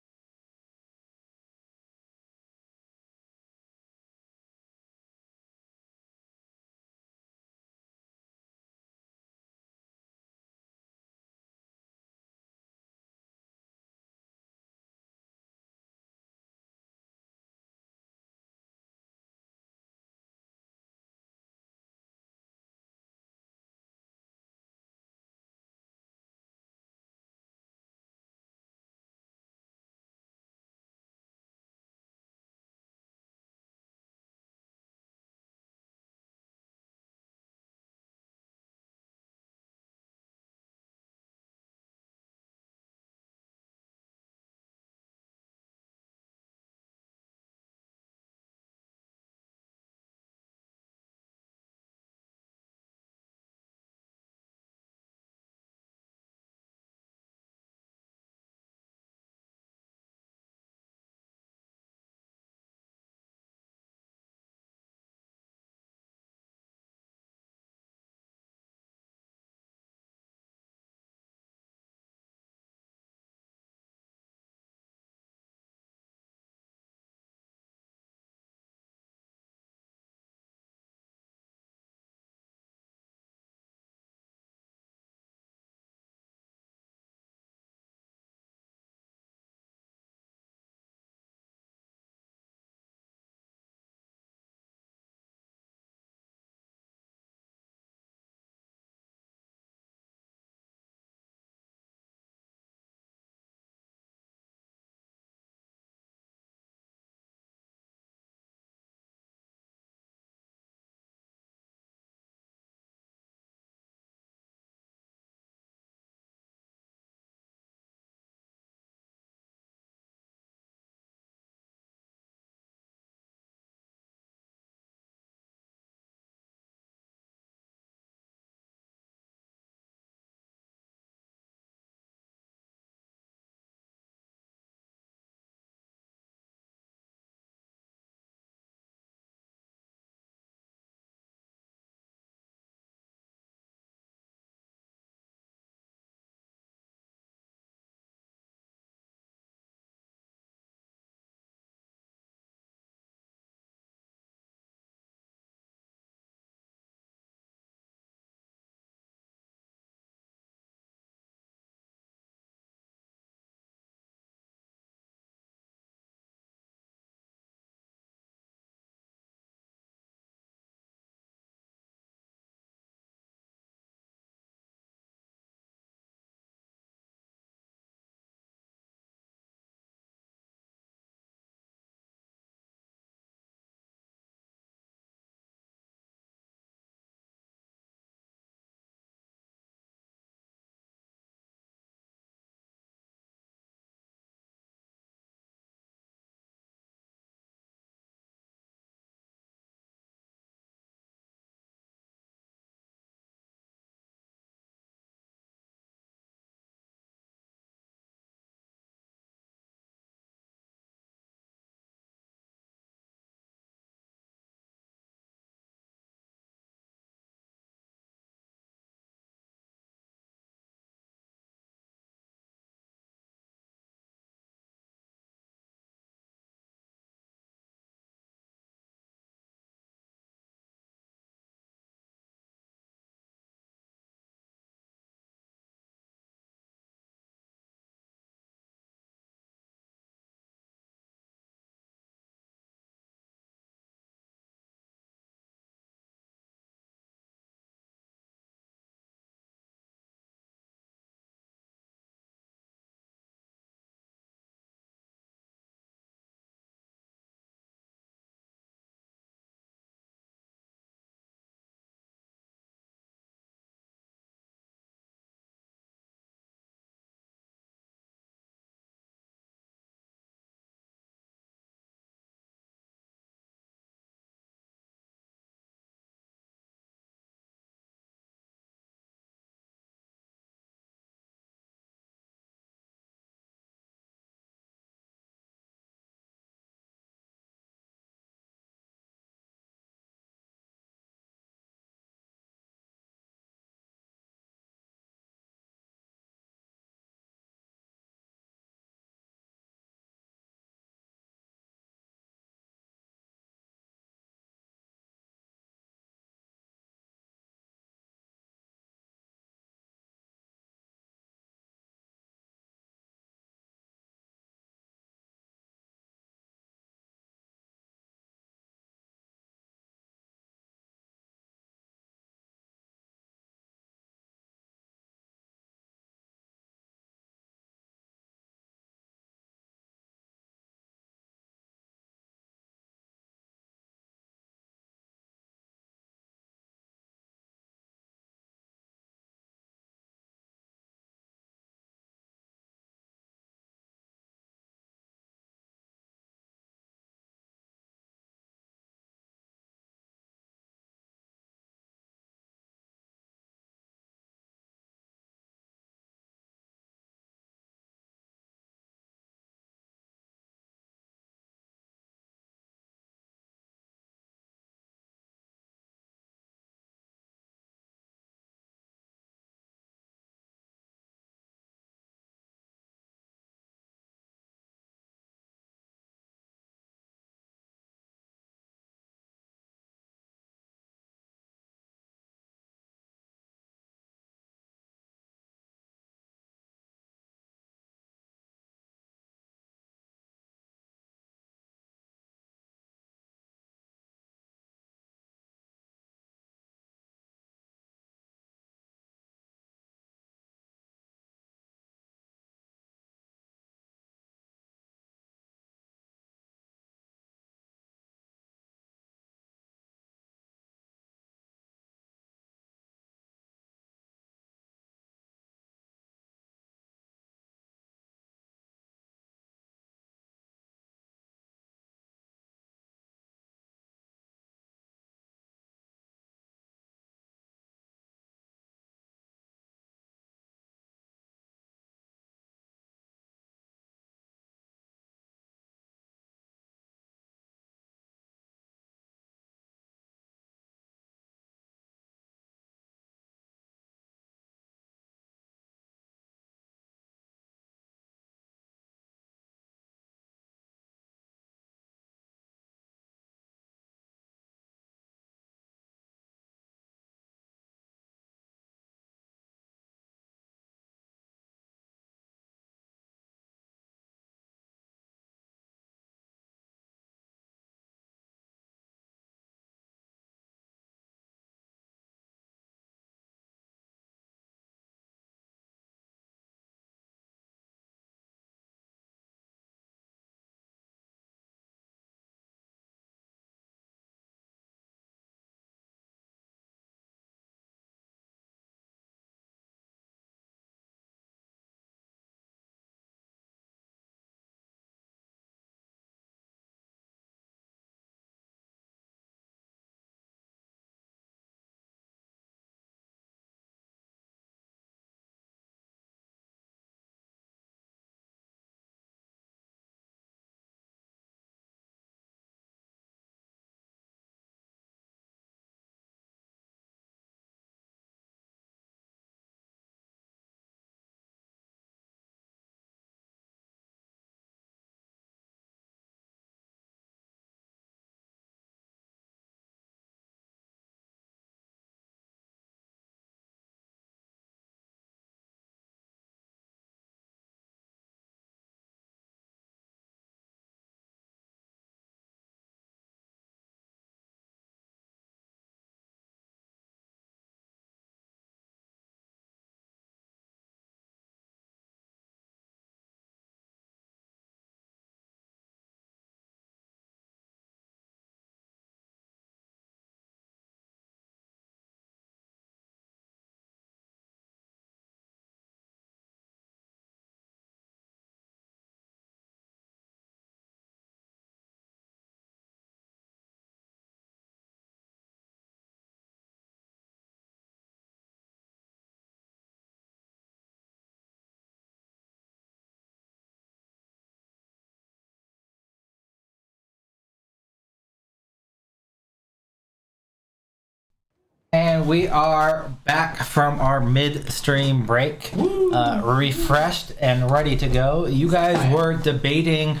we are back from our midstream break, refreshed and ready to go. You guys were debating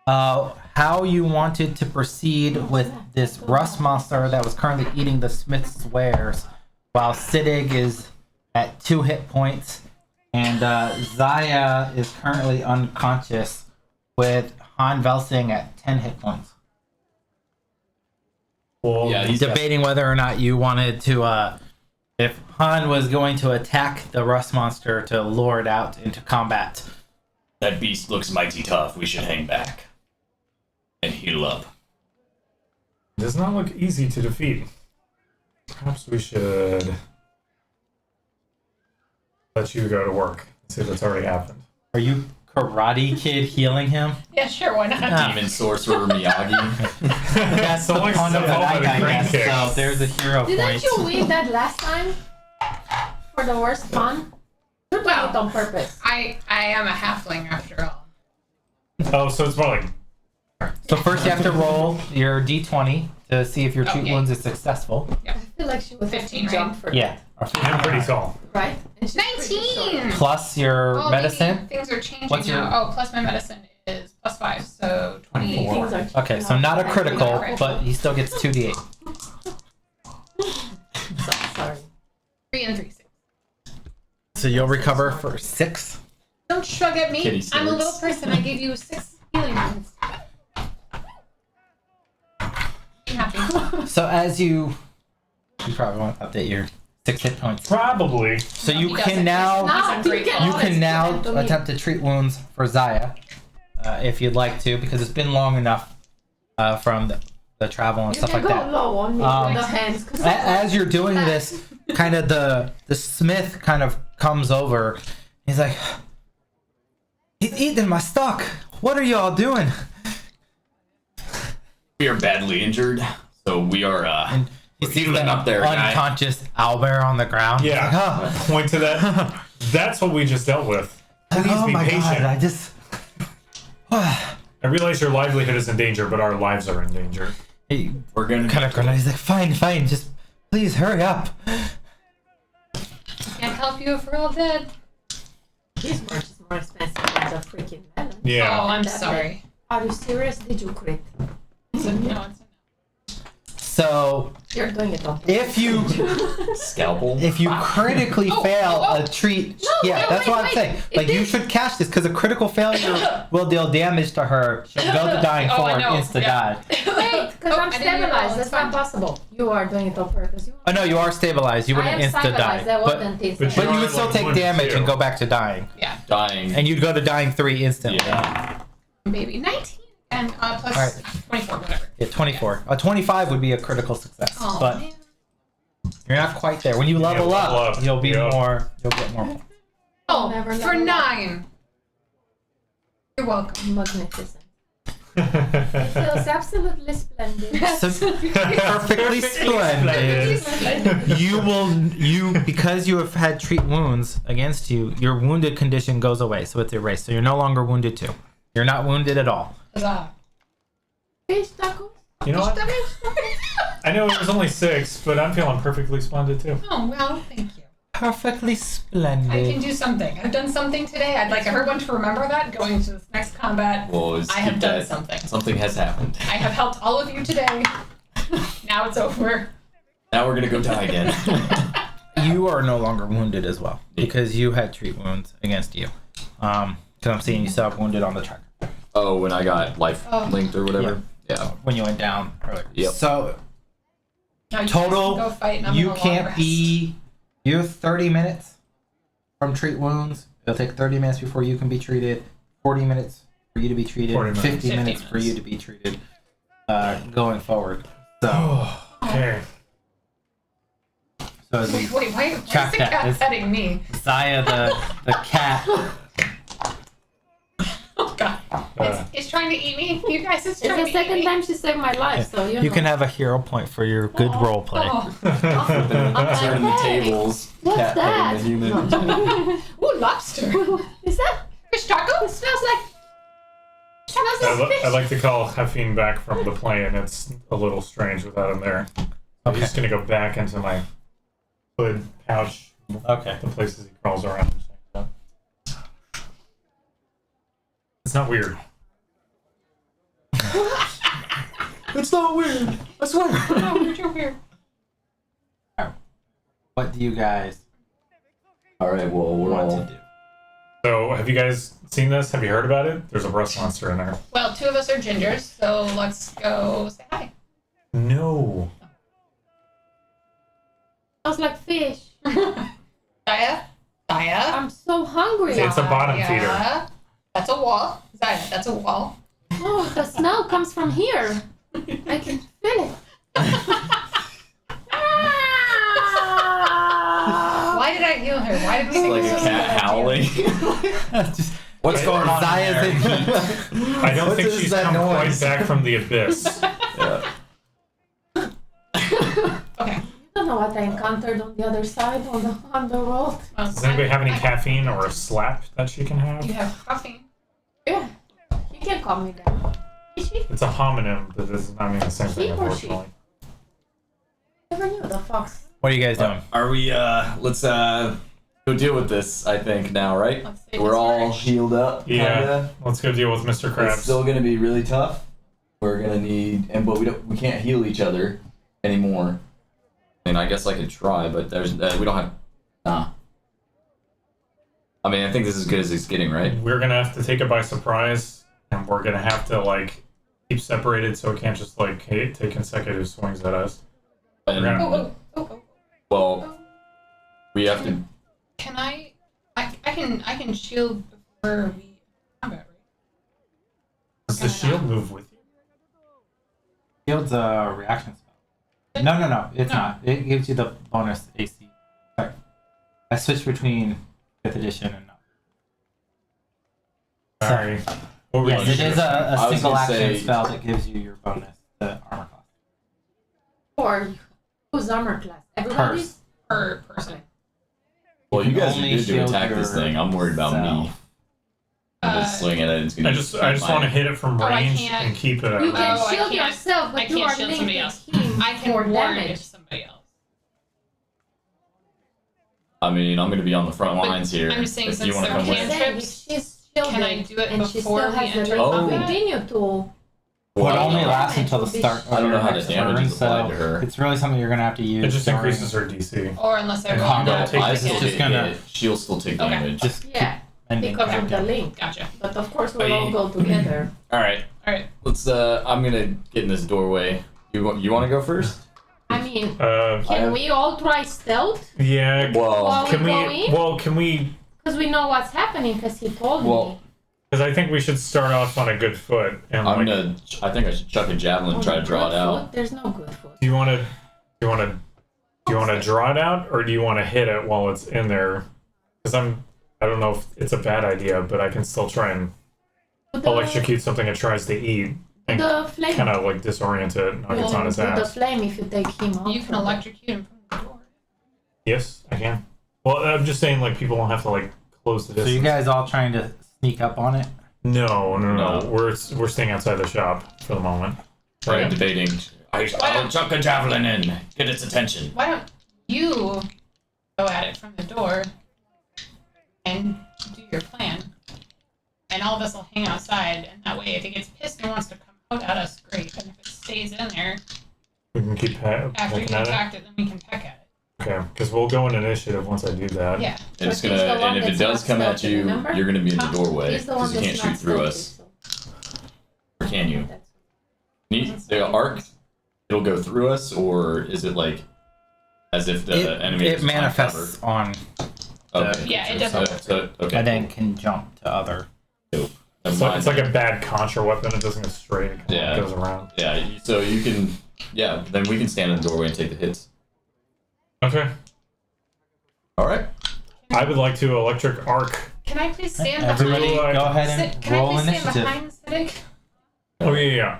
how you wanted to proceed with this rust monster that was currently eating the smith's wares, while SIDDIQ is at 2 hit points, and Zaya is currently unconscious with Han VELSING at 10 hit points. Well, Yeah, he's Debating whether or not you wanted to, if Han was going to attack the rust monster to lure it out into combat. That beast looks mighty tough. We should hang back and heal up. it does not look easy to defeat. Perhaps we should let you go to work. See if it's already happened. Are you Karate Kid healing him? Yeah, sure, why not? Ah. Demon sorcerer Miyagi. That's the Someone point of step that over the I green guess. kicks. So there's a hero Didn't point. you win that last time? For the worst fun? You're doing it on purpose. I am a halfling after all. Oh, so it's more like So first you have to roll your d20 to see if your treat Okay. wounds is successful. I feel like she was 15, right? jump for Yeah. I'm pretty tall. right? And she's pretty short. 19! Plus your Oh, medicine. maybe things are changing What's your- now. Oh, plus my medicine is +5, so 28. Things are Okay, so not a critical, Not a critical. but he still gets 2d8. Sorry. 3 and 3, 6. So you'll recover for 6. Don't shrug at me. Kitty I'm a swords. little person. I gave you 6 healing wounds. Be happy. So as you probably want to update your 6 hit points. Probably. So No, you he can doesn't. now Not You can you can now Anthony. attempt to treat wounds for Zaya, if you'd like to, because it's been long enough from the travel and You stuff can like go that. low on me Um, with the hands. 'Cause As you're doing this, kind of the smith kind of comes over. He's like, he's eating my stock. What are y'all doing? We are badly injured, so we are He we're sees healing that up there, guy. unconscious owlbear on the ground. He's Yeah. like, Point to that. That's what we just dealt with. Please oh be my patient. god, I just. I realize your livelihood is in danger, but our lives are in danger. He We're gonna kind of grunted. He's like, fine, just please hurry up. Can't help you if we're all dead. These merch is more expensive than the freaking melon. Yeah. Oh, I'm That's sorry. Are you serious? Did you crit? So, no, it's So You're doing it on if you scalpel. critically fail oh. a treat, No, yeah, no, that's wait, what I'm wait. saying. It Like you did- should catch this because a critical failure will deal damage to her. She'll go to dying Oh, I form, know, insta yeah. die. Wait, because Oh, I'm I didn't even know, stabilized. it's That's fine. not possible. You are doing it on purpose. Oh no, you are stabilized. You I wouldn't am insta die, stabilized. That but wasn't it. but but you You're would still like take wounded damage too. and go back to dying, Yeah, Dying. and you'd go to dying 3 instantly. Yeah. baby. 19 and plus Alright. 24, whatever. Yeah, 24. A 25 would be a critical success, Oh, but man. you're not quite there. When you level level up, up. you'll be Yeah. more. You'll get more. points. Oh, Never for level up. 9. You're welcome. Magnificent. It feels absolutely splendid. So, perfectly splendid. You because you have had treat wounds against you, your wounded condition goes away, so it's erased. So you're no longer wounded 2. You're not wounded at all. Huzzah. Fish tacos? You know what? I know it was only 6, but I'm feeling perfectly splendid too. Oh, well, thank you. Perfectly I can splendid. do something. I've done something today. I'd like everyone to remember that going into this next combat. Well, it's I have keep done that- something. Something has happened. I have helped all of you today. Now it's over. Now we're gonna go die again. You are no longer wounded as well because you had treat wounds against you. Because I'm seeing you still have wounded on the tracker Oh, when I got life Oh. linked or whatever. Yeah. when you went down earlier. Yep. So Now you total, guys can go fight and I'm you gonna long can't rest. be. You have 30 minutes from treat wounds. It'll take 30 minutes before you can be treated. 40 minutes for you to be treated. 40 minutes. 50 minutes for you to be treated. Going forward. So, Okay. so as we Wait, why is Track the that. cat It's- petting me? Zaya, the cat. Oh god. It's trying to eat me. You guys, it's It's trying the to eat second me. time she saved my life, so you You know. can have a hero point for your good role play. Oh. I'm like, Turning the hey, tables. what's Cat that? petting the human. Ooh, lobster. Is that? Fish taco? It smells like. Smells I, like fish. I like to call Heffine back from the plane. It's a little strange without him there. I'm Okay. just gonna go back into my hood, pouch, Okay. the places he crawls around. It's not weird. It's not weird. I swear. No, you're weird. What do you guys All right. Well, we're want all. to do? So, have you guys seen this? Have you heard about it? There's a rust monster in there. Well, 2 of us are gingers, so let's go say hi. No. Smells like fish. Zaya? Zaya? I'm so hungry. It's a bottom Zaya. feeder. That's a wall. Zaya, that's a wall. Oh, the smell comes from here. I can feel it. Why did I heal her? Why did we Like a cat howling. Just What's going on? Zaya's in heat. I don't What think is she's that come quite noise? back from the abyss. Yeah. Okay. I don't know what I encountered on the other side on the road. Well, Does anybody have any I- caffeine or a slap that she can have? You have coffee. Yeah, you can call me that. Is she? It's a homonym, but does not mean the same thing, She or she? unfortunately. Never knew the fox. What are you guys doing? Are we? Let's go deal with this. I think now, right? Let's say We're this all first. healed up. Yeah. Kinda. Let's go deal with Mr. It's Krabs. still gonna be really tough. We're gonna need, but we can't heal each other anymore. I mean, I guess I could try, but there's we don't have. Nah. I mean, I think this is as good as it's getting, right? We're gonna have to take it by surprise, and we're gonna have to like keep separated so it can't just like take consecutive swings at us. And, We're Oh, oh, oh, well, we have to. Can I can shield before we combat, right? Does the shield move with you? Shield's a reaction spell. No, it's not. It gives you the bonus AC. Sorry. I switched between 5th edition and not. Sorry. What were Yes, you it doing? is I a was single gonna action say- spell that gives you your bonus to armor class. Or who's armor class? Everybody's? Curse. Per person. Well, you can guys are only good to shield attack this your thing. I'm worried about me. self. I'm just swinging at it. It's gonna I just want to hit it from Oh, I range can't. and keep it You at can Oh, I shield can't- yourself, but I you can't are shield linked somebody with else. him I can for warn damage. if somebody else. I mean, I'm gonna be on the front lines here. I'm just saying, if since you want to they're come with. cantrips, Saying, if she's shielded can I do it and she before still we has the enter link, combat? continue to. It Well, only Well, lasts until the damage will be start of I don't know your how the next damage turn, is applied so to her. it's really something you're gonna have to use. It just during- increases her DC. Or unless I And roll combat that. take I it. still It's get just gonna- hit. She'll still take Okay. damage. Just Yeah, ending because of the countdown. link. Gotcha. But of course we'll all go together. All right. Alright. Let's. I'm gonna get in this doorway. You want to go first? I mean, Uh, can we all try stealth? yeah. Well, Well, Can we go we? in? Well, can we? Because we know what's happening, because he told Well, me. Because I think we should start off on a good foot. And I'm like, gonna. I think I should chuck a javelin and try to draw it Good out. foot? There's no good foot. do you want to draw it out, or do you want to hit it while it's in there? Because I don't know if it's a bad idea, but I can still try and electrocute something it tries to eat and The flame. kind of like disorient it, knock it on its Do the ass. flame if you take him out. You can electrocute him from the door. Yes, I can. Well, I'm just saying, like, people don't have to like close the So distance. you guys all trying to sneak up on it? No. No. We're staying outside the shop for the moment. I'm Right. debating. I'll chuck a javelin in. Get its attention. Why don't you go at it from the door and do your plan? And all of us will hang outside, and that way if it gets pissed and wants to come out at us, great. And if it stays in there, We can keep after pecking you at it. attacked it, then we can peck at Okay, because we'll go in initiative once I do that. it. Yeah. And it's But gonna. he's the one And if it that's does not come at stealthy, you, remember? you're gonna be in the doorway He's the one because you that's can't not shoot through stealthy, us. so Or can you? that's- The arc. It'll go through us, or is it like as if the enemy? It is on manifests on, cover? Okay. Yeah, it So, doesn't. okay. and then can jump to other. Never It's mind. like a bad contra weapon. It doesn't go straight. It Yeah. goes around. Yeah. So you can. Yeah. Then we can stand in the doorway and take the hits. Okay. All right. I would like to electric arc. Can I please stand Everybody, behind? go ahead and Can I roll please stand initiative. behind SIDDIQ? Oh yeah.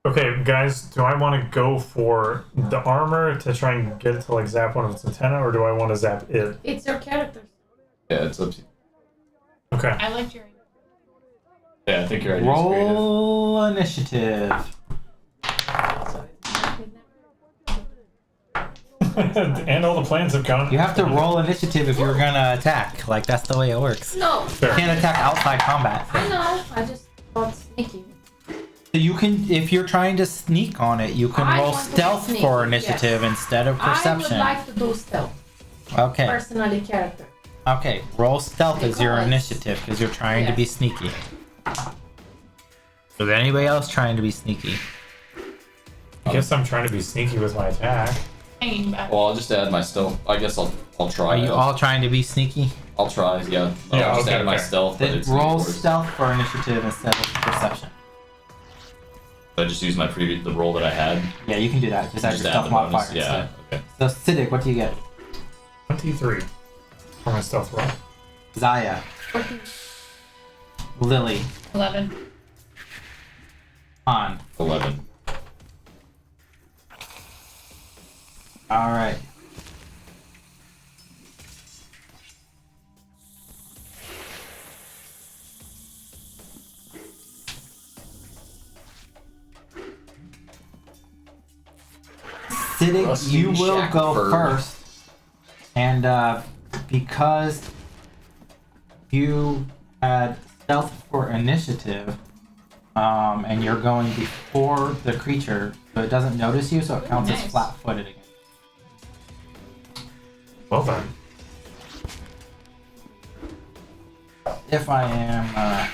Okay, guys. Do I want to go for the armor to try and get it to like zap one of its antenna, or do I want to zap it? It's your character. Yeah. It's up to you. Okay. I liked your. Yeah. I think your idea is creative. Roll initiative. And all the plans have gone. You have to roll initiative if you're gonna attack. Like, that's the way it works. No, You Fair. can't attack outside combat. I know. I just thought sneaking. So you can, if you're trying to sneak on it, you can I roll want to be stealth sneaky, for initiative instead of I perception. would like to do stealth. Okay. Personally, character. Okay. Roll stealth as your Because- initiative because you're trying to be Yes. sneaky. Is anybody else trying to be sneaky? I guess I'm trying to be sneaky with my attack. Hanging back. Well, I'll just add my stealth. I guess I'll try. Are you all trying to be sneaky? I'll try. Yeah. Yeah, I'll just okay, add my okay. stealth, but Then it's roll yours. stealth for initiative instead of perception. I just use my the roll that I had. Yeah, you can do that. Just add Just your add stealth the bonus. modifier Yeah. instead. Okay. So Siddiq, what do you get? 23 for my stealth roll. Zaya, 14. Lily, 11. Han. 11. All right. Siddiq, Rusty you will Shack go Bird. first, and because you had stealth for initiative, and you're going before the creature, so it doesn't notice you, so it counts as Nice. flat-footed again. Well then. If I am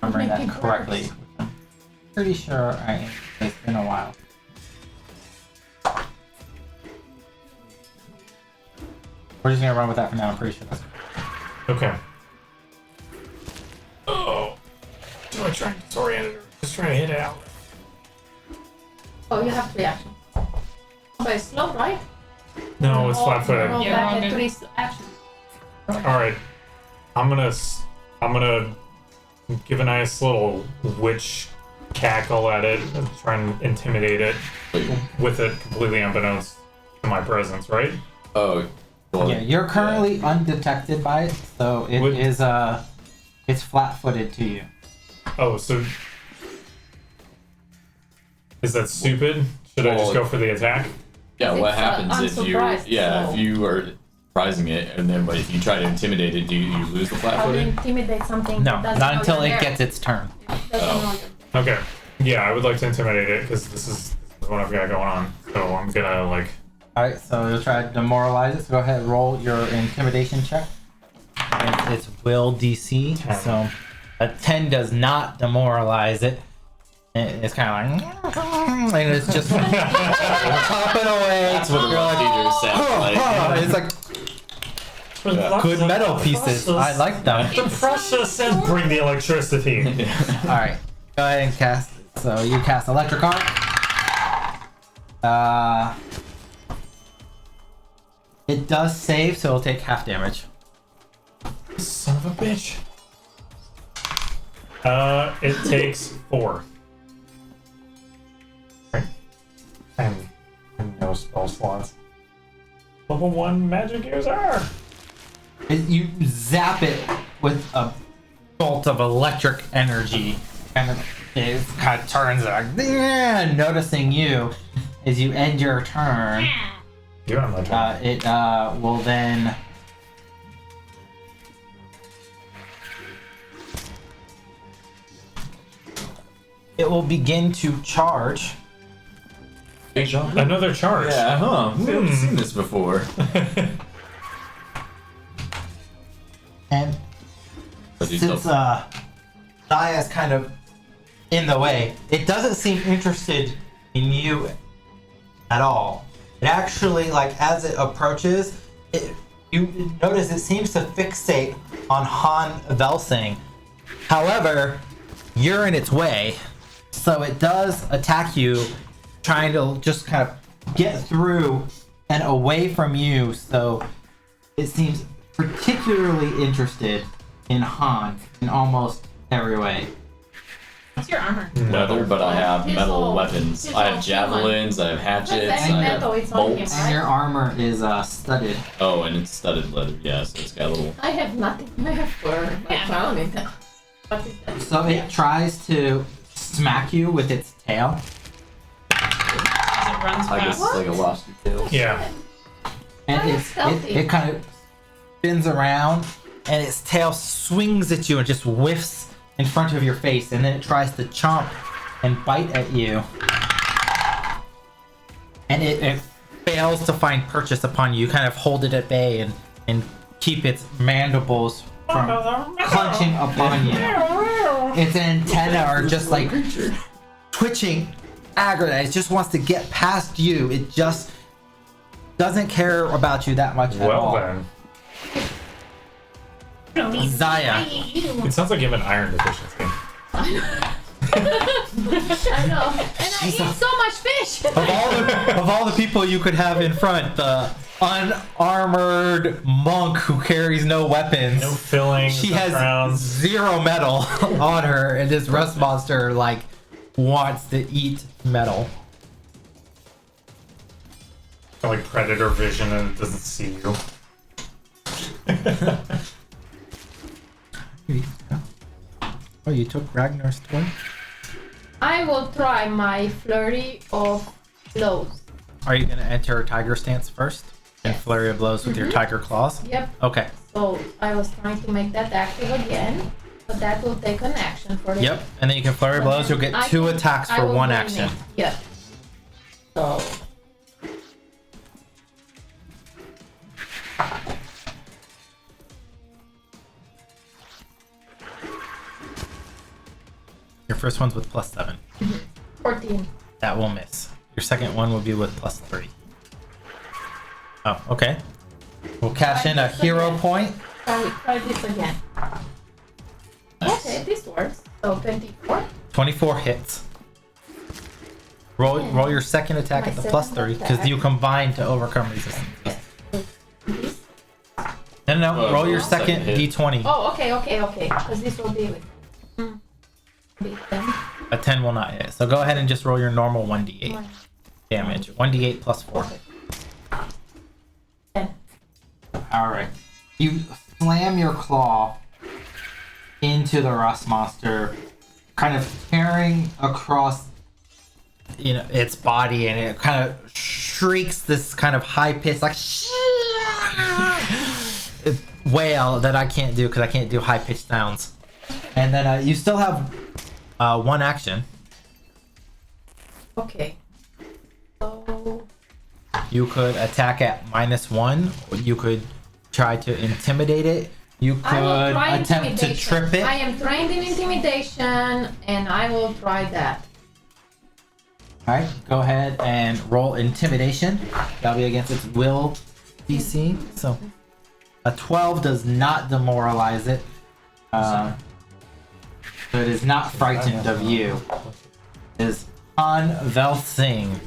remembering that Making correctly, progress. which I'm pretty sure I am. It's been a while. We're just gonna run with that for now. I'm pretty sure that's Okay. Oh. Do I try and disorient it or just try to hit it out? Oh, you have 3 actions. But it's slow, right? No, it's flat footed. Roll Yeah, back roll at good. 3 actions. Alright. I'm gonna give a nice little witch cackle at it and try and intimidate it with it completely unbeknownst to my presence, right? Oh. Well, yeah, you're currently undetected by it, so it Would- is it's flat-footed to you. Oh, so is that stupid? Should I just Well, go for the attack? Yeah, what It's, happens if you unsurprised, so- if you are surprising it and then but if you try to intimidate it, do you lose the How do you flat-footed? intimidate something? No, that doesn't not know until you're it there? gets its turn. It doesn't know you're there. Okay. Yeah, I would like to intimidate it because this is what I've got going on. So I'm gonna like. All right, so you'll try to demoralize it. So go ahead, and roll your intimidation check. And it's will DC. 10. So a 10 does not demoralize it. It's kind of like, and it's just popping away. That's what the You're like, procedure sounds like. it's like good metal pieces. I like them. The process says bring the electricity. All right, go ahead and cast. So you cast electric arc. It does save, so it'll take half damage. Son of a bitch. It takes 4. Right. And no spell slots. Level 1 magic user! You zap it with a bolt of electric energy, and it kind of turns like, "Yeah," noticing you as you end your turn. You're on my turn. It will then. It will begin to charge. Big jump. Another charge. Yeah, huh? We haven't seen this before. And But you since still- Zaya's kind of in the way, it doesn't seem interested in you at all. It actually, like, as it approaches, you notice it seems to fixate on Han VELSING. However, you're in its way, so it does attack you, trying to just kind of get through and away from you. So it seems particularly interested in Han in almost every way. What's your armor? leather, but I have He's metal all- weapons. he's I all have javelins, I have hatchets, That's I metal, have it's on him, bolts. And your armor is studded. Oh, and it's studded leather, yeah, so it's got a little. I have nothing. I have fur. I Yeah. found it. What is that? So it tries to smack you with its tail. Is it runs I guess past. it's like a lost detail. Yeah. And Kinda it stealthy. kind of spins around, and its tail swings at you and just whiffs in front of your face, and then it tries to chomp and bite at you. And it fails to find purchase upon you. You kind of hold it at bay and keep its mandibles from clenching upon you. Its antennae are just like twitching aggravated. It just wants to get past you. It just doesn't care about you that much at Well all. then. Zaya. It sounds like you have an iron deficiency. I know. And I eat so much fish. Of all the people you could have in front, the unarmored monk who carries no weapons. No filling. She no has crowns. 0 metal on her, and this rust monster like wants to eat metal. Got, like predator vision and it doesn't see you. Oh, you took Ragnar's toy? I will try my flurry of blows. Are you gonna enter Tiger Stance first? And flurry of blows with your Tiger Claws? Yep. Okay. So I was trying to make that active again, but that will take an action for the. Yep. And then you can flurry of blows. You'll get I 2 can- attacks I for will 1 bring action. it. Yep. So. Your first one's with +7. 14. That will miss. Your second one will be with +3. Oh, okay. We'll cash in a hero point. Try this again. Okay, this works. So 24. 24 hits. Roll your second attack My at the second +3 because attack. you combine to overcome resistance. Yes. This. No, Oh, roll your second second hit. d20. Oh, okay. Because this will be with. Be 10. A 10 will not hit. So go ahead and just roll your normal 1d8 damage. 1d8 plus 4. 10. Alright. You slam your claw into the rust monster, kind of tearing across its body, and it kind of shrieks this kind of high pitch like wail that I can't do because I can't do high pitched sounds. And then you still have 1 action. Okay. So. You could attack at -1, or you could try to intimidate it. You I will could try attempt to intimidation. trip it. I am trained in intimidation, and I will try that. Alright, go ahead and roll intimidation. That'll be against its will DC. So a 12 does not demoralize it. So it is not frightened of you. It is on VELSING.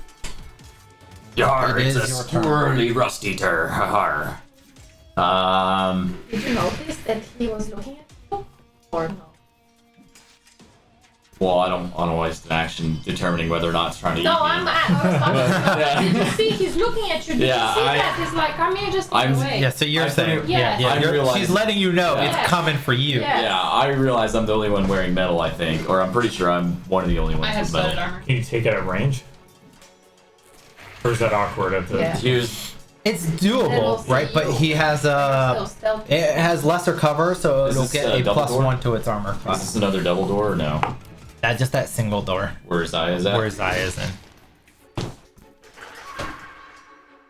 Yar, It it's a is your turn. squirrely rust eater. Har. Did you notice that he was looking at you? Or no? Well, I don't waste an action determining whether or not it's trying to eat No, me. I was talking about. Did you see? He's looking at you. Did Yeah, you see I- that? He's like, I'm here just I'm- away. Yeah, so you're I saying, think- Yes. I realize- she's letting you know Yes. it's coming for you. Yes. Yeah, I realize I'm the only one wearing metal, I think. Or I'm pretty sure I'm one of the only I ones have with studded metal. armor. Can you take it at range? Or is that awkward at the... Yeah. Use It's Then we'll doable, see right? But you. he has So stealthy. it has lesser cover, so Is it'll this get a a double door? +1 to its armor Is class. this another double door or no? Just that single door Where Zaya's at? where Zaya's in.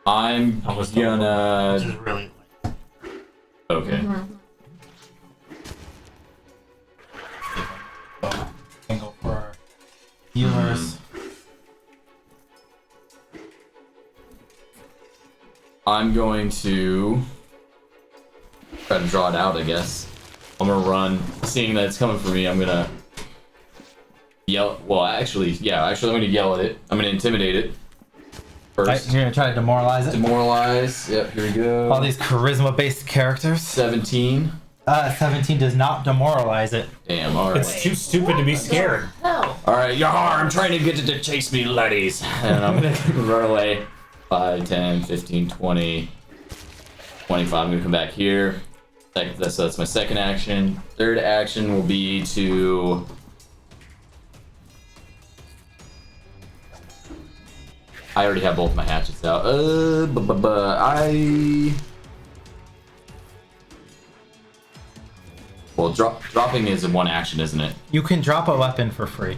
I'm I was double gonna... Which is really Okay. Single for healers. I'm going to try to draw it out, I guess. I'm gonna run. Seeing that it's coming for me, I'm gonna yell. Well, actually, I'm gonna yell at it. I'm gonna intimidate it Right, first. you're gonna try to demoralize it. Demoralize. Yep, here we go. All these charisma-based characters. 17. 17 does not demoralize it. Damn, alright. It's too stupid to be scared. No. Alright, yar, I'm trying to get it to chase me, laddies. And I'm gonna run away. 5, 10, 15, 20, 25. I'm gonna come back here. So that's my second action. Third action will be to I already have both my hatchets out. Well, dropping is in one action, isn't it? You can drop a weapon for free.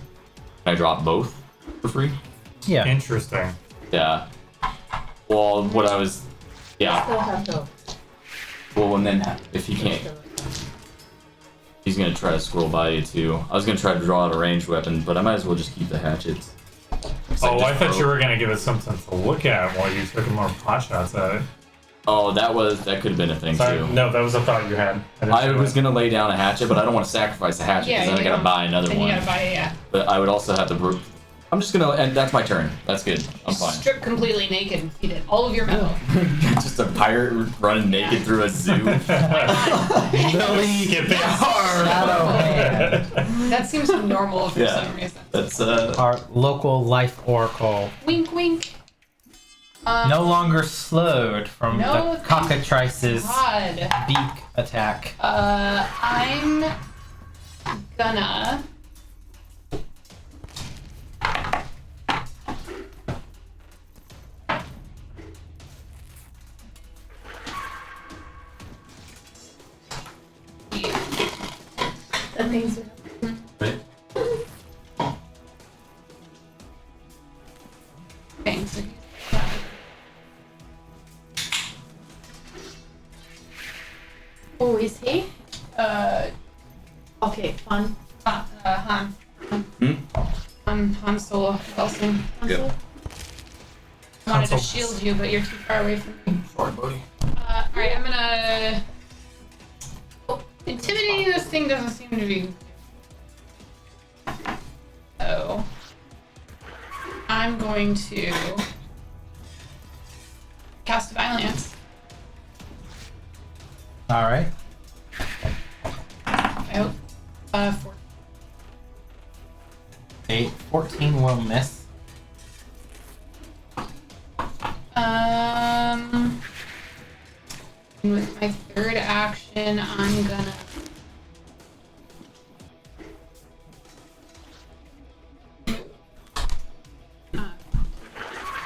Can I drop both for free? Yeah. Interesting. Yeah. Well, what I was... Yeah. Still have those. Well, and then if he can't... He's gonna try to scroll by you too. I was gonna try to draw out a ranged weapon, but I might as well just keep the hatchets. Oh, I thought you were gonna give it something to look at while you took more pot shots at it. Oh, that could have been a thing Sorry, too. no, that was a thought you had. I was gonna lay down a hatchet, but I don't want to sacrifice a hatchet because then I gotta buy another Then one. you gotta buy it, yeah. But I would also have to. I'm just gonna, and that's my turn. That's good. I'm fine. Strip completely naked and feed it all of your metal. Just a pirate running naked through a zoo. Billy Skipping Shadowhand. That seems normal for Yeah. some reason. That's Our local life oracle. Wink, wink. No longer slowed from No, the cockatrice's God. beak attack. I'm gonna. That means right. Thanks. who is he? Uh, Okay, fun. Han. Hmm? Han Solo. VELSING. Yep. I wanted to Console. shield you, but you're too far away from me. Sorry, buddy. Alright, I'm gonna. Intimidating this thing doesn't seem to be. So. I'm going to. Cast Divine Lance. All right. I hope. 14 will miss. And with my third action, I'm gonna.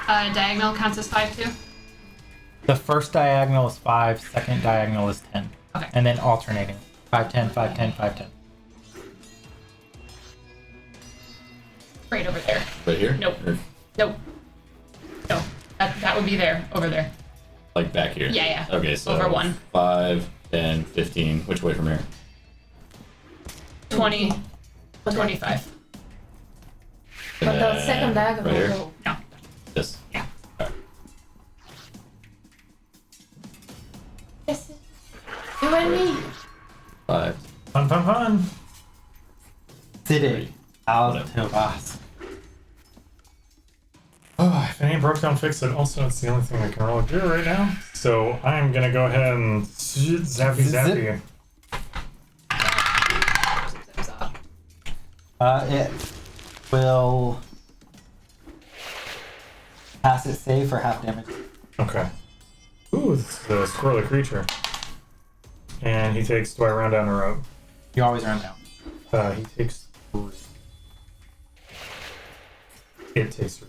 Diagonal counts as 5 too. The first diagonal is 5, second diagonal is 10. Okay. And then alternating. 5, 10, 5, 10, 5, 10. Right over there. Right here? Nope. Or, Nope. No. That would be there. Over there. like back here? Yeah, yeah. Okay, so Over 1. 5, 10, 15. Which way from here? 20. 25. But And the then second diagonal right here? will. No. This. Yeah. Alright. Yes. You and me. 5. Fun, fun, fun. SIDDIQ. AL-TUV'ASQ. Oh, if it ain't broke, don't fix it. Also, it's the only thing I can really do right now. So I'm gonna go ahead and zappy zappy. It will pass its save for half damage. Okay. Ooh, this is a squirrely creature. And he takes. Do I round down or up? You always run down. He takes 3. It takes 3.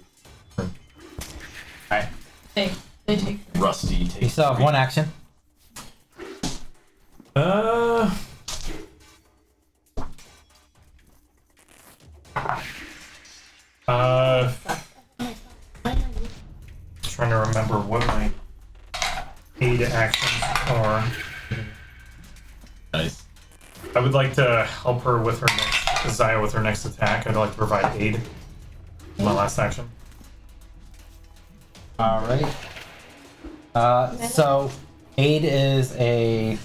Alright. They take. Rusty You takes. still have 1 action. Trying to remember what my aid actions are. Nice. I would like to help her with her next, Zaya with her next attack. I'd like to provide aid. My last action. Alright. So, aid is a.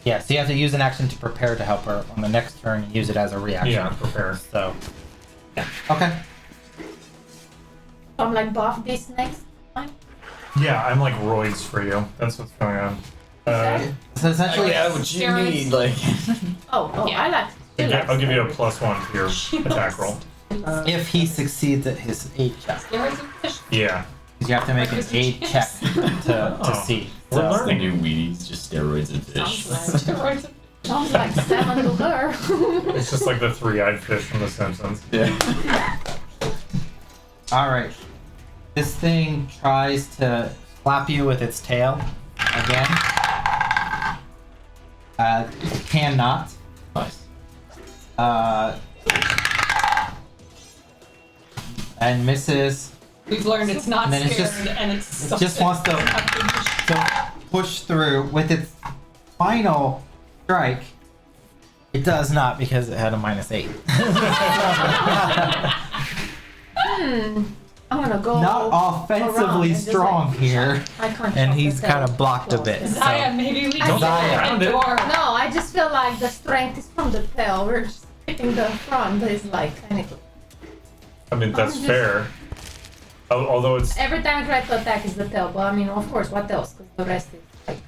Yeah, so you have to use an action to prepare to help her. On the next turn, you use it as a reaction. Yeah, prepare. So, yeah. Okay. I'm like buff this next time. Yeah, I'm like roids for you. That's what's going on. So essentially, Yeah, what you Steroids. need, like. Oh, Yeah. I like. I'll give you a +1 to your attack roll. if he succeeds at his aid check, Steroids and fish. Yeah. you have to make an aid check to Oh. see. We're So, The learning. new Wheaties, just steroids and fish. Steroids and Sounds like 7 to her. It's just like the 3-eyed fish from The Simpsons. Yeah. Alright. This thing tries to flap you with its tail again. Cannot. Nice. And misses. We've learned it's not And then scared, it's just- and it's It just wants to push through with its final strike. It does not because it had a -8. I'm gonna go. Not around offensively and just, strong like, here. I can't And shut he's the kind of tail blocked a close. bit. Zaya, maybe we can Zaya. get the door. No, I just feel like the strength is from the tail. We're just hitting the front, but it's like kind of. I mean, that's just- fair. Although it's Every time I try to attack, is the tail. But I mean, of course, what else? Because the rest is like.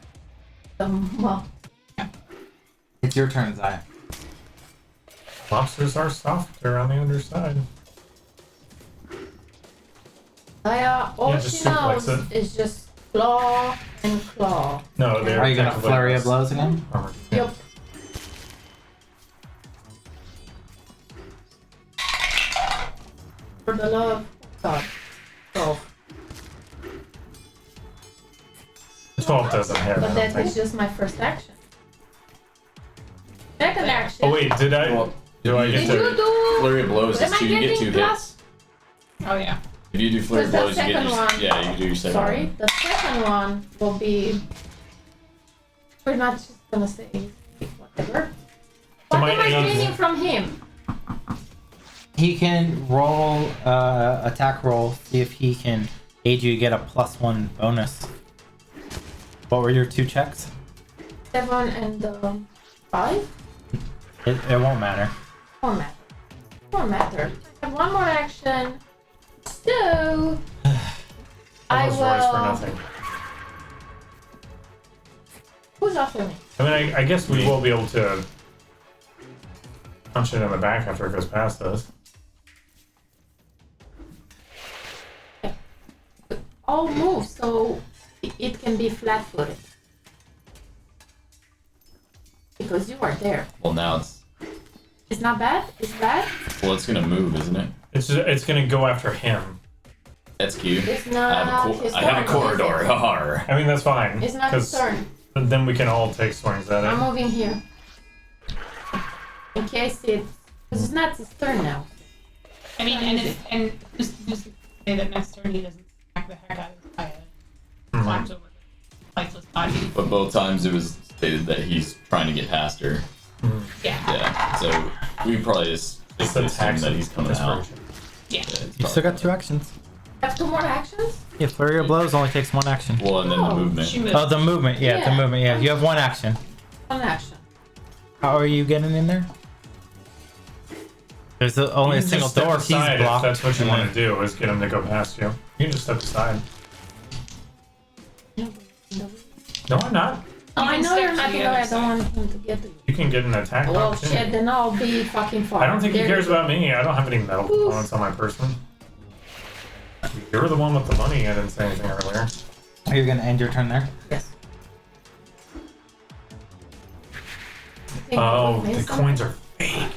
Well, It's your turn, Zaya. lobsters are softer on the underside. Zaya, all Yeah, she just knows suplex it. is just claw and claw. No, they're Are you gonna technically flurry of less blows again? armored. Yep. For the love of God. So, 12 doesn't hit. I but don't that think. is just my first action. Second action. Oh wait, did I? Well, do I Did get you to? do? Flurry of blows Am is I two. You get getting 2 plus? hits. Oh yeah. If you do flurry of What's the blows, you get second your, one? yeah, you can do your second Sorry, one. the second one will be. We're not just gonna say whatever. So What my am I aim- gaining from him? He can roll attack roll, see if he can aid you to get a +1 bonus. What were your 2 checks? 7 and 5? It won't matter. Won't matter. Won't matter. I have one more action. So I Almost rise for will. nothing. Who's after me? I mean, I guess we will be able to punch it in the back after it goes past us. All move so it can be flat-footed. Because you are there. Well, now It's not bad. It's bad. it's gonna move, isn't it? It's gonna go after him. That's cute. It's I not have his I have a turn, corridor. is it? Har. I mean, that's fine. It's not his turn. Then we can all take swings at I'm it. moving here. In case it. Because it's not his turn now. I mean, and just to say that next turn he doesn't smack the heck out of his head. Climbs over the lifeless body. But both times it was stated that he's trying to get past her. Yeah. Yeah. So we probably just Just assume attacks that he's coming out. desperation. Yeah. Yeah, it's You still got probably- 2 actions. I have 2 more actions? Yeah, flurry of blows only takes 1 action. Well, and then the Oh, movement. She moves. Oh, the movement. Yeah, the Yeah. movement. Yeah, you have 1 action. 1 action. How are you getting in there? There's only You a can single just step door. He's aside blocked. if that's what you and want then- to do, is get him to go past you. You can just step aside. No. No, I'm not. Oh, You I can know step you're to not the there. other I don't want him to get to you. You can get an attack Well, opportunity. shit, then I'll be fucking far. I don't think he There cares you go. about me. I don't have any metal components on my person. You're the one with the money. I didn't say anything earlier. Are you gonna end your turn there? Yes. Oh, the coins are fake.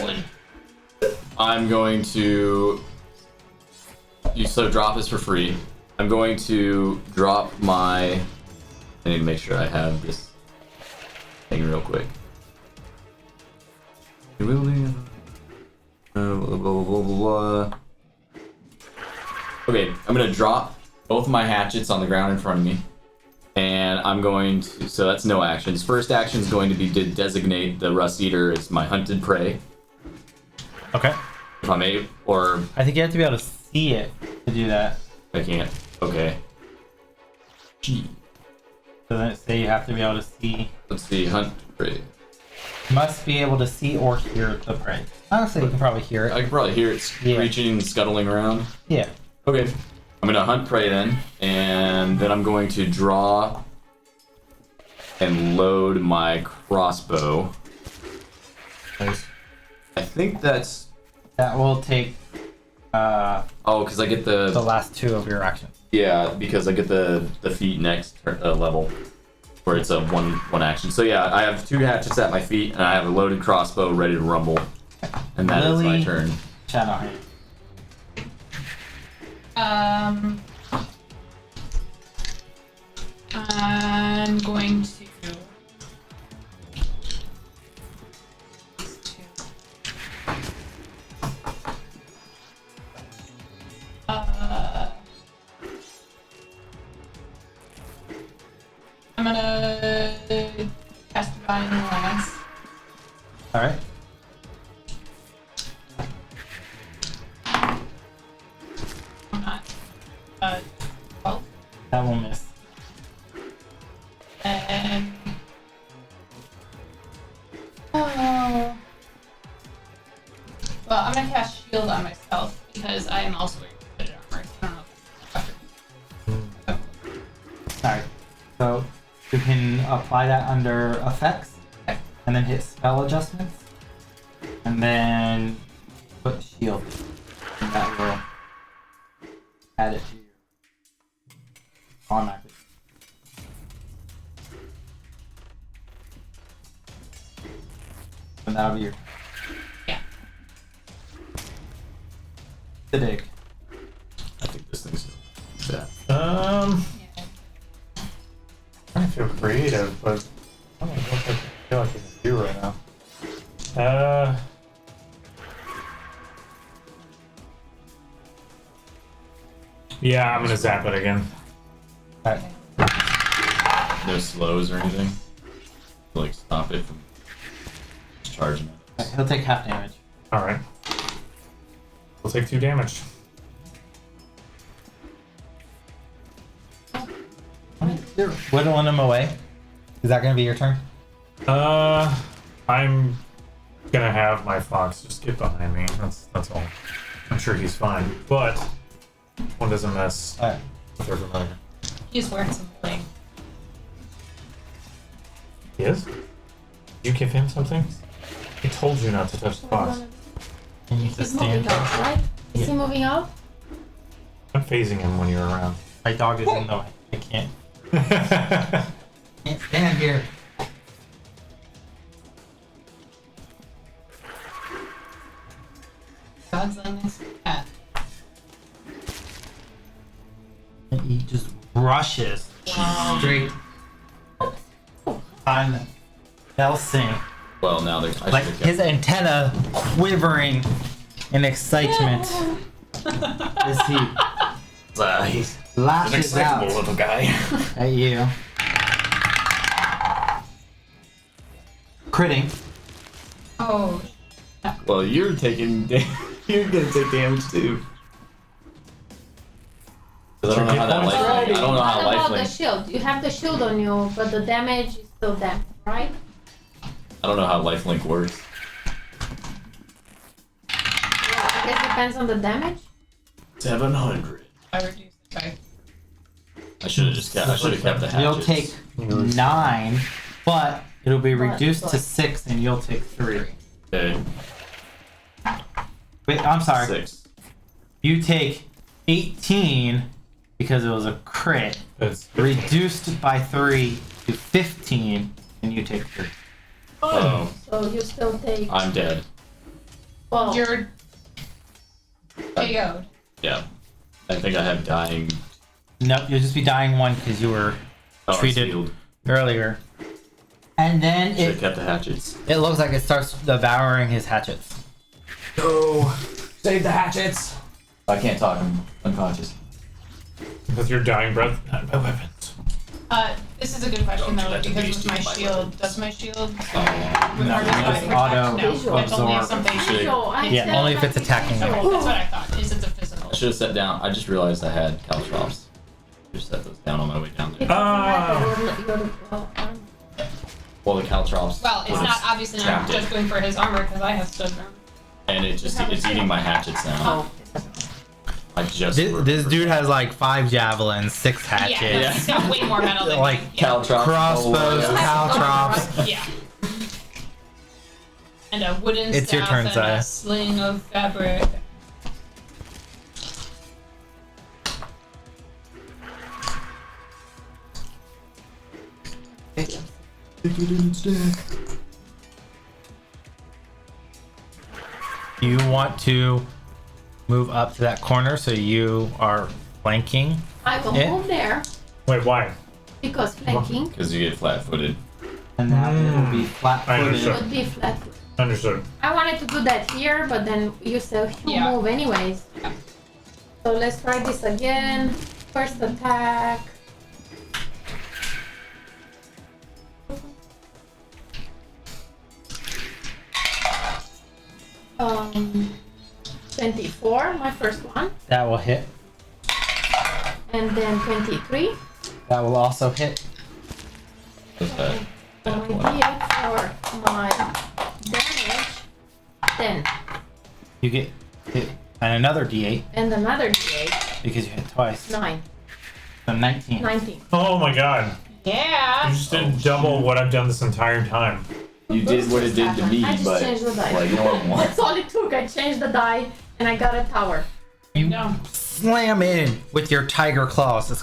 Wood. I'm going to. You so drop is for free. I'm going to drop my. I need to make sure I have this thing real quick. Blah, blah, blah, blah, blah. Okay, I'm gonna drop both of my hatchets on the ground in front of me, and I'm going to. So that's no actions. First action is going to be to designate the Rust Eater as my hunted prey. Okay. If I'm able, or I think you have to be able to see it to do that. I can't. Okay. Gee. Doesn't it say you have to be able to see? Let's see. Hunt prey. Must be able to see or hear the prey. Honestly, you can probably hear I it. can probably hear it Yeah. screeching and scuttling around. Yeah. Okay. I'm gonna hunt prey then, and then I'm going to draw and load my crossbow. Nice. I think that's. That will take Oh, because I get the the. last 2 of your actions. Yeah, because I get the feet next level, where it's a one action. So yeah, I have 2 hatchets at my feet, and I have a loaded crossbow ready to rumble, and that is my Lily. turn. Shadowhand. I'm going to. I'm gonna cast Divine Lance. All right. I'm not. 12. That will miss. And. Oh. Well, I'm gonna cast Shield on myself because I am also wearing hooded armor. I don't know if that's All right. So you can apply that under effects, and then hit spell adjustments, and then put shield. And that will add it to your automatically. And that'll be your Yeah. SIDDIQ. I think this thing's bad. Um, Yeah. I feel creative, but I don't know what I feel like I can do right now. Yeah, I'm gonna zap it again. All right. No slows or anything. To, like stop it from charging it. He'll take half damage. All right. We'll take 2 damage. You're whittling him away. Is that going to be your turn? I'm gonna have my fox just get behind me. That's all. I'm sure he's fine, but one doesn't mess All right. with their familiar. He's wearing some bling. He is? Did you give him something? He told you not to touch the fox. You need to He's moving stand. out, right? Is he moving out? I'm phasing him when you're around. My dog is in the way. I can't. Can't stand here. God's limits. Cat. And he just rushes straight on VELSING. Well, now there's Like his antenna quivering in excitement as he he's lashes an out acceptable little guy. at you. Critting. Oh. Well, you're taking you're gonna take damage too. 'Cause I don't know how that lifelink. I don't know how What about the lifelink. shield? You have the shield on you, but the damage is still them, right? I don't know how lifelink works. Yeah, I guess it depends on the damage. 700. I reduced it by. I should have just kept. I should have kept the hatchets. You'll take 9, but it'll be reduced to 6, and you'll take 3. Okay, Wait, I'm sorry. 6. You take 18 because it was a crit. It's Reduced by 3 to 15, and you take 3. Oh, So you still take I'm dead. 12. You're KO'd. Yeah, I think I have dying. Nope, you'll just be dying 1 because you were Oh, it's treated healed. earlier. And then Should have kept the hatchets. it looks like it starts devouring his hatchets. Go! Save the hatchets! I can't talk. I'm unconscious. with your dying breath, not my weapons. This is a good question Don't do though, that to because me, with my Steve, by the way. shield, does my shield No, or it's does my auto no, it's only absorb. something. Visual, I Yeah, said only if like it's attacking you. Okay, visual. that's what I thought. Is it the physical? I should have sat down. I just realized I had caltrops. Just set those down on my way down It there. doesn't Ah. matter, well, Well, the caltrops. Well, it's would've not obviously not trapped just it, going for his armor because I have stood armor. and it's eating my hatchets now. Oh. I just. This dude has like 5 javelins, 6 hatchets, Yeah, he's got way more metal than like me. Yeah. caltrops. crossbows, Oh, caltrops. Yeah. And a wooden It's your staff turn, and Zaya. a sling of fabric. You want to move up to that corner so you are flanking. I will Yeah. move there Wait, why? because flanking Because you get flat-footed. And now it will be flat-footed. understood. would be flat. Understood. I wanted to do that here, but then you still Yeah. move anyways. So let's try this again. First attack. 24, my first one, That will hit. and then 23. That will also hit. What's that? So my D8 for my damage, 10, You get hit and another D8 and another D8, because you hit twice. 9, So 19. 19. Oh my god. You Yeah. just did double what I've done this entire time. You did what it did to me, I just but changed the die. like normal. That's all it took. I changed the die, and I got a tower. You No. slam in with your tiger claws. It's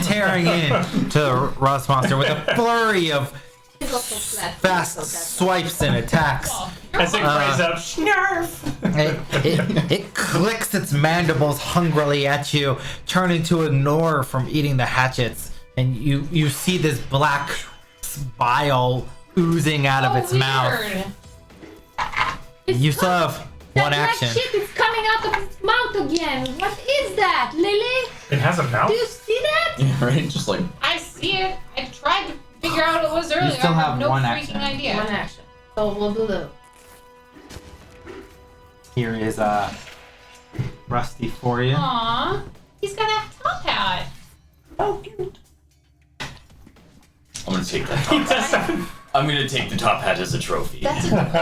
tearing in to the rust monster with a flurry of It's also flat. fast so that's swipes and attacks. As it cries out, Snarf! It clicks its mandibles hungrily at you, turning to ignore from eating the hatchets, and you see this black bile oozing out of its mouth. Weird. It's You still com- have that one black action. shit is coming out of its mouth again. What is that, Lily? It has a mouth? Do you see that? Yeah, right? Just like I see it. I tried to figure out what it was earlier. still I have have no one freaking action. idea. One action. So we'll do the. Here is Rusty for you. Aww. He's got a top hat. I'm gonna take that. Top hat. I'm gonna take the top hat as a trophy. That's a. Wait, the top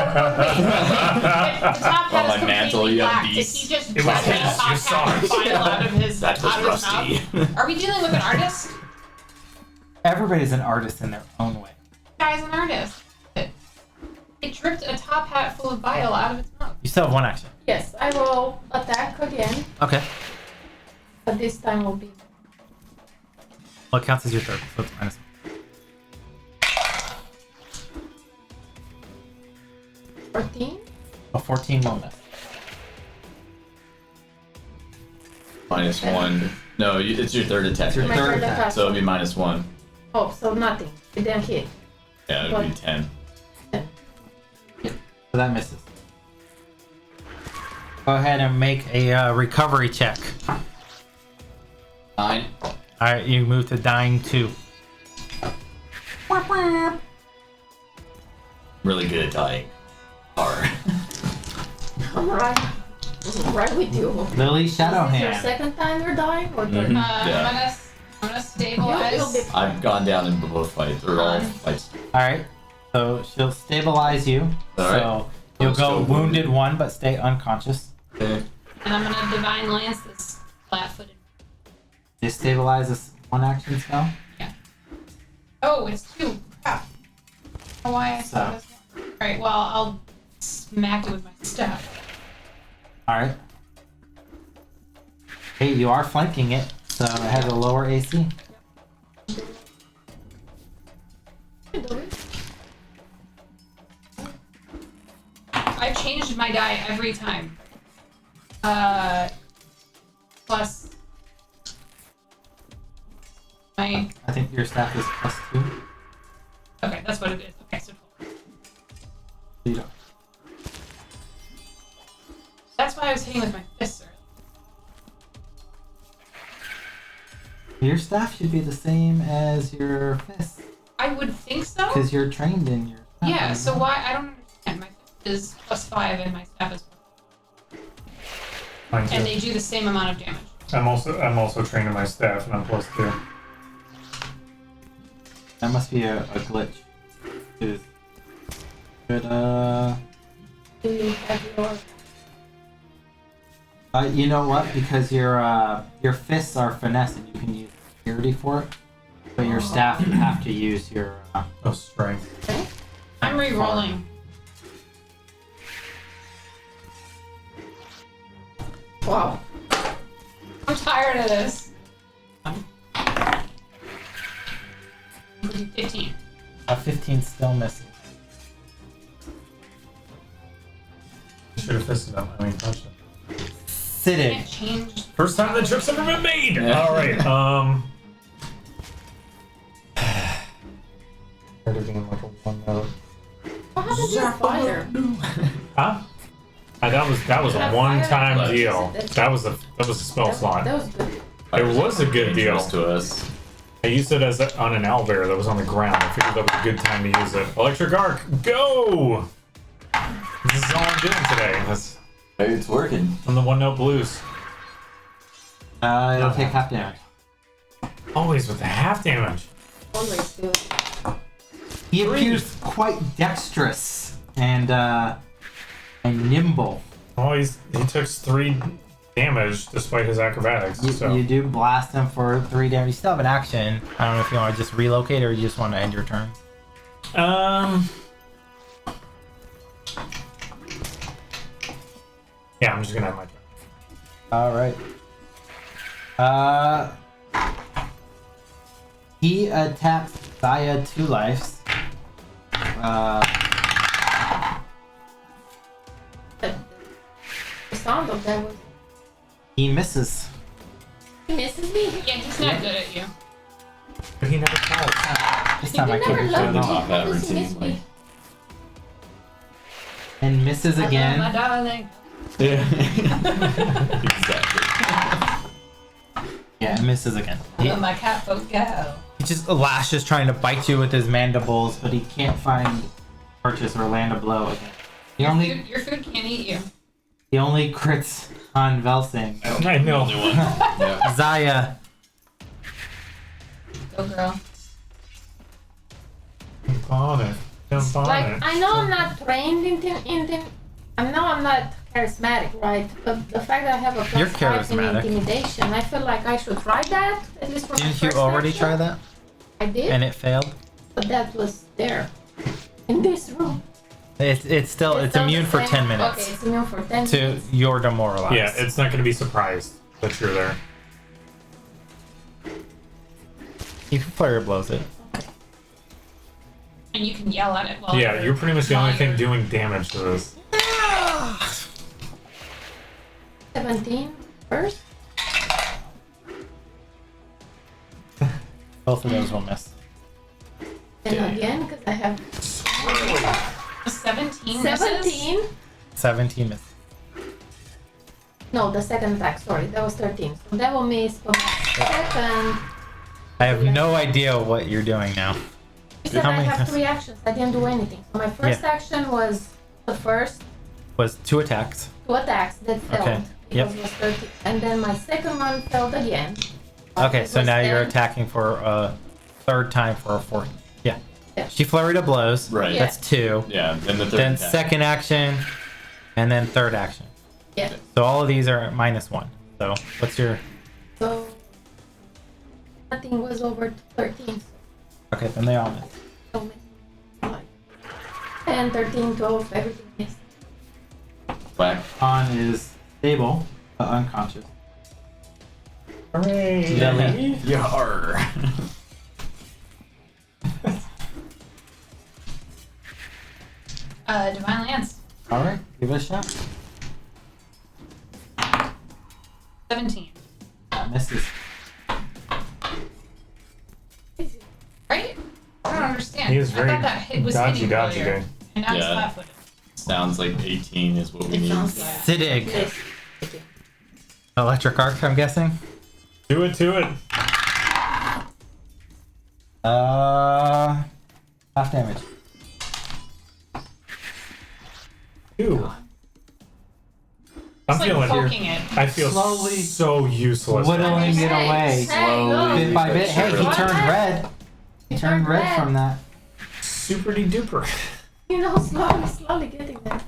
hat On is my mantle, completely you have black. Did beasts. he just It was drop a his. top You saw hat it. file out of his, That was out of his Rusty. mouth? Are we dealing with an artist? Everybody's an artist in their own way. Guy's an artist. It dripped a top hat full of bile out of its mouth. You still have one action. Yes, I will attack again, Okay. but this time will be. Well, it counts as your third, so it's minus. 14. A 14 will miss. -1. No, it's your third attack. your My third third attack, attack. So it'll be -1. Oh, so nothing. It didn't hit. Yeah, it'll be What? 10. So that misses. Go ahead and make A recovery check. 9. Alright, you move to dying 2. Really good at dying. Hard. I'm right. I'm right with you. Lily Is this your Shadowhand. second time you're dying? Or third? Mhm. I'm gonna stabilize. You'll be fine. I've gone down in both fights, or all fights. Alright. So she'll stabilize you. Alright. So you'll I'm go still wounded 1 but stay unconscious. Okay. And I'm gonna divine lance this flat-footed. Destabilize this 1 action spell. Oh, it's 2. Crap. I don't know why I saw So. this one. Alright, well, I'll smack it with my staff. Alright. Hey, you are flanking it, so it has a lower AC. You do it. I've changed my die every time. Plus my. I think your staff is +2. Okay, that's what it is. Okay, so 12. You don't. That's why I was hitting with my fists earlier. Your staff should be the same as your fist, I would think so. because you're trained in your. Yeah, so why? I don't understand. My fist is +5 and my staff is. Mine And too. they do the same amount of damage. I'm also trained in my staff, and I'm +2. That must be a glitch. Is good. Do you have your. You know what? Because your fists are finesse, and you can use security for it. But your staff, you have to use your. Oh, strength. I'm re-rolling. Wow. I'm tired of this. 15. A 15 still misses. should have fisted him. I mean, touched him. SIDDIQ. Can't change. First time the trip's ever been made. All right. Editing like a one note. What happened to fire? Huh? That was a Yeah, one-time fire- deal. That was a spell slot. That was good. It was a good deal. Dangerous to us. I used it as on an owlbear that was on the ground. I figured that was a good time to use it. Electric arc, go! This is all I'm doing today. That's Hey, it's working. from the one note blues. It'll take half damage. Always with the half damage. Always good. He appears quite dexterous and nimble. Oh, he took 3 damage despite his acrobatics. So You do blast him for 3 damage. You still have an action. I don't know if you want to just relocate or you just want to end your turn. Yeah, I'm just gonna have my turn. All right. He attacks Zaya 2 lives. The sound of that was. He misses. He misses me. Yeah, he's not good at you. But he never calls. This time I You couldn't never do it loved me. all. Top hat How does he miss routine, me? And misses I love my again. darling. Yeah. Exactly. Yeah, it misses again. I love my cat folk go. He just lashes trying to bite you with his mandibles, but he can't find purchase or land a blow again. Your food can't eat you. He only crits on Velsing. I know. Only one. Yeah. Zaya. Go girl. Jump on it. Jump on Like, it. I know I'm not trained I know I'm not charismatic, right? But the fact that I have a You're +5 in charismatic. intimidation, I feel like I should try that, at least for my Didn't you first already action. try that? I did, And it failed? but that was there. In this room. It's still immune for 10 minutes Okay, it's immune for 10 to minutes. your demoralized. Yeah, it's not gonna be surprised that you're there. You can flurry blows it. And you can yell at it while Yeah, you're pretty much the only thing you're- doing damage to this. 17 first. Both of those will miss. Then again, because I have 17 misses? 17. 17 miss. No, the second attack, sorry, that was 13. So that will miss for my second. I have no idea what you're doing now. You said How I many have times? 3 actions. I didn't do anything. So my first action was the first Was 2 attacks. 2 attacks that failed. Okay, yep. Because it was 13. And then my second one failed again. Okay, It so was now you're 10. attacking for a 3rd time for a 4th. Yeah. Yeah. She flurried of blows. Right. Yeah. That's 2. Yeah. Then the third. Then attack. second action, and then 3rd action. Yeah. So all of these are -1. So what's your? So nothing was over 13. Okay, then they all miss. So miss. Like 10, 13, 12, everything missed. Whack. Han is stable, but unconscious. Hooray! Lily. Yar. Divine Lance. Alright, give it a shot. 17. That misses. Right? I don't understand. He is very I thought that hit was dodgy, hitting dodgy earlier. guy. And now he's Yeah. flat-footed. Sounds like 18 is what we It need. sounds Yeah. SIDDIQ. Yes. Okay. Electric arc, I'm guessing. Do it to it. Half damage. 2. I'm It's like feeling. poking it. I feel Slowly so useless. whittling it away. no. Bit by bit. Hey, he What? turned red. He turned red from that. Super duper. You know, slowly getting there.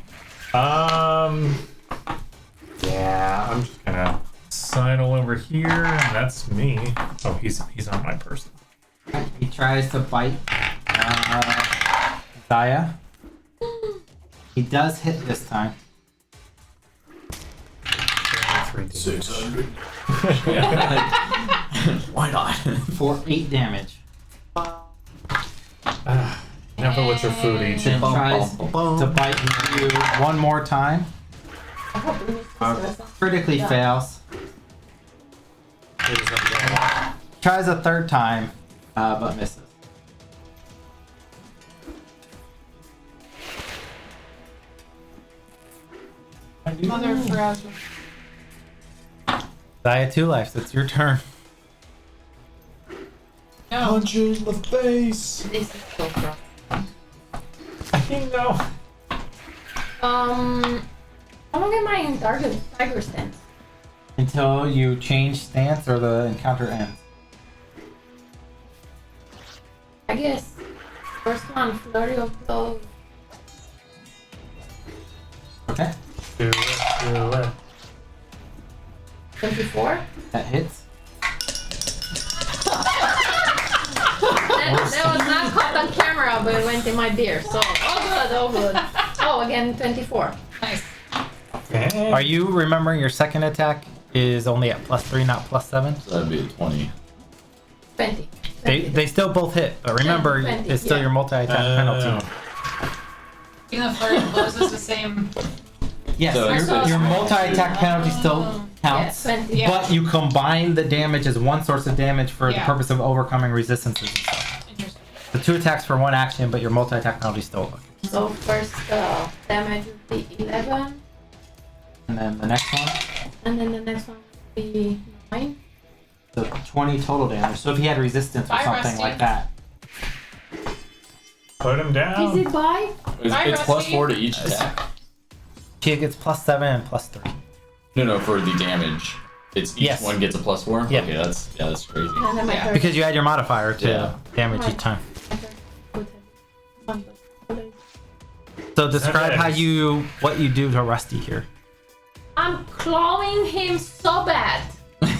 Yeah, I'm just gonna sidle over here, and that's me. Oh, he's on my person. He tries to bite Zaya. He does hit this time. 3 damage. 600. Why not? For 8 damage. Never let your food eat you. Then tries to bite you one more time. I hope we miss this. Critically fails. Tries a third time, but misses. Mother forever. Die at 2 lives. It's your turn. No. Punch you in the face. This is so rough. No. How long am I in tiger stance? Until you change stance or the encounter ends. I guess first one, flurry of blows. Okay, Do it. 24. that hits. That was not caught on camera, but it went in my beer. So all good. Oh, again 24. Nice. Okay. Are you remembering your second attack is only at +3, not +7? So that'd be a 20. 20. They still both hit, but remember, 20, it's still yeah. your multi-attack penalty. Even the flurry of blows is the same. Yes, So your multi-attack penalty still counts, Yeah, 20. Yeah. But you combine the damage as one source of damage for the Yeah. purpose of overcoming resistances and stuff. Interesting. The 2 attacks for 1 action, but your multi-attack penalty still. So first damage would be 11, and then the next one, and then the next one would be 9. so 20 total damage. So if he had resistance or Bye, something Rusty. like that, Put him Is down. it by? It's, Bye, it's Rusty. +4 to each attack. She gets +7 and +3. No, for the damage. It's each Yes. one gets a +4? Yeah. Okay, that's crazy. And then my Yeah. third. Because you add your modifier to Yeah. damage each time. One. So describe Okay. what you do to Rusty here. I'm clawing him so bad.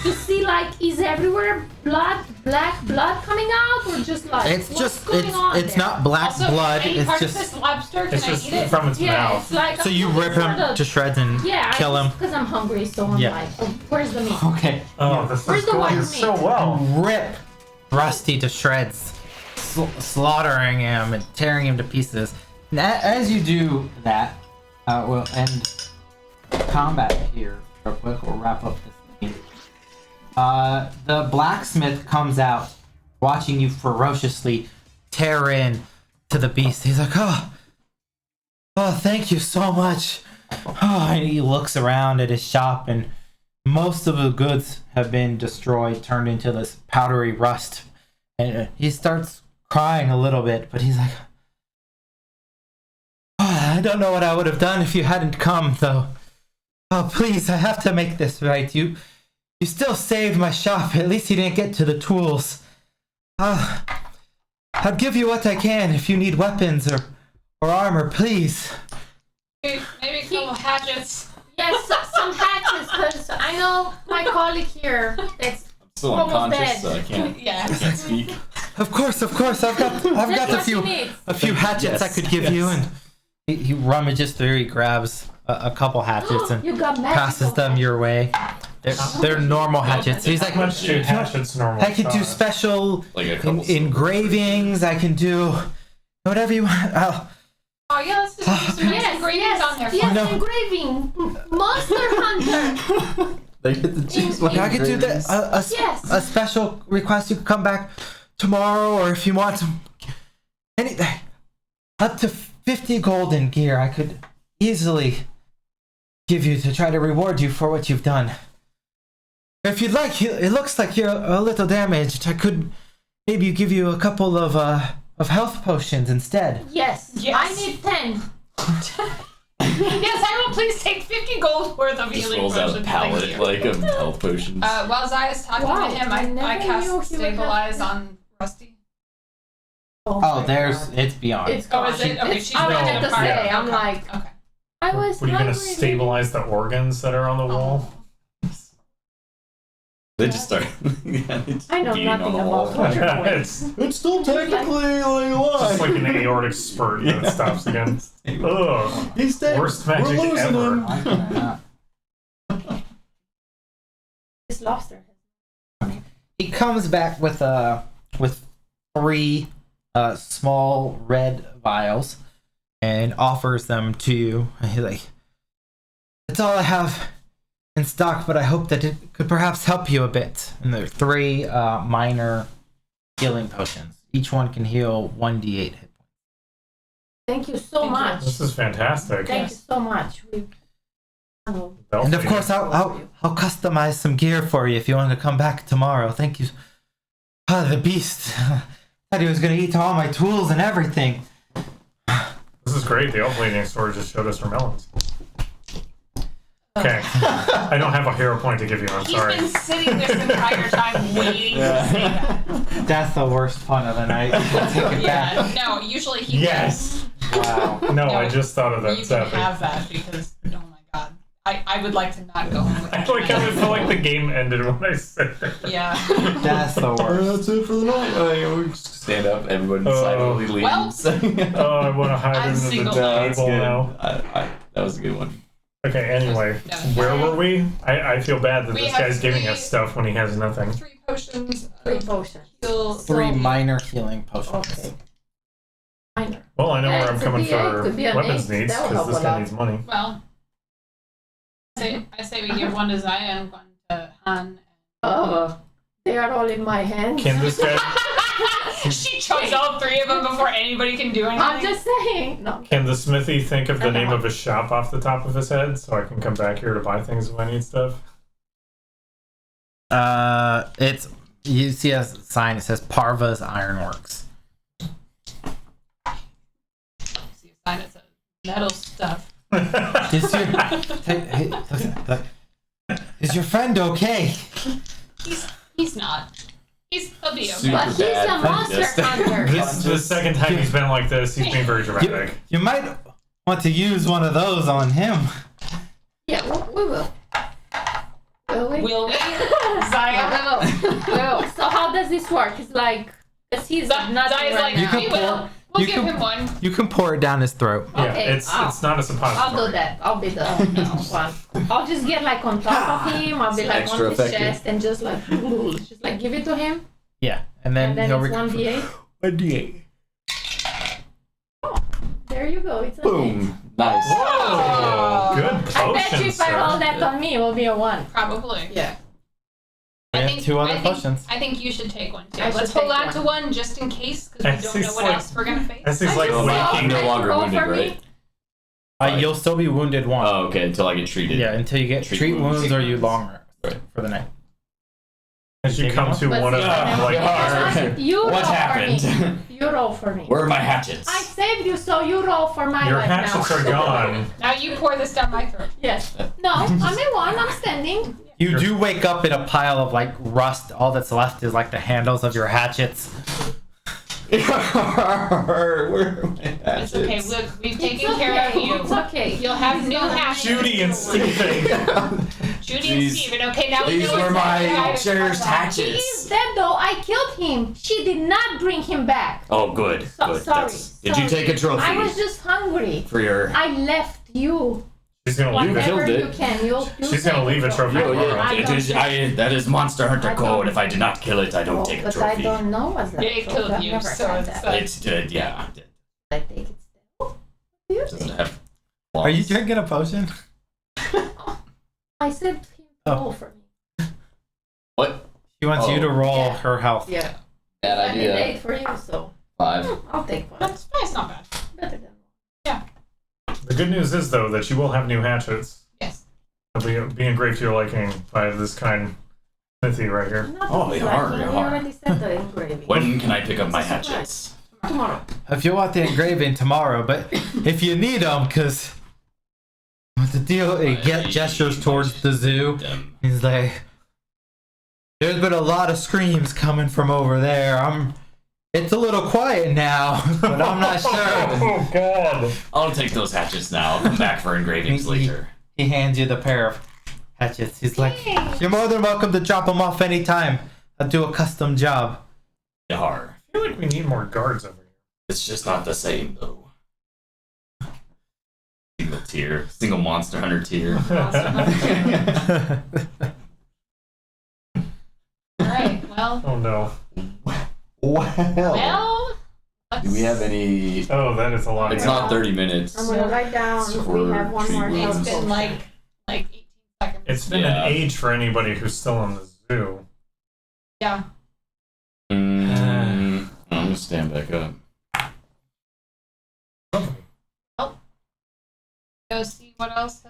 To see like is everywhere black blood coming out or just like It's what's just going on it's there? not black Also, blood. any It's part of just this lobster, can It's I just eat it? from its Yeah, mouth. it's like so you rip him to shreds and kill him. because I'm hungry, so I'm Yeah. like, oh, where's the meat? okay. Oh, this Where's is the white going meat? so well. Rip Rusty to shreds, slaughtering him and tearing him to pieces. As you do that, we'll end combat here real quick. We'll wrap up this scene. The blacksmith comes out, watching you ferociously Tear in to the beast. He's like, oh, thank you so much. Oh, and he looks around at his shop, and most of the goods have been destroyed, turned into this powdery rust. And he starts crying a little bit, but he's like, oh, I don't know what I would have done if you hadn't come, though. Oh, please, I have to make this right. You still saved my shop. At least you didn't get to the tools. I'll give you what I can if you need weapons or armor, please. Maybe a couple hatchets. Yes, some hatches, because I know my colleague here that's Still Almost unconscious, dead. so I can't Yeah. speak. Of course. I've got That's a what few she needs. hatchets I could give you, and he rummages through. He grabs a couple hatchets and You got magical passes them your way. They're normal hatchets. He's like, How much do hatchets normal? I can do size? special Like a couple engravings. I can do whatever you want. Oh yeah, let's just do some nice engravings on there. yes, No. engraving. Monster Hunter. They get to choose what I could do that. Yes. A special request. You can come back tomorrow, or if you want some anything, up to 50 golden gear. I could easily give you to try to reward you for what you've done. If you'd like, it looks like you're a little damaged. I could maybe give you a couple of health potions instead. Yes. Yes. I need 10. Yes, I will please take 50 gold worth of Just healing rolls out a potions. pallet Thank you. like of health potions. While Zaya's talking Wow, to him, I I never cast knew he would stabilize have- on Rusty. Oh, it's beyond. It's Oh, gone. is it? Okay, she's I No. wanted to apart. say, I'm Okay. like, Okay. I was Were you gonna hungry. stabilize the organs that are on the wall? They just start. Yeah, they just I know beating on nothing the about wall. torture It's It's still technically like just like alive. an aortic spurt that stops again. Ugh. He's dead. Worst We're magic losing ever. him. I cannot. This lobster. He comes back with 3 small red vials and offers them to you. And he's like, That's all I have in stock, but I hope that it could perhaps help you a bit. And there are 3 minor healing potions. Each one can heal 1d8 hit points. Thank you so much. This is fantastic. Thank you so much. And of course, I'll customize some gear for you if you want to come back tomorrow. Thank you. The beast. Thought he was going to eat all my tools and everything. This is great. The elf lady store just showed us her melons. Okay. I don't have a hero point to give you. I'm sorry. He's been sitting this entire time waiting to say that. That's the worst pun of the night. Take it back. No, usually he Yes. Wow. No, I just thought of that. You can have that because, oh my god. I would like to not go home with I like how it felt like the game ended when I said that. Yeah. That's the worst. That's it for the night. We just stand up, everyone silently leaves. Well, I want to hide I'm under the single. table now. That was a good one. Okay, anyway, No. where were we? I feel bad that We this have guy's giving 3 us stuff when he has nothing. 3 potions. 3 potions. Heal. 3 minor healing potions. Okay. Minor. Well, I know Yeah, where I'm it's a coming D8, for could be an weapons 8. needs, That would because this help a guy lot. needs money. Well, I say we give one to Zaya and one to Han. Oh, they are all in my hands. Can this guy She chugs all 3 of them before anybody can do anything. I'm just saying. No. can the smithy think of the name of his shop off the top of his head so I can come back here to buy things if I need stuff? It's you see a sign. It says Parva's Ironworks. See a sign that says metal stuff. Is your friend okay? He's not. He'll be okay. Super But he's a bad. monster Just- hunter. This is the second time he's been like this. He's being very dramatic. You might want to use one of those on him. Yeah, we will. Will we? Will we? Yeah, we will. So how does this work? It's like, because he's not Zaya's right like, now. we will. We'll you give can- him one. You can pour it down his throat. Okay, Yeah, it's not a suppository. I'll do that. I'll be the one. I'll just get like on top of him. I'll be like Extra on his effective. chest and just like give it to him. Yeah, and then, And then he'll it's 1d8. 1d8. There you go. It's a Boom. Nice. Whoa! Good I potion, bet you if I roll that on me, it will be a 1. Probably. Yeah. We have 2 other potions. I think you should take one too. I should Let's hold take on one. to one just in case, because we don't know It's what like- else we're gonna face. This is like So I'm waking. no longer Roll wounded, for me. right? You'll still be wounded 1. Oh, okay. Until I get treated. Yeah, until you get Treat treat wounds. wounds or you long rest Right. for the night. As you come to But one of see, them, I like, never- You What roll for happened? me. You roll for me. Where are my hatchets? I saved you, so you roll for my your life hatchets now. are gone. Now you pour this down my throat. Yes. No, I'm in 1. I'm standing. You do wake up in a pile of like rust. All that's left is like the handles of your hatchets. Where are my It's okay. hatchets? Look, we've It's taken okay. care of you. It's okay. You'll have new hatchets. Judy and Stephen. Judy Jeez. and Steven. Okay, now we These know were exactly how my to cherished come back. He is hatchets. dead though. I killed him. She did not bring him back. Oh, good. So, Good. sorry. Did you take a trophy I was just hungry. for your? I left you. She's gonna leave it. killed Whatever it. you can. You'll She's gonna leave a trophy. Oh, tomorrow. yeah. I It don't is, think- that is Monster Hunter I code. don't- If I did not kill it, I don't take a But I trophy. don't know what's that. Yeah, it trophy. killed I've you, never so had it's that. It's good. Yeah. I think it's still. What do you Doesn't think? have Are you flaws. drinking a potion? I said him to roll for me. What? She wants you to roll Yeah. her health. Yeah. Bad I did idea. 8 for you, so 5. I'll take 1. That's not bad. Better than 1. The good news is though that you will have new hatchets. Yes. They'll be engraved to your liking by this kind smithy right here. Not Oh, that they it's are, like, they we are. already said the engraving. When can I pick up my It's a surprise. hatchets? Tomorrow. If you want the engraving tomorrow, but if you need them, because the deal, it gestures towards the zoo. Them. He's like, there's been a lot of screams coming from over there. It's a little quiet now, but I'm not sure. Oh God! I'll take those hatchets now. I'll come back for engravings later. He hands you the pair of hatchets. He's like, you're more than welcome to drop them off anytime. I'll do a custom job. Yar. I feel like we need more guards over here. It's just not the same though. Single Monster Hunter tier. All right. Well. Oh no! Well. Do we have any? Oh, that is a lot. It's not 30 minutes. I'm gonna write down. So We have one more treat health wounds. It's been potion. like like 18 seconds. It's been Yeah. an age for anybody who's still in the zoo. Yeah. I'm gonna stand back up. Go see what else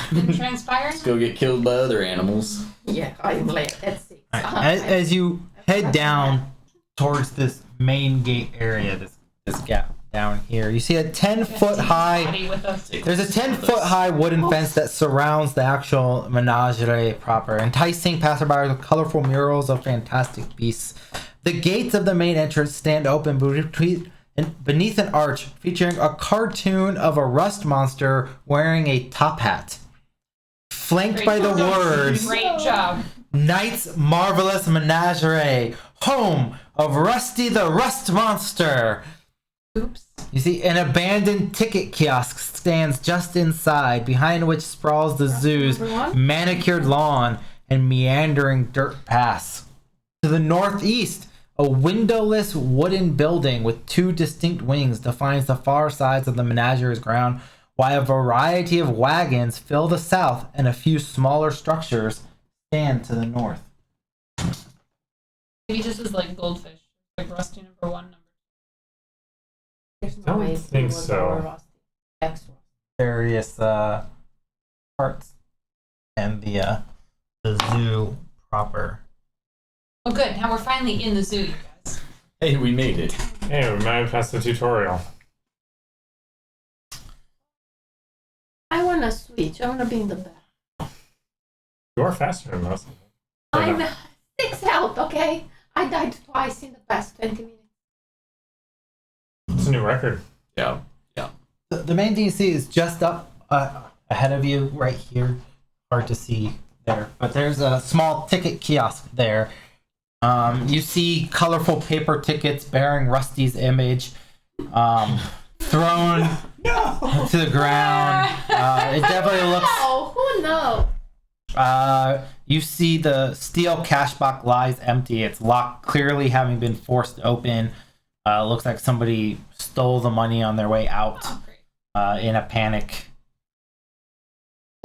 has been transpiring. Let's go get killed by other animals. Yeah, I'm late. That's 6. As you head down towards this main gate area, this gap down here, you see a 10-foot high. Body with us. There's a 10-foot high wooden fence that surrounds the actual menagerie proper, enticing passersby with colorful murals of fantastic beasts. The gates of the main entrance stand open beneath an arch featuring a cartoon of a rust monster wearing a top hat. Flanked Great by the job. words, Great job. Knight's Marvelous Menagerie, home of Rusty the Rust Monster. Oops. You see, an abandoned ticket kiosk stands just inside, behind which sprawls the zoo's manicured lawn and meandering dirt paths. To the northeast, a windowless wooden building with 2 distinct wings defines the far sides of the menagerie's ground, while a variety of wagons fill the south and a few smaller structures stand to the north. Maybe just as like goldfish, like Rusty number 1, number There's no Don't way think it was so. over Rusty. Extra. Various parts and the zoo proper. Oh, good. Now we're finally in the zoo, you guys. Hey, we made it. Hey, we might have passed the tutorial. I wanna switch. I wanna be in the back. You are faster than most. I'm 6 health, okay? I died twice in the past 20 minutes. It's a new record. Yeah. The main DC is just up ahead of you right here. Hard to see there, but there's a small ticket kiosk there. You see colorful paper tickets bearing Rusty's image thrown to the ground. It definitely looks. Oh, who knows? You see the steel cash box lies empty. It's locked, clearly having been forced open. Looks like somebody stole the money on their way out Oh, great. in a panic.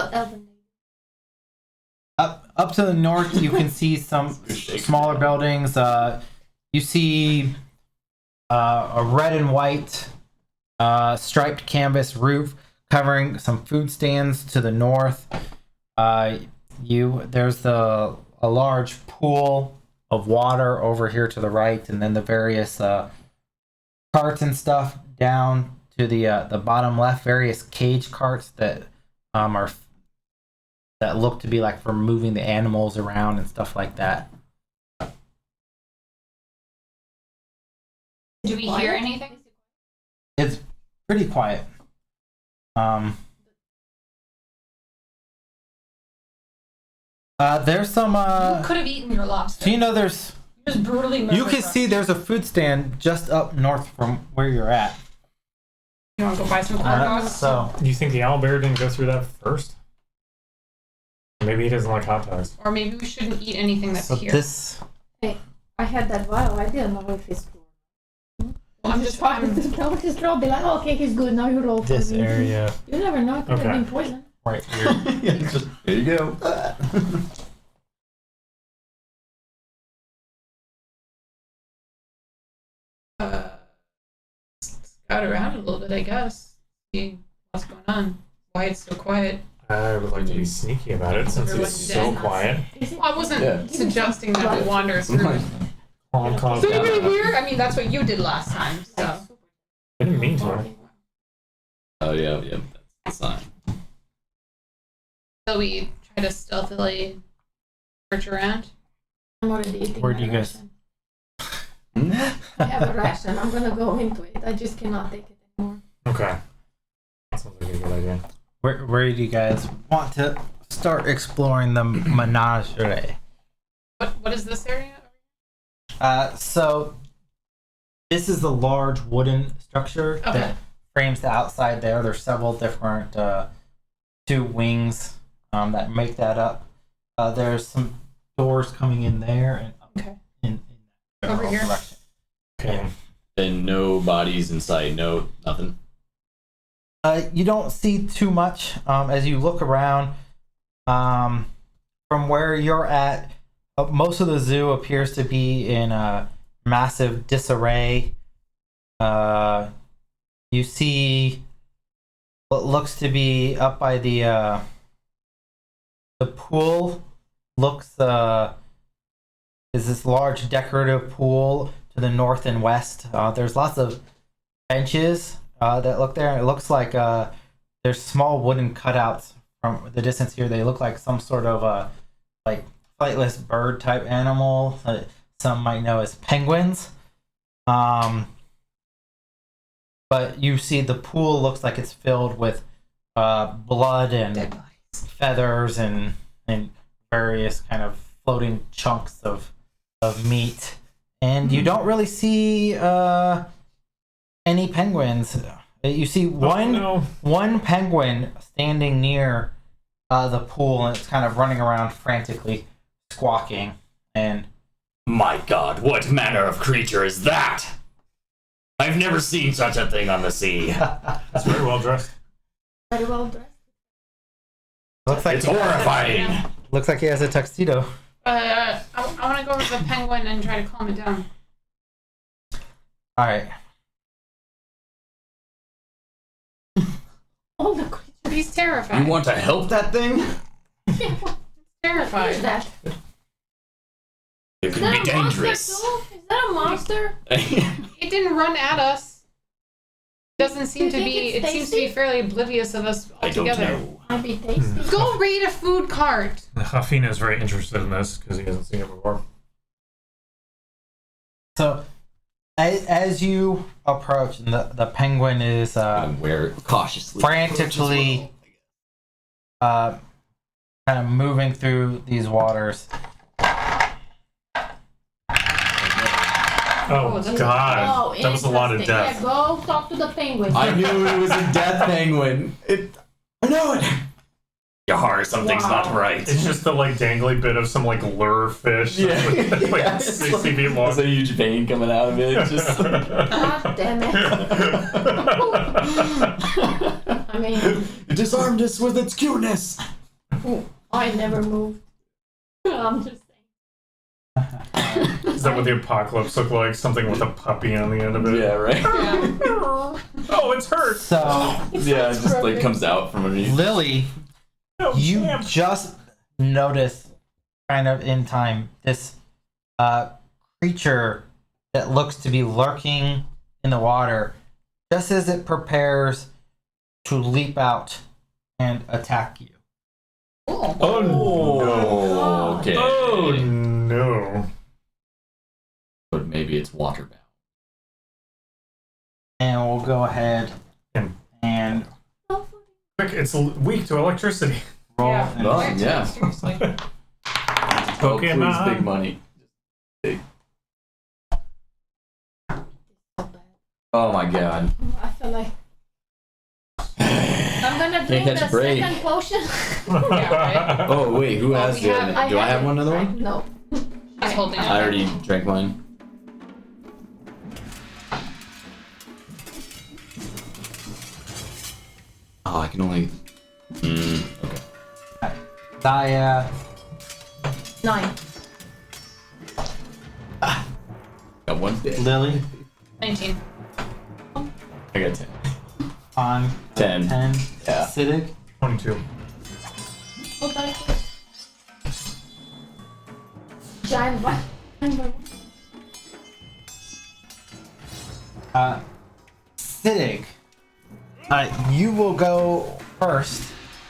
Elven. Up to the north, you can see some smaller buildings. You see a red and white striped canvas roof covering some food stands to the north. There's a large pool of water over here to the right, and then the various carts and stuff down to the bottom left. Various cage carts that that look to be like for moving the animals around and stuff like that. Do we hear anything? It's pretty quiet. There's some Who could have eaten your lobster? so you know there's Just brutally murdered you can see Rusty. there's a food stand just up north from where you're at. You want to go buy some corn dogs? So You think the owlbear didn't go through that first? Maybe he doesn't like hot dogs. Or maybe we shouldn't eat anything that's so here. this I had that vial. I didn't know if it's good. I'm just talking to the his throat. Be like, oh, okay, he's good. Now you roll for this me. area You never know. It could Okay. have been poison. right here. Just, there you go. Scout around a little bit, I guess. See what's going on. Why it's so quiet. I would like to be sneaky about it since it's Everyone's so dead. quiet. Well, I wasn't Yeah. suggesting that we wander through. Clonk, clonk, Is anybody clonk. here? I mean, that's what you did last time, so. I didn't mean to. Oh yeah, that's fine. So we try to stealthily search around. I'm already eating. Where my do you guys- ration. Hmm? I have a ration. I'm gonna go into it. I just cannot take it anymore. Okay. That sounds like a good idea. Where do you guys want to start exploring the menagerie? What is this area? So this is the large wooden structure Okay. that frames the outside there. There's several different 2 wings that make that up. There's some doors coming in there and up Okay. in the Over general here? direction. Okay. And no bodies inside, no nothing. You don't see too much as you look around. From where you're at, most of the zoo appears to be in a massive disarray. You see what looks to be up by the pool. Looks is this large decorative pool to the north and west. There's lots of benches that look there. It looks like there's small wooden cutouts from the distance here. They look like some sort of like flightless bird type animal that some might know as penguins. But you see the pool looks like it's filled with blood and feathers and various kind of floating chunks of meat. And you don't really see any penguins. You see one penguin standing near the pool, and it's kind of running around frantically, squawking. And my God, what manner of creature is that? I've never seen such a thing on the sea. It's very well dressed. Very well dressed. looks like It's horrifying. Looks like he has a tuxedo. I want to go over to the penguin and try to calm it down. All right. Oh, the creature. He's terrified. You want to help that thing? What terrified. is that? It Is could that be a monster dangerous. too? Is that a monster? It didn't run at us. Doesn't seem You to think be. it's It seems to be tasty? fairly oblivious of us I don't altogether. know. Might be tasty. Go raid a food cart. Hafina is very interested in this because he hasn't seen it before. So, as you approach, and the penguin is And wear it cautiously. frantically kind of moving through these waters. Oh, that's- God. That was a lot of interesting. death. Yeah, go talk to the penguin. I knew it was a death penguin. I know it. Yar, something's Wow. not right. It's just the like dangly bit of some like lure fish. Yeah. Like, like Yeah, it's 60 feet long. There's a huge vein coming out of it. Just. God damn it. I mean, It disarmed us with its cuteness. I never moved. I'm just saying. Is that what the apocalypse looked like? Something with a puppy on the end of it? Yeah, right. Yeah. Oh, it's hurt. So, Yeah, it just like comes out from underneath. Lily, Oh, you damn. just notice, kind of in time, this creature that looks to be lurking in the water, just as it prepares to leap out and attack you. Cool. Oh, no. Okay. Oh, no. But maybe it's waterbound. And we'll go ahead Hmm. and Quick, it's weak to electricity. roll. Yeah. and- Oh, Right, yeah. seriously. Oh, please, Pokemon. big money. Big. Oh my God. I feel like I'm gonna drink catch the a break. second potion. Yeah, right. Oh wait, who has we the? have- Do I have it. one another one? No. He's holding it. I already drank mine. Oh, I can only. Okay. Dia, 9. Got one bit. Lily, 19. I got 10. on 10. 10, Yeah. Siddiq, 22. Hold on. Giant what? Siddiq, you will go first.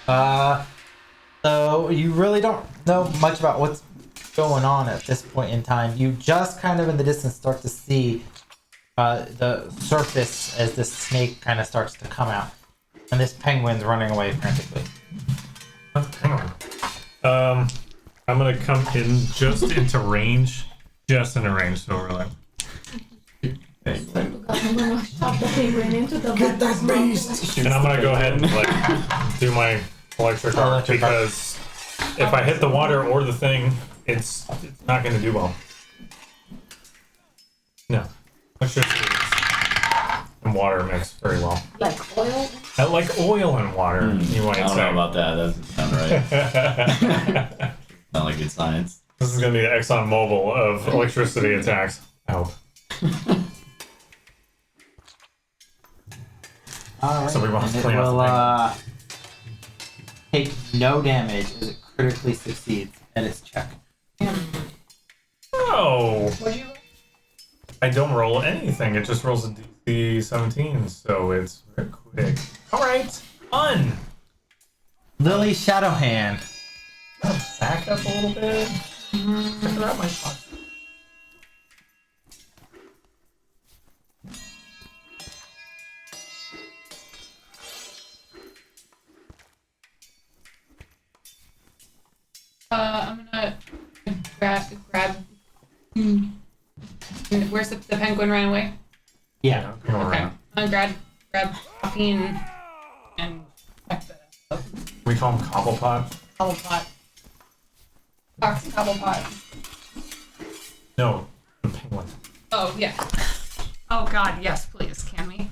So you really don't know much about what's going on at this point in time. You just kind of in the distance start to see the surface as this snake kind of starts to come out, and this penguin's running away frantically. Oh, hang on. I'm gonna come in just into range. Just into range, so we're like. I'm gonna shove the penguin into the Get that beast! And I'm gonna go ahead and like do my electric arc Electric arc. because if I hit the water or the thing, it's not gonna do well. No. Electricity is and water mix very well. Like oil. Like oil and water, you might I don't say. know about that. That doesn't sound right. Not like good science. This is gonna be the ExxonMobil of electricity attacks. I hope. Alright, So we want to and it clean up will the take no damage as it critically succeeds at its check. Oh, What'd you roll? I don't roll anything. It just rolls a DC 17, so it's very quick. All right, fun. Lily Shadowhand. Back up a little bit. Check out my pocket. I'm gonna grab. Where's the penguin ran away? Yeah. Go Okay. around. I'm gonna grab Caffeine and back the We call him Cobblepot. Cobblepot. Fox Cobblepot. No, the penguin. Oh yeah. Oh god, yes, please, can we?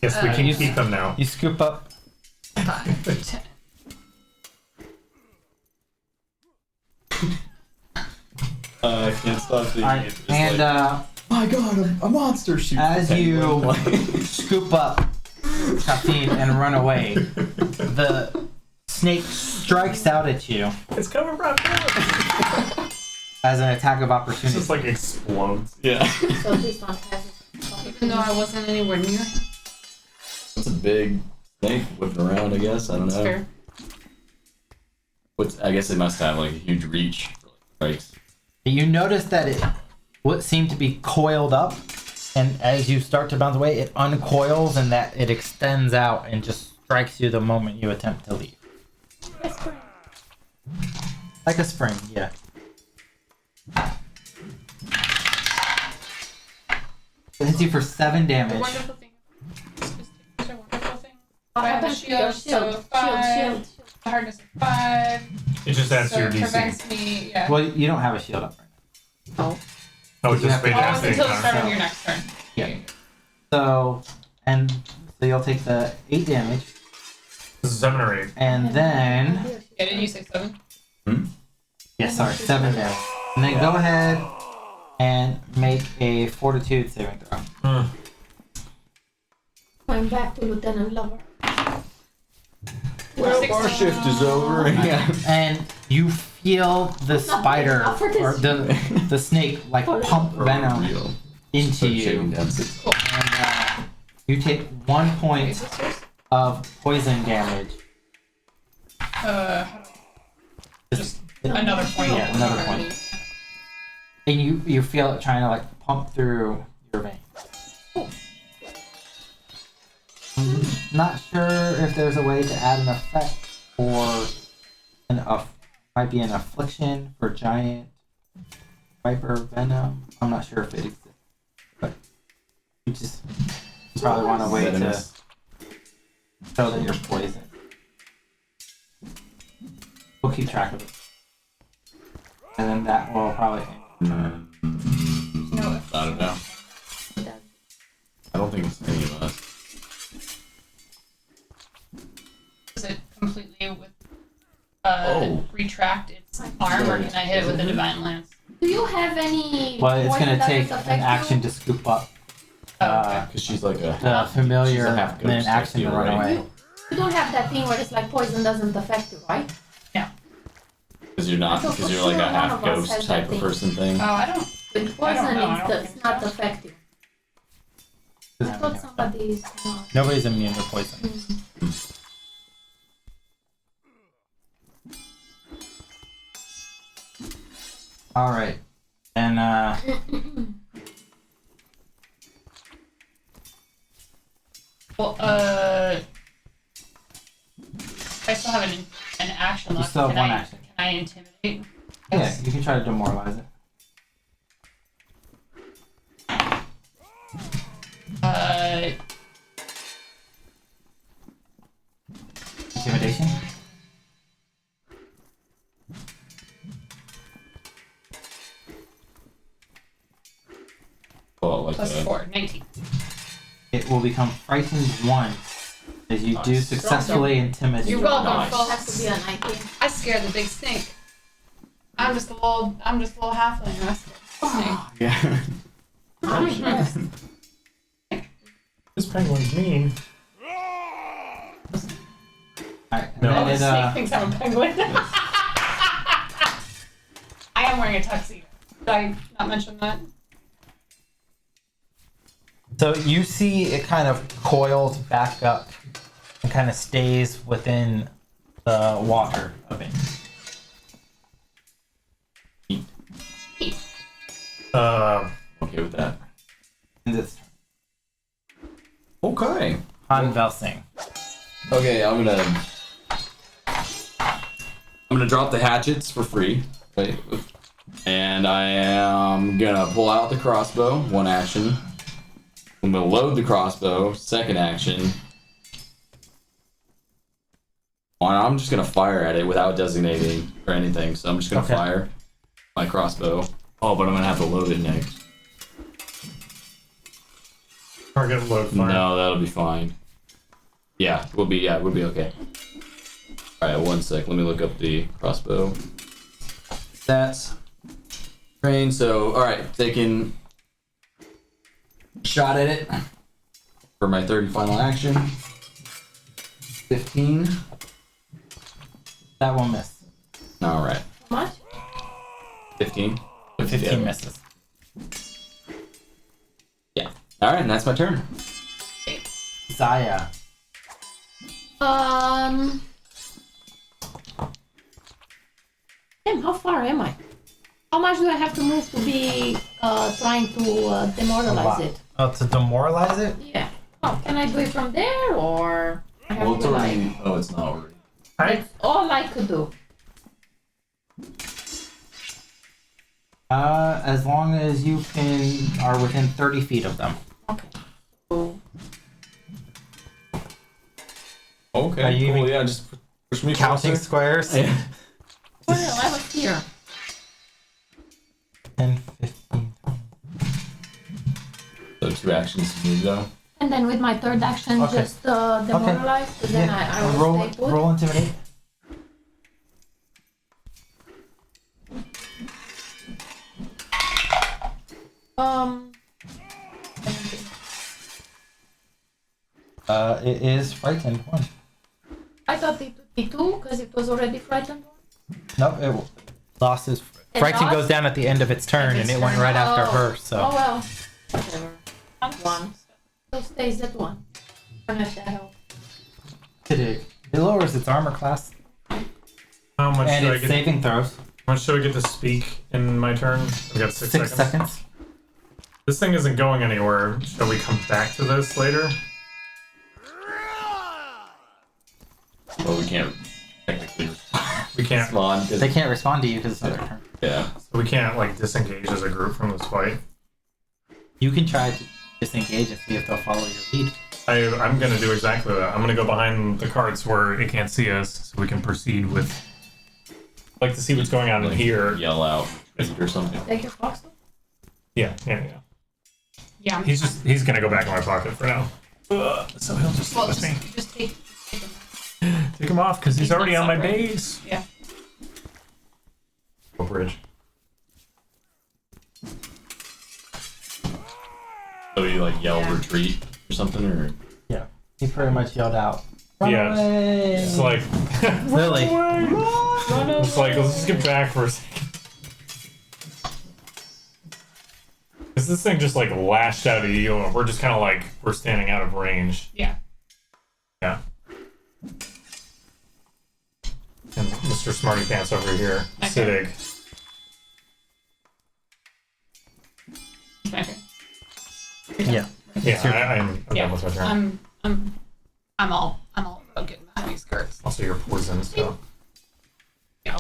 Yes, we can you- keep them now. You scoop up. 5, 10. I can't stop thinking. Alright, It's just and like, my god, a monster shoots as the you penguin. scoop up Caffeine and run away, the snake strikes out at you It's coming right down. as an attack of It opportunity. just like explodes. Yeah. So this one has it. Even though I wasn't anywhere near him. It's a big snake whipping around, I guess. I don't That's know. fair. I guess it must have like a huge reach for like strikes. You notice that it what seemed to be coiled up, and as you start to bounce away, it uncoils and that it extends out and just strikes you the moment you attempt to leave. Like a spring, yeah. It hits you for 7 The damage. wonderful thing. It's a wonderful thing. What I have a happened to your shield, so shield? 5. Shield. Hardness of 5. It just adds So to your it DC. prevents me. Yeah. Well, you don't have a shield up right now. Oh, it You just have to- made Oh, that it's same until the start time. of your next turn. Yeah. So you'll take the 8 damage, This is 7 or 8. and then Yeah, did you say 7? yeah, sorry, 7 damage. And then go ahead and make a Fortitude saving throw. Going back to Lieutenant Lover. Well, our shift is over. Yeah. And you feel the spider enough for this. or the snake like pump venom into you, and you take 1 Is point this yours? of poison damage. Just another point. Yeah, another point. And you feel it trying to like pump through your veins. I'm not sure if there's a way to add an effect or might be an affliction for giant viper venom. I'm not sure if it exists, but you just probably want a way to Venomous. show that you're poisoned. We'll keep track of it, and then that will probably. No. I don't know. I don't think it's any of us. Is it completely with Oh. retract its arm, or can I hit it with a divine lance? Do you have any? Well, it's poison gonna that take doesn't an affect action you? to scoop up Because she's like a the half. familiar, she's a half and then an ghost, I action to feel, run right? away. You don't have that thing where it's like poison doesn't affect you, right? Because you're not. I thought Because for you're like sure a one half of us ghost has type that of thing. person thing. Oh, I don't. With poison, know, I don't it's think not so. effective. I thought somebody's. Nobody's immune to poison. All right, and Well, I still have an action You left. still have Can one I, action. Can I intimidate? yeah, you can try to demoralize it. Intimidation. Oh, like Plus that. 4, 19. will become frightened 1 as you do successfully intimidate. You're welcome, Nice. Has to folks. be a 19. I scared the big snake. I'm just a little halfling. And I scared the snake. Yeah. I'm impressed. This penguin's mean. Alright, No. and The then snake thinks I'm a penguin. I am wearing a tuxedo. Did I not mention that? So you see it kind of coils back up and kind of stays within the water a bit. Okay with that. and this Okay. On Velsing. Okay, I'm gonna drop the hatchets for free. Wait. And I am gonna pull out the crossbow, 1 action. I'm gonna load the crossbow, 2nd action. And I'm just gonna fire at it without designating or anything. So I'm just gonna Okay. fire my crossbow. Oh, but I'm gonna have to load it next. Target load fire. No, that'll be fine. Yeah, we'll be okay. Alright, 1 sec. Let me look up the crossbow stats. Train, so alright, taking shot at it for my 3rd final action. 15. That will miss. Alright. How much? 15. 15 misses. Yeah. Alright, and that's my turn. Zaya. Damn, how far am I? How much do I have to move to be trying to demoralize it? Oh, to demoralize it? Yeah. Oh, can I do it from there or I have to like? Oh, it's not already. That's all I could do. As long as you are within 30 feet of them. Okay. So Okay, Are you cool. even Yeah, just push me Counting closer. squares? Yeah. well, I was here. 10, 15. So 2 actions to move though. And then with my 3rd action, Okay. just demoralize. So then I will roll, stay put. roll intimidate. It is frightened 1. I thought it would be 2 because it was already frightened. Nope, it lost his. It Frightened lost? goes down at the end of its turn, and its it went turn. right after Oh. her. So Oh well. Whatever. 1. So stays at 1. I don't know if that helps. it lowers its armor class How much and do I its get? saving throws. How much do I get to speak in my turn? I've got 6 6 seconds. seconds. This thing isn't going anywhere. Shall we come back to this later? Well, we can't technically We can't. respond because They can't respond to you because it's not their turn. yeah. We can't like disengage as a group from this fight. You can try to disengage and see if they'll follow your lead. I'm gonna do exactly that. I'm gonna go behind the carts where it can't see us, so we can proceed with. I'd like to see what's going on in here. Yell out or something. Take your fox. Yeah. Yeah. He's gonna go back in my pocket for now. So he'll just Well, sit with me. just take him. Take him off because he's He's already not on my suffering. base. Yeah. Go bridge. So you like yell Yeah. retreat or something or Yeah. He pretty much yelled out. Run Yeah, away! It's like Lily. it's like let's just get back for a second. Cause this thing just like lashed out at you, and we're just kind of like we're standing out of range. Yeah. Yeah. And Mr. Smarty Pants over here, Okay. SIDDIQ. It's my turn. Yeah. Yeah, I'm Yeah. done with my turn. I'm all about getting behind these skirts. Also, you're poisoned, so. Yeah.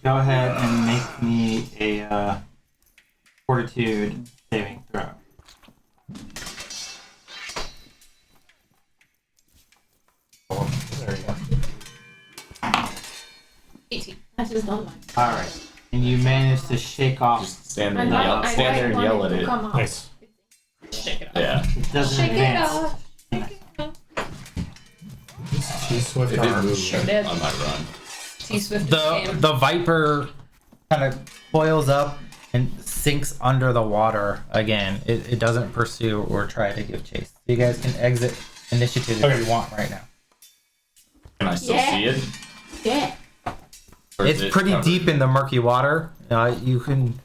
Go ahead and make me a fortitude saving throw. There you go. 18. I just don't like. All right. And you manage to shake off. just stand there I and like- yell, I stand like there and when yell it at to it. come out. Nice. Shake it up. Yeah. doesn't Shake it advance. off. Shake it off. It's T-Swift If it arm. moves, Sure did. I might run. T-Swift The Viper kind of coils up and sinks under the water again. It doesn't pursue or try to give chase. You guys can exit initiative Okay. if you want right now. Can I still Yeah. see it? Yeah. Or is It's it pretty covered? deep in the murky water. You can.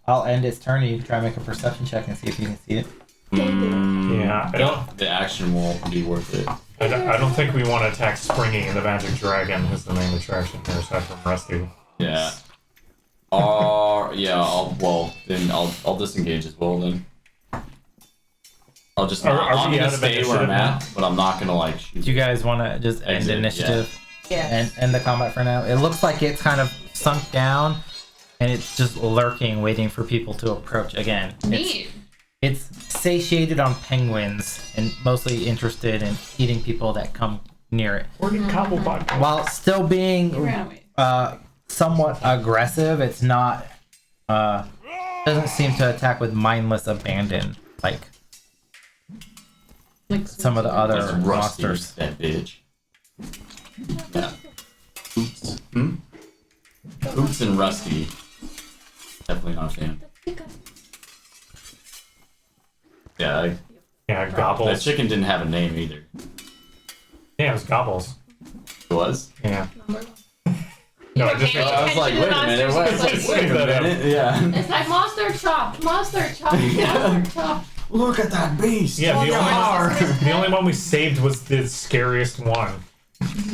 I'll end its turn and you can try and make a perception check and see if you can see it. Yeah, The action won't be worth it. I don't think we want to attack Springy and the Magic Dragon, who's the main attraction here, aside from Rusty. Yeah. Yeah. I'll disengage as well then. I'll just. Are I'm we gonna out of stay where I'm initiative at, but I'm not gonna like shoot. Do you guys want to just end Exit, initiative Yeah. and end the combat for now? It looks like it's kind of sunk down and it's just lurking, waiting for people to approach again. Neat. It's satiated on penguins and mostly interested in eating people that come near it. We're getting Cobblepot. While still He being ran away. somewhat aggressive, it's not doesn't seem to attack with mindless abandon like Like some of the It's other Rusty, monsters. that bitch. Yeah. Oops. Oops and Rusty. Definitely not a fan. Yeah, Yeah, that Gobbles. chicken didn't have a name either. Yeah, it was Gobbles. It was? Yeah. Number one. No, I were just. paying I was like, wait a minute, wait a minute. Yeah. It's like monster chop, monster chop, monster chop. Look at that beast. Yeah, the Oh, only one we saved was the scariest one.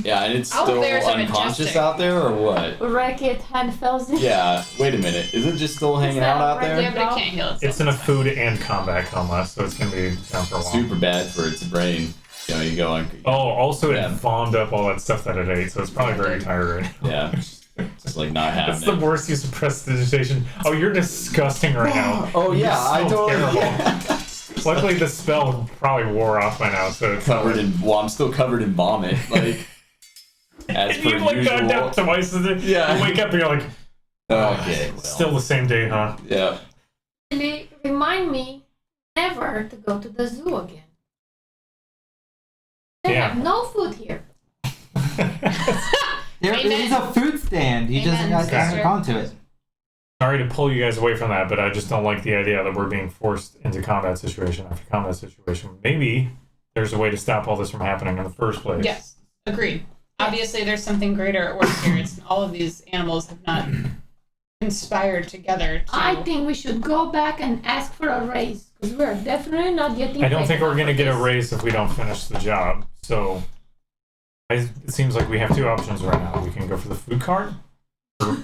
Yeah, and it's Oh, still there's a unconscious majestic. out there or what? Wreck-It and VELSING. Yeah, wait a minute. Is it just still hanging that out out right there? Yeah, but it can't heal itself. It's in a food and combat coma, so it's gonna be down for a while. Super bad for its brain. You know, you go on. Oh, also it Yeah. vommed up all that stuff that it ate, so it's probably very tired right now. Yeah. Just like not having It's the it. worst use of prestidigitation. Oh, you're disgusting right now. Oh You yeah, I smell totally. terrible. Yeah. Luckily, the spell probably wore off by now, so it's Covered in. Well, I'm still covered in vomit. Like. As per You've like gone down usual. twice. Yeah. You wake up and you're like, Okay. Well. still the same day, huh? Yeah. They remind me never to go to the zoo again. They Yeah. have no food here. There Amen. is a food stand. You just Amen, guys haven't sister. gone to it. Sorry to pull you guys away from that, but I just don't like the idea that we're being forced into combat situation after combat situation. Maybe there's a way to stop all this from happening in the first place. Yes, agreed. Obviously, there's something greater at work here. It's all of these animals have not conspired together to. I think we should go back and ask for a raise because we're definitely not getting. I don't paid think we're enough going to for get a this. raise if we don't finish the job. So it seems like we have two options right now. We can go for the food cart,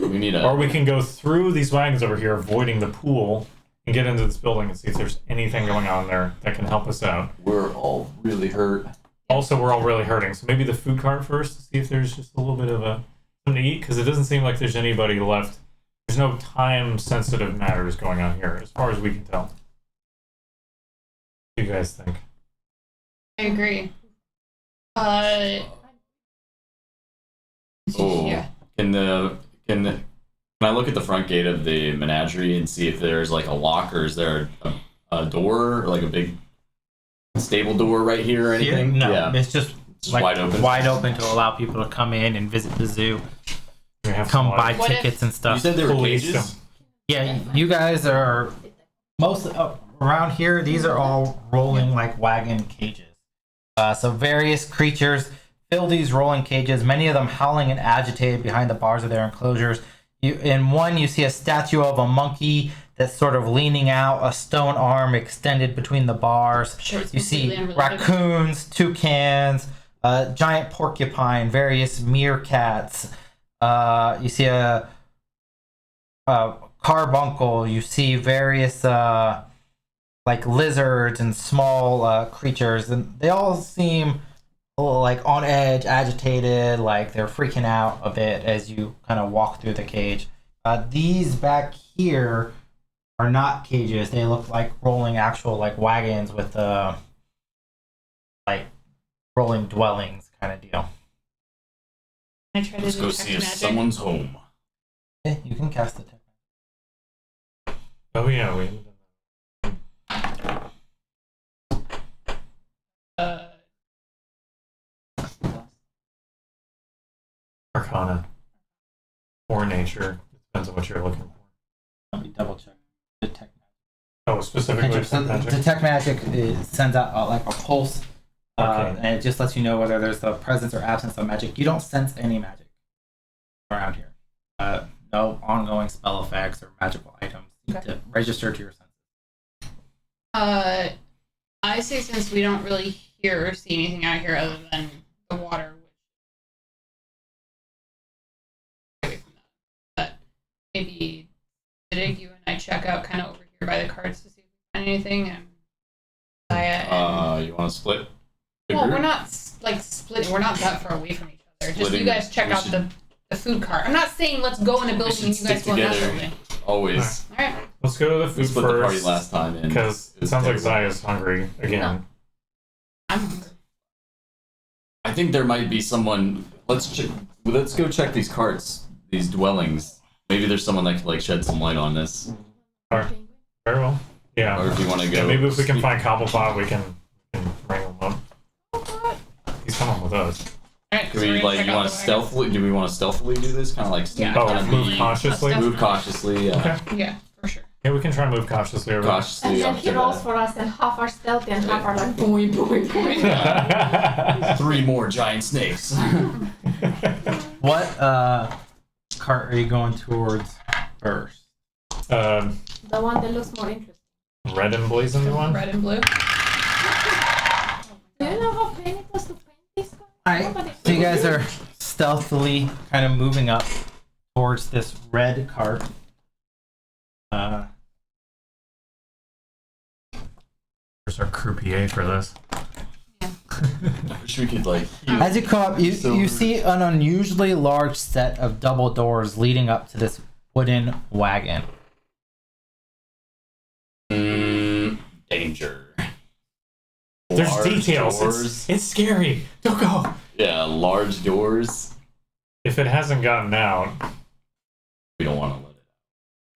We need or a. we can go through these wagons over here, avoiding the pool, and get into this building and see if there's anything going on there that can help us out. We're all really hurt. Also, we're all really hurting, so maybe the food cart first to see if there's just a little bit of something to eat, because it doesn't seem like there's anybody left. There's no time-sensitive matters going on here, as far as we can tell. What do you guys think? I agree. Oh. Yeah. Can I look at the front gate of the menagerie and see if there's like a lock or is there a door, like a big stable door right here or anything? No, Yeah. it's just Just like wide open. wide open to allow people to come in and visit the zoo, We have come to, buy What if- tickets and You stuff. said they were Police cages? Yeah, you guys are most around here. These are all rolling like wagon cages. So various creatures fill these rolling cages. Many of them howling and agitated behind the bars of their enclosures. In one, you see a statue of a monkey that's sort of leaning out, a stone arm extended between the bars. Sure, it's You see completely unrelated. raccoons, toucans, giant porcupine, various meerkats. You see a carbuncle. You see various like lizards and small creatures, and they all seem like on edge, agitated, like they're freaking out a bit as you kind of walk through the cage. These back here are not cages. They look like rolling actual like wagons with like rolling dwellings kind of deal. I try to Let's go detect see if magic. someone's home. Okay, you can cast it. Oh yeah, we. Arcana. Or nature. Depends on what you're looking for. Let me double check. Detect Oh, specifically magic. So magic? detect magic it sends out like a pulse, Okay. and it just lets you know whether there's the presence or absence of magic. You don't sense any magic around here. No ongoing spell effects or magical items need to register to your senses. I say since we don't really hear or see anything out here other than the water, away from that. But maybe SIDDIQ, you and I check out kind of over here by the cards to see if we find anything, and You want to split? the well, group? we're not like splitting. We're not that far away from each other. Just Splitting, you guys check we out should- the food cart. I'm not saying let's go in a building should and you guys stick go in that together. building. Always. All right. Let's go to the We food split the party first. last time, and Because it was sounds like terrible. Zaya's hungry again. I'm hungry. I think there might be someone. Let's go check these carts, these dwellings. Maybe there's someone that could like shed some light on this. Very well. Yeah. Or if you want to go, Yeah, maybe if we can find Cobblepot, we can wrangle him up. He's coming with us. All right. Can so we're we gonna like? check You out want the to wagon. stealthily? Do we want to stealthily do this? Kind of like sneak, Yeah, Oh, kind of move definitely. cautiously? Let's move cautiously. Yeah, for sure. Yeah, we can try and move cautiously over. And Cautiously then up he to rolls the for us, and half are stealthy and half are like boing, boing, boing. there. 3 more giant snakes. What cart are you going towards first? um, The one that looks more interesting. red and blazing one. Red and blue. Do you know how pain it was to paint this guy? Alright, so you guys are stealthily kind of moving up towards this red cart. Where's our croupier for this? I wish we could like. As you come up, you Silver. see an unusually large set of double doors leading up to this wooden wagon. Danger. There's Large details. doors. It's scary. Don't go. Yeah, large doors. If it hasn't gotten out, We don't want to let it.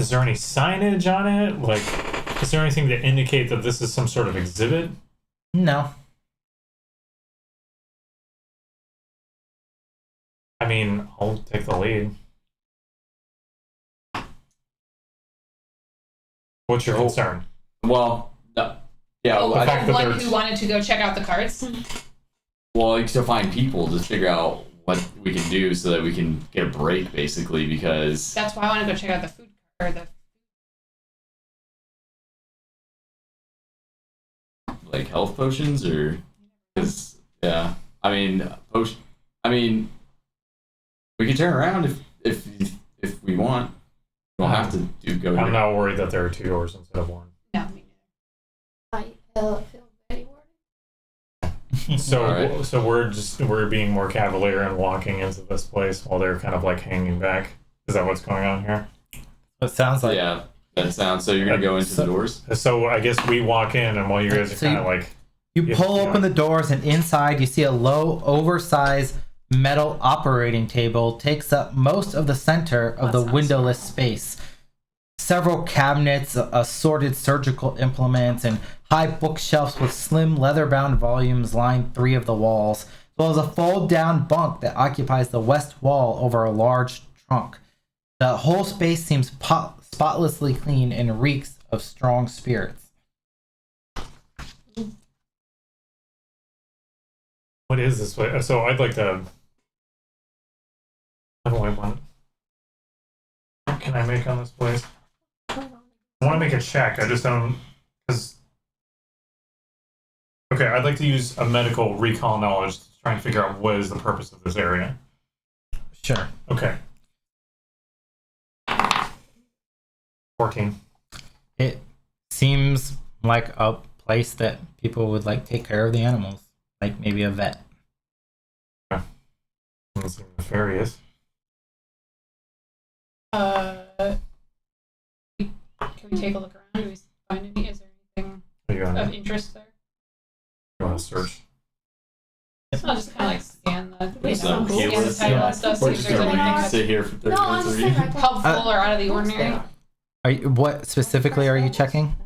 is there any signage on it? Like, is there anything to indicate that this is some sort of exhibit? No. I mean, I'll take the lead. What's your Oh. concern? Well, no. Yeah, Oh, the I, fact that one there's- who wanted to go check out the carts. well, like to find people to figure out what we can do so that we can get a break, basically, because That's why I want to go check out the food cart. Or the like health potions or because yeah, I mean potion. I mean, we can turn around if we want. We don't have to go. I'm there. not worried that there are 2 doors instead of 1. no, me neither. I feel very worried. So, Alright. so we're being more cavalier and walking into this place while they're kind of like hanging back. Is that what's going on here? It sounds like Yeah, that sounds. So you're gonna go into the So- doors. So I guess we walk in, and while you guys are So kind you- of like, you Yeah, pull yeah. open the doors, and inside you see a low, oversized metal operating table takes up most of the center of That the sounds windowless space. Several cabinets, assorted surgical implements, and high bookshelves with slim leather-bound volumes line 3 of the walls, as well as a fold-down bunk that occupies the west wall over a large trunk. The whole space seems spotlessly clean and reeks of strong spirits. what is this place? So I'd like to. How do I want? What can I make on this place? I want to make a check. I just don't. Because. Okay, I'd like to use a medical recall knowledge to try and figure out what is the purpose of this area. Sure. Okay. 14. It seems like a place that people would like take care of the animals, like maybe a vet. Doesn't seem nefarious. Can we take a look around? Do we find any? Is there anything Are you on of it? interest there? You want to search? So I'll just kind of like scan the, Wait, scan so the heal us? title Yeah. and stuff, see We're if just there's gonna anything like, that's sit here for 30 No, minutes. I'm Or saying you? like helpful or out of the ordinary. Are you, what specifically are you checking?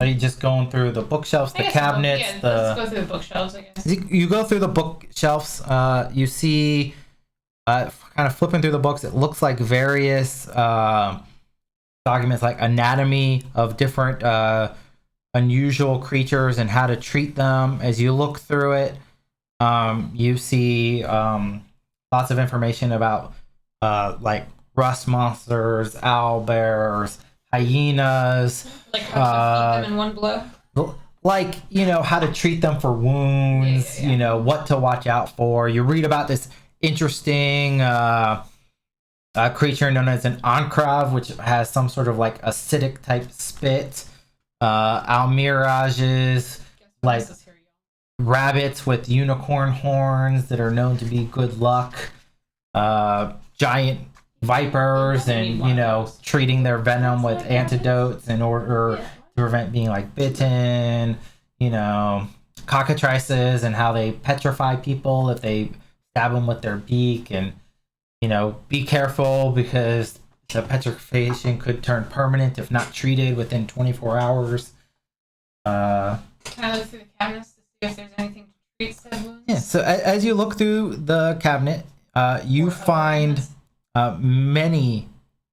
Are you just going through the bookshelves, the cabinets, Yeah, the... let's go through the bookshelves, I guess. You go through the bookshelves. You see, kind of flipping through the books. It looks like various documents, like anatomy of different unusual creatures and how to treat them. As you look through it, you see lots of information about like rust monsters, owl bears, hyenas. Like how to feed them in one blow. Like, you know, how to treat them for wounds, you know, what to watch out for. You read about this interesting creature known as an Ankrav, which has some sort of like acidic type spit. Almirages, like rabbits with unicorn horns that are known to be good luck. Giant vipers, and, you know, treating their venom with antidotes in order to prevent being like bitten. You know, cockatrices and how they petrify people if they stab them with their beak, and, you know, be careful because the petrification could turn permanent if not treated within 24 hours. Can I look through the cabinets to see if there's anything to treat said wounds? Yeah, so as you look through the cabinet, you find many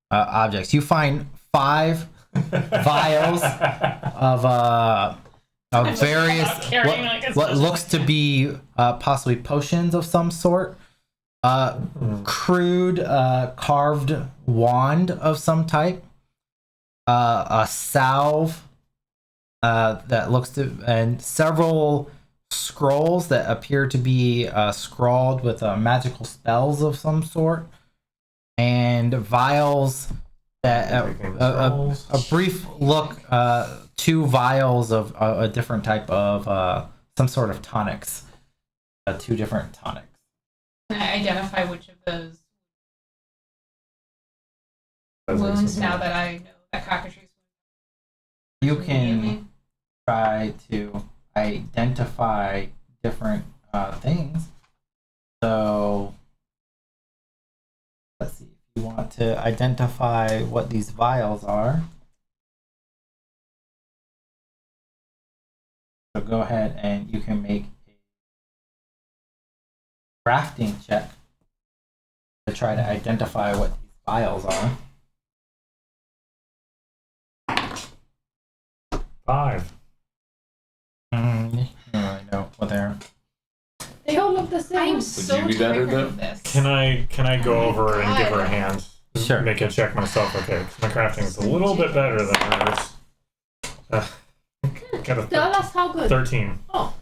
objects. You find 5 vials of various what looks to be possibly potions of some sort. Crude carved wand of some type. A salve that looks to, and several scrolls that appear to be scrawled with magical spells of some sort, and vials that a brief look, 2 vials of a different type of some sort of tonics, 2 different tonics. Can I identify which of those wounds now that I know that cockatrice? You can try to identify different things. So let's see, if you want to identify what these vials are, so go ahead and you can make a crafting check to try to identify what these vials are. 5. I know what they're. They all look the same. I'm so you be better, tired though? of this. Can I go over and give her a hand? Sure. Make a check myself. Okay, 'cause my crafting is a little bit better than hers. Got a Tell us how good. 13. Oh,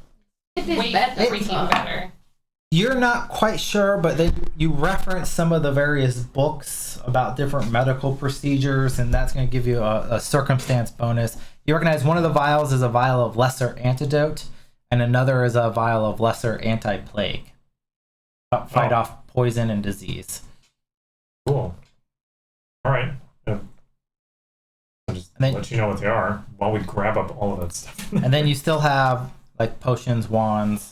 it is Way better. freaking better. You're not quite sure, but then you reference some of the various books about different medical procedures, and that's going to give you a circumstance bonus. You recognize one of the vials is a vial of lesser antidote, and another is a vial of lesser anti-plague. Fight off poison and disease. Cool. All right. I'll just And then- let you know what they are while we grab up all of that stuff. And then you still have like potions, wands,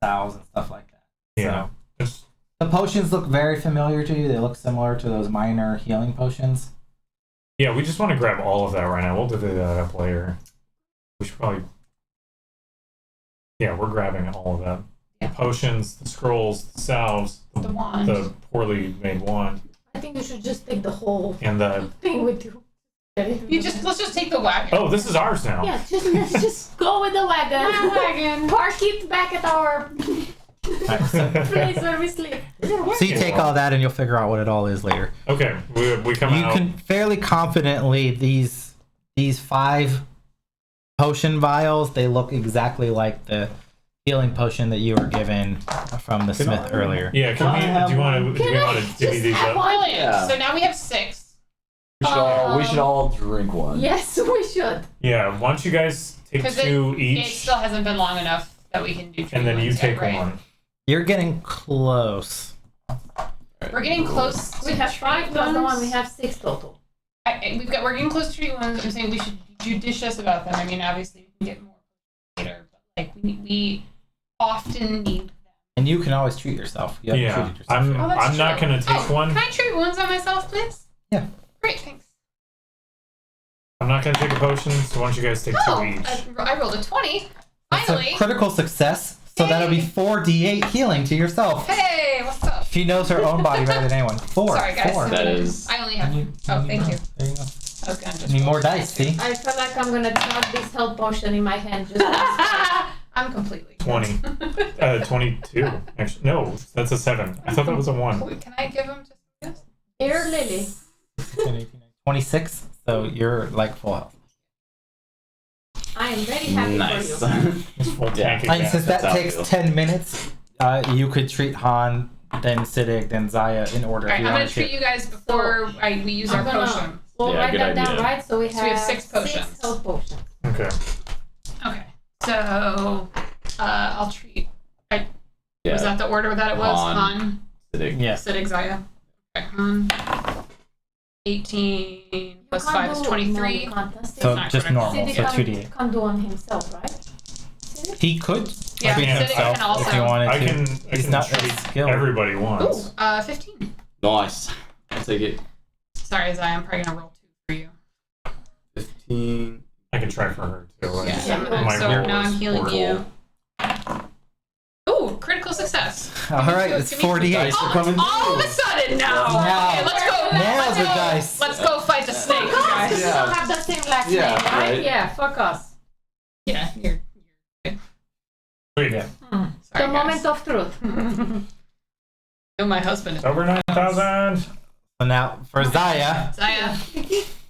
salves, and stuff like that. Yeah. So, Just, the potions look very familiar to you. They look similar to those minor healing potions. yeah, we just want to grab all of that right now. We'll divvy that up later. We should probably. Yeah, we're grabbing all of that. Yeah. The potions, the scrolls, the salves, The wand. the poorly made wand, I think you should just take the whole and the. thing with you. Let's just take the wagon. Oh, this is ours now. Yeah, let's just go with the wagon. Wagon. Park it back at our Right, so, place where we sleep. so you take all that and you'll figure out what it all is later. Okay, we come You out. can fairly confidently these 5 potion vials, they look exactly like the healing potion that you were given from the smith earlier. Yeah, Can I have do you want one? to divvy these up? Brilliant. Yeah. So now we have 6. We should all drink one. Yes, we should. Yeah, why don't you guys take Because 2 it each, still hasn't been long enough that we can do and then you treatments take yet, right? one. You're getting close. We're getting close. We to have 5 treat plus the ones. one. We have 6 total. We're getting close to treat ones. I'm saying we should be judicious about them. I mean, obviously we can get more later, but like we often need them. And you can always treat yourself. You haven't Yeah, treated yourself I'm yet. Oh, that's not true. gonna take one. Can I treat wounds on myself, please? Yeah. Great, thanks. I'm not gonna take a potion, so why don't you guys take Oh, 2 each? I rolled a 20. That's Finally. a critical success, so that'll be 4d8 healing to yourself. Hey, what's up? She knows her own body better than anyone. 4. Sorry, guys. 4. That is. I only have. Oh, thank you. There you go. I was gonna just Need roll more it. dice, see? I feel like I'm gonna chug this health potion in my hand. Just I'm completely. 20. 22. Actually, no, that's a 7. I thought that was a 1. Wait, can I give him just this? here, Lily. 26, so you're like full health. I am very happy Nice. for you. It's full Yeah. tank And again. since that That's how it takes feels. 10 minutes, you could treat Han, then SIDDIQ, then Zaya in order Alright, if you I'm want gonna to. treat you guys before we use our I'm gonna potion. we'll Yeah, write good that down, idea. right? So we have, So we have 6 potions. 6 health potions. Okay. Okay. So I'll treat. Yeah. Was that the order that it was? Han. Han, SIDDIQ. Yes. SIDDIQ, Zaya. Okay, Han. 18 plus 5 is 23. So not just critical. normal, so 2d8. Can't do on himself, right? He could Yeah, treat SIDDIQ himself can also. if you wanted I to. can He's not treat as skilled. everybody once. Ooh, 15. Nice. I'll take it. Sorry, Zaya, I'm probably gonna roll 2 for you. 15. I can try for her too. Yeah, My so roll now I'm is healing horrible. you. Ooh, critical success. Alright, it's Give me 48. Dice are coming All of a through. sudden now. Now. Okay, let's go. Now let's the go. dice. Let's go fight the snake, you guys. We Yeah. don't have the same last Yeah, name, right? right. Yeah, fuck us. Yeah, you're Sweet. Yeah. sorry, The guys. moment of truth. No, my husband is. Over 9,000. So now for Zaya, Zaya.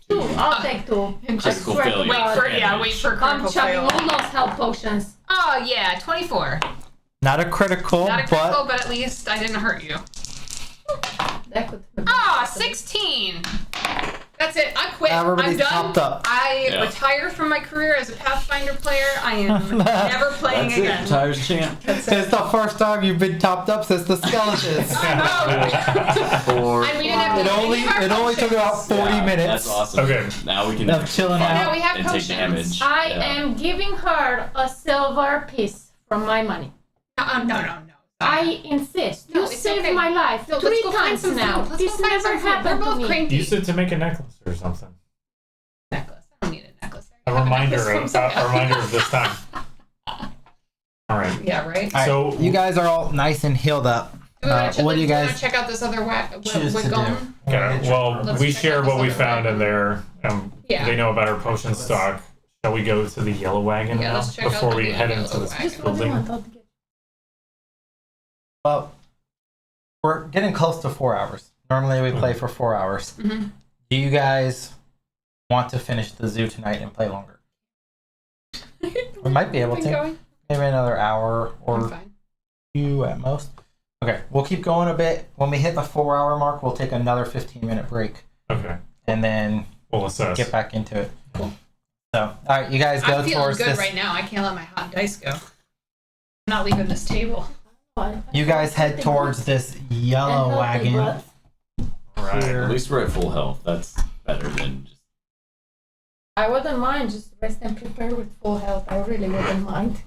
2. I'll take 2. I Critical swear to failure. God. Wait for I'm critical chugging fail. all those health potions. Oh yeah, 24. not a critical, Not a critical, but but at least I didn't hurt you. That could be. Ah, 16. That's it. I quit. Everybody's I'm done. topped up. I Yeah. retire from my career as a Pathfinder player. I am never playing That's again. it. Tires champ. it's the first time you've been topped up since the skeletons. Four. And we didn't have It to do only any of our it only took potions. about 40 Yeah, minutes. That's awesome. Okay. Now we can Of chilling fight out. Now we have and potions. take damage. I Yeah. am giving her a silver piece from my money. No. I insist. No, You it's saved okay. my life No, 3 let's go find times some now. food. Let's This go find never some food. We're happened to both me. cranky. Use it to make a necklace or something. Necklace. I don't need a necklace. I A have reminder necklace from of Zaya. a reminder of this time. All right. Yeah, right. All right, So- you guys are all nice and healed up. Do we wanna check, what do you wanna guys check out this other choose to wagon? do? Okay. Well, Let's we check share out what this we other found wagon. in there. Yeah. They know about our potion stock. Shall we go to the yellow wagon Yeah, now let's check out before the we head yellow into this wagon. Just what I building? want. I'll get- Well, we're getting close to 4 hours. Normally we play for 4 hours. Mhm. Do you guys want to finish the zoo tonight and play longer? We might be able Been to. going? Maybe another hour I'm or fine. 2 at most. Okay, we'll keep going a bit. When we hit the 4 hour mark, we'll take another 15-minute break Okay. and then We'll assess. get back into it. Cool. So, all right, you guys go I'm feeling towards good this. right now. I can't let my hot dice go. I'm not leaving this table. You guys head towards this yellow And healthy wagon. blood. Right. Here. At least we're at full health. That's better than just. I wouldn't mind just rest and prepare with full health. I really wouldn't mind.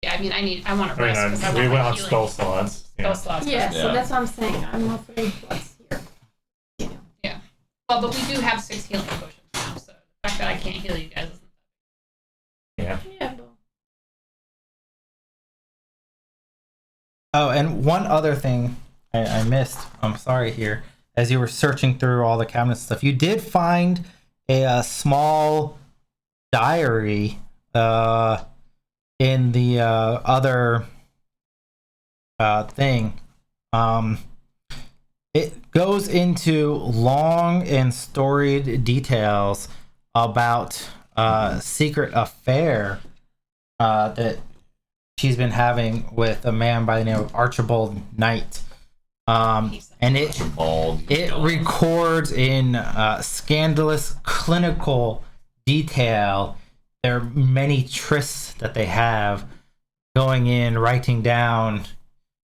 Yeah, I mean, I want to I rest mean, because I we want went my on healing. spell slots. Spell Yeah. slots. Yeah, so Yeah. that's what I'm saying. I'm afraid what's here. Well, but we do have 6 healing potions now, so the fact that I can't heal you guys isn't. Yeah. Yeah, but Oh, and one other thing I missed. I'm sorry here. As you were searching through all the cabinets and stuff, you did find a small diary in the other thing. It goes into long and storied details about a secret affair that she's been having with a man by the name of Archibald Knight. And it records in scandalous clinical detail there are many trysts that they have, going in, writing down,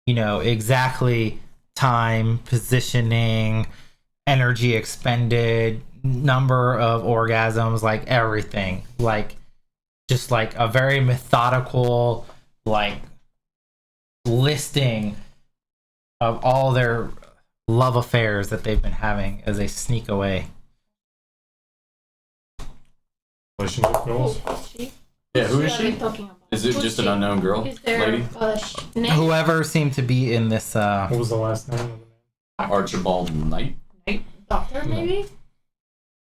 exactly time, positioning, energy expended, number of orgasms, like everything, just like a very methodical listing of all their love affairs that they've been having as they sneak away. Relationship goals. She? Yeah, who is What are we she? talking about? Is it Who's just she? an unknown girl? Is there Lady? name? Whoever seemed to be in this. What was the last name of the man? Archibald Knight? Doctor, maybe?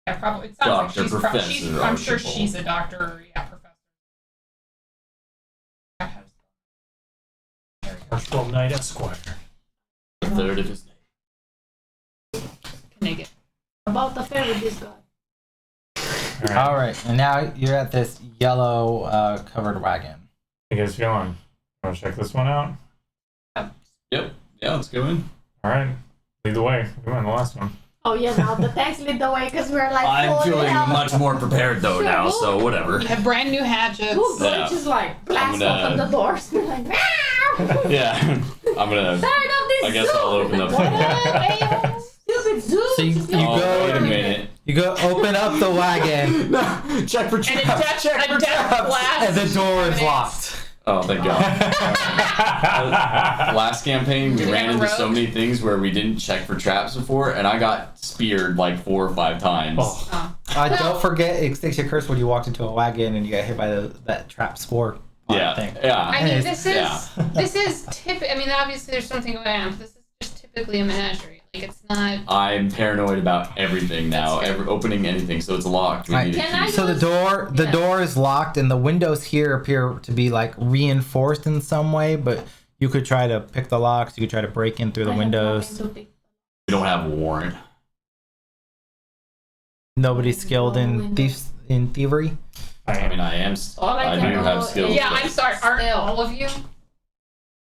Yeah, probably. It sounds like Doctor, she's, Professor she's I'm sure Archibald. she's a doctor or, yeah, professor. Archibald Knight Esquire. The third of his name. Can I get About the affair with this guy. Alright. All right, and now you're at this yellow covered wagon. How you guys feeling? Want to check this one out? Yep. Yeah, let's go in. Alright. Lead the way. You went the last one. Oh yeah, now the tanks lead the way because we're like I'm full feeling hell. much more prepared though now, so whatever. We have brand new hatchets. Who's going Yeah. just like blast gonna- open the doors? We're like, "Meow!" Yeah. I'm gonna. Tired of this I guess zoo. I'll open up. Stupid zoo. So you Just go- Oh, wait a minute. You go open up the wagon, No, check for And a traps. death, Check a for death traps. blast. and the door is locked. Oh, thank God. Last campaign, we Did you ran have a into so rogue? many things where we didn't check for traps before, and I got speared like 4 or 5 times. Oh. Don't forget Extinction Curse when you walked into a wagon and you got hit by that trap spore Yeah, thing. yeah. I mean, this is Yeah. this is I mean, obviously there's something going on, but this is just typically a menagerie. Like it's not. I'm paranoid about everything now. That's fair. Opening anything, so it's locked. We Right. need a Can key. I So the Yeah. door is locked and the windows here appear to be like reinforced in some way, but you could try to pick the locks, you could try to break in through the I have windows. nothing to pick. We don't have a warrant. Nobody's skilled in Windows. thievery. I mean, I am. All I I can do do have is- skills. Yeah, but I'm sorry. Aren't Still. all of you?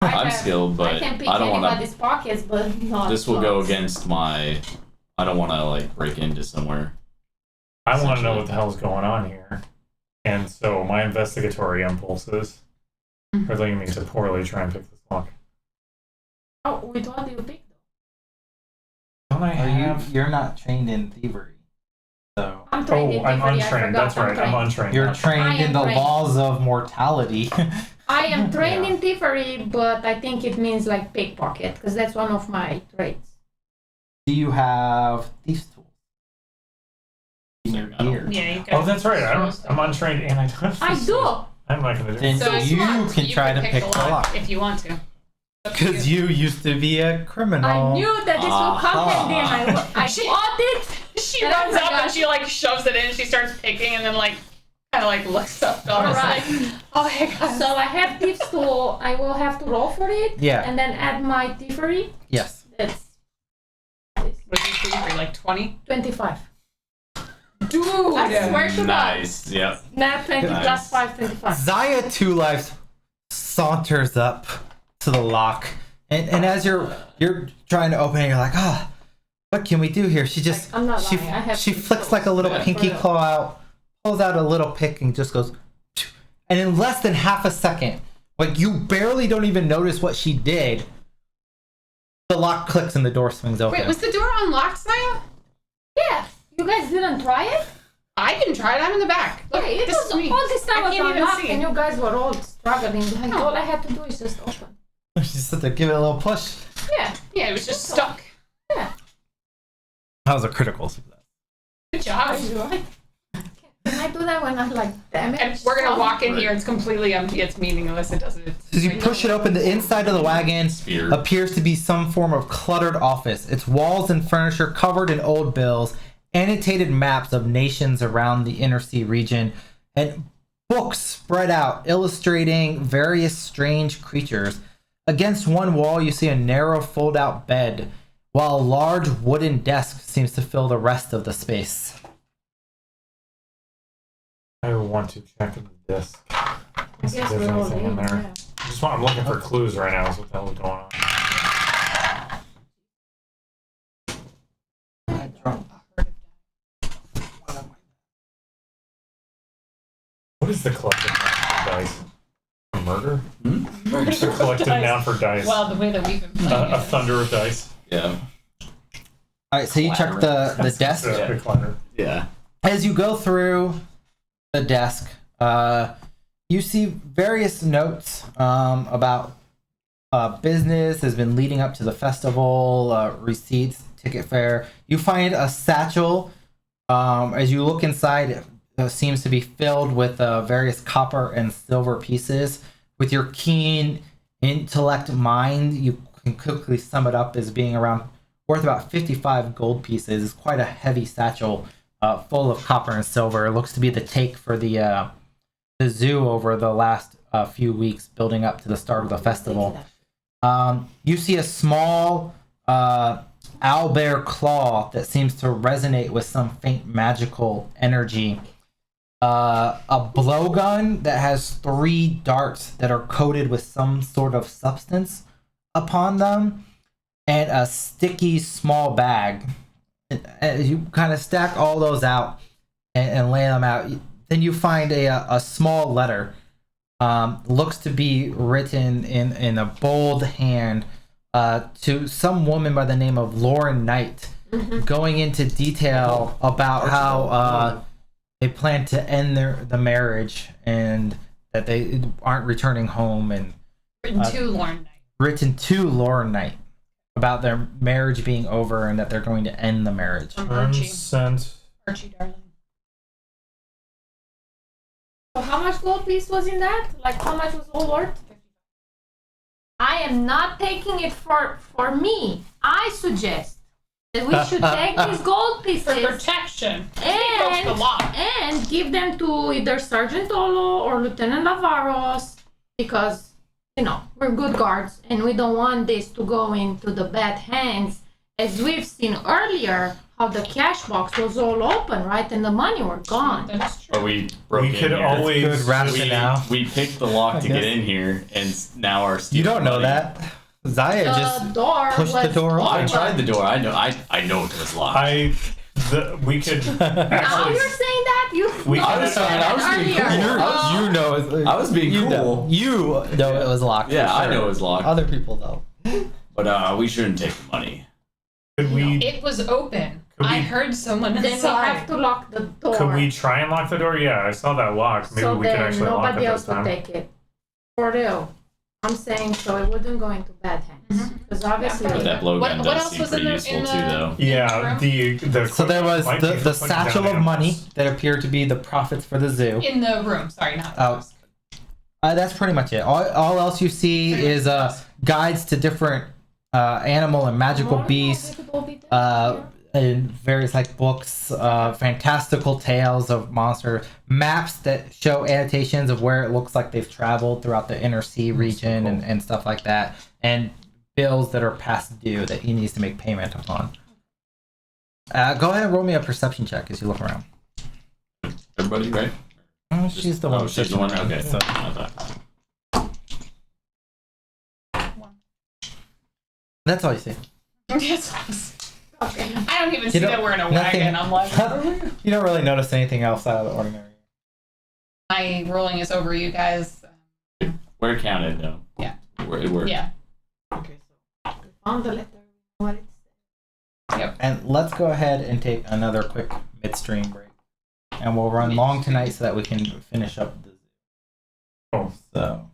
I'm have- skilled, I but can pick I don't want to. anybody's pockets, but not. This will go locks. against my. I don't want to like break into somewhere. I want to know what the hell's going on here. And so my investigatory impulses are leading me to poorly try and pick this lock. Oh, which one do you pick? Don't I have... You're not trained in thievery. So I'm trained in I'm thievery, I untrained. forgot That's right. I'm trained. untrained. you're now. trained I in am the trained. laws of mortality. I am trained Yeah. in thievery, but I think it means like pickpocket, because that's one of my traits. Do you have thieves tools in your I don't- gear? Yeah, you guys. Oh, that's right. I'm untrained and I don't have I these do. tools. I'm not going to do Then it. So if you want, can try to pick the lock. if you want to. Up to Because you used to be a criminal. I knew that this would come handy, and I She- bought it. She And I runs up forgot. and she like shoves it in. She starts picking and then like kind of like looks up. All Almost right. like, oh my god. So I have thieves tool. I will have to roll for it. Yeah. And then add my thievery. Yes. That's What did you see for like 20? 25. Dude. I swear to God. Nice. Yep. Now 20 Nice. plus 5, 25. Zaya Two Lives saunters up to the lock, and as you're trying to open it, you're like, ah, what can we do here? She just I'm not she lying, I have she these flicks like a little Yeah. pinky For real. claw out, pulls out a little pick, and just goes, and in less than half a second, like you barely don't even notice what she did. The lock clicks and the door swings open. Wait, was the door unlocked, Saya? Yeah. You guys didn't try it? I didn't try it. I'm in the back. Look, Yeah, it this was is me. all this time I was can't even unlocked see. and you guys were all struggling. Like, all I had to do is just open. She just had to give it a little push. Yeah. Yeah, it was just stuck. Yeah. That was a critical success. Good job. Are you right? Can I do that when I'm like, damn it? And we're gonna walk in here. It's completely empty. It's meaningless. It doesn't. As you push it open, the inside of the wagon Spear. appears to be some form of cluttered office. Its walls and furniture covered in old bills, annotated maps of nations around the inner sea region, and books spread out illustrating various strange creatures. Against one wall, you see a narrow fold-out bed, while a large wooden desk seems to fill the rest of the space. I want to check the disc. I See if guess there's we're all anything in in. there. Yeah. I'm looking for clues right now. Is what the hell is going on? What is the collective noun for dice? A murder? What's the collective noun for dice? Well, the way that we've been playing A it. thunder of dice. Yeah. All right, so you check the desk. The clutter. Yeah. As you go through the desk, you see various notes about business has been leading up to the festival, receipts, ticket fare. You find a satchel. As you look inside, seems to be filled with various copper and silver pieces. With your keen intellect mind, you can quickly sum it up as being around worth about 55 gold pieces. It's quite a heavy satchel full of copper and silver. It looks to be the take for the zoo over the last few weeks building up to the start of the festival. You see a small owlbear claw that seems to resonate with some faint magical energy. A blowgun that has 3 darts that are coated with some sort of substance upon them, and a sticky small bag. And you kind of stack all those out and lay them out. Then you find a small letter. Looks to be written in a bold hand to some woman by the name of Lauren Knight, going into detail about how they plan to end the marriage and that they aren't returning home, and written to Lauren Knight about their marriage being over and that they're going to end the marriage. Archie. Sent. Archie, darling. So how much gold piece was in that? Like how much was all worth? I am not taking it for me. I suggest that we should take these gold pieces For protection. Take the lock. and give them to either Sergeant Olo or Lieutenant Navarros, because we're good guards and we don't want this to go into the bad hands, as we've seen earlier how the cash box was all open, right, and the money were gone. That is true. But we broke We in could here. always. Good rationale. We picked the lock to I get guess. in here, and now our You don't know money. that. Zaya just The door pushed the was door I open. tried the door. I know it was locked. We could Now actually. you're saying that? We I was could- trying. I was being cool. Earlier. I was, I was being you cool. Know it was locked. Yeah, for I sure. know it was locked. Other people don't. But we shouldn't take the money. Could we? It was open. Could I we- heard someone Then we inside. have to lock the door. Could we try and lock the door? Yeah, I saw that lock. Maybe so we could then actually lock it nobody this else would time. take it. For real. I'm saying so it wouldn't go into bad hands. Because obviously But that blowgun What does else seem was in pretty the- useful in too, the- though. Yeah, the So there was might be the for putting satchel down of money animals. that appeared to be the profits for the zoo. In the room. Sorry, not the Oh. desk. That's pretty much it. All else you see is guides to different animal and magical beasts, and various books, fantastical tales of monsters, maps that show annotations of where it looks like they've traveled throughout the inner sea region and stuff like that, and bills that are past due that he needs to make payment upon. Go ahead and roll me a perception check as you look around. Everybody, right? Oh, she's the one. She's the one. Okay. So, that's all you see. Okay. I don't even You see don't- that we're in a nothing- wagon. I'm like, You don't really notice anything else out of the ordinary. my rolling is over, you guys. We're counted though. Yeah. We're Yeah. Okay, so we found the letter. What it said. And let's go ahead and take another quick midstream break. And we'll run long tonight so that we can finish up the Oh. so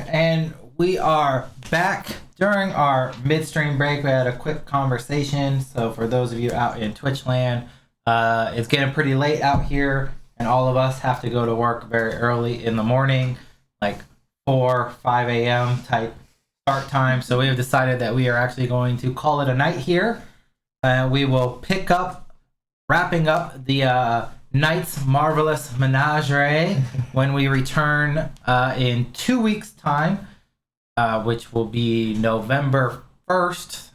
and we are back. During our midstream break, we had a quick conversation. So for those of you out in Twitch land, it's getting pretty late out here, and all of us have to go to work very early in the morning, like 4, 5 a.m. type start time. So we have decided that we are actually going to call it a night here. We will pick up, wrapping up the Night's Marvelous Menagerie when we return in 2 weeks' time. Which will be November 1st.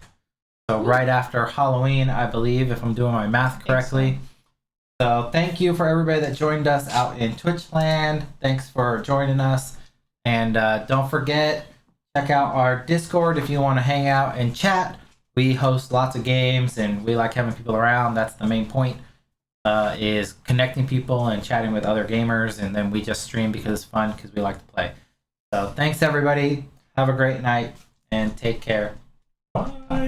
So right after Halloween, I believe, if I'm doing my math correctly. So thank you for everybody that joined us out in Twitch land. Thanks for joining us. And don't forget, check out our Discord if you want to hang out and chat. We host lots of games and we like having people around. That's the main point, is connecting people and chatting with other gamers. And then we just stream because it's fun, because we like to play. So thanks, everybody. Have a great night and take care. Bye.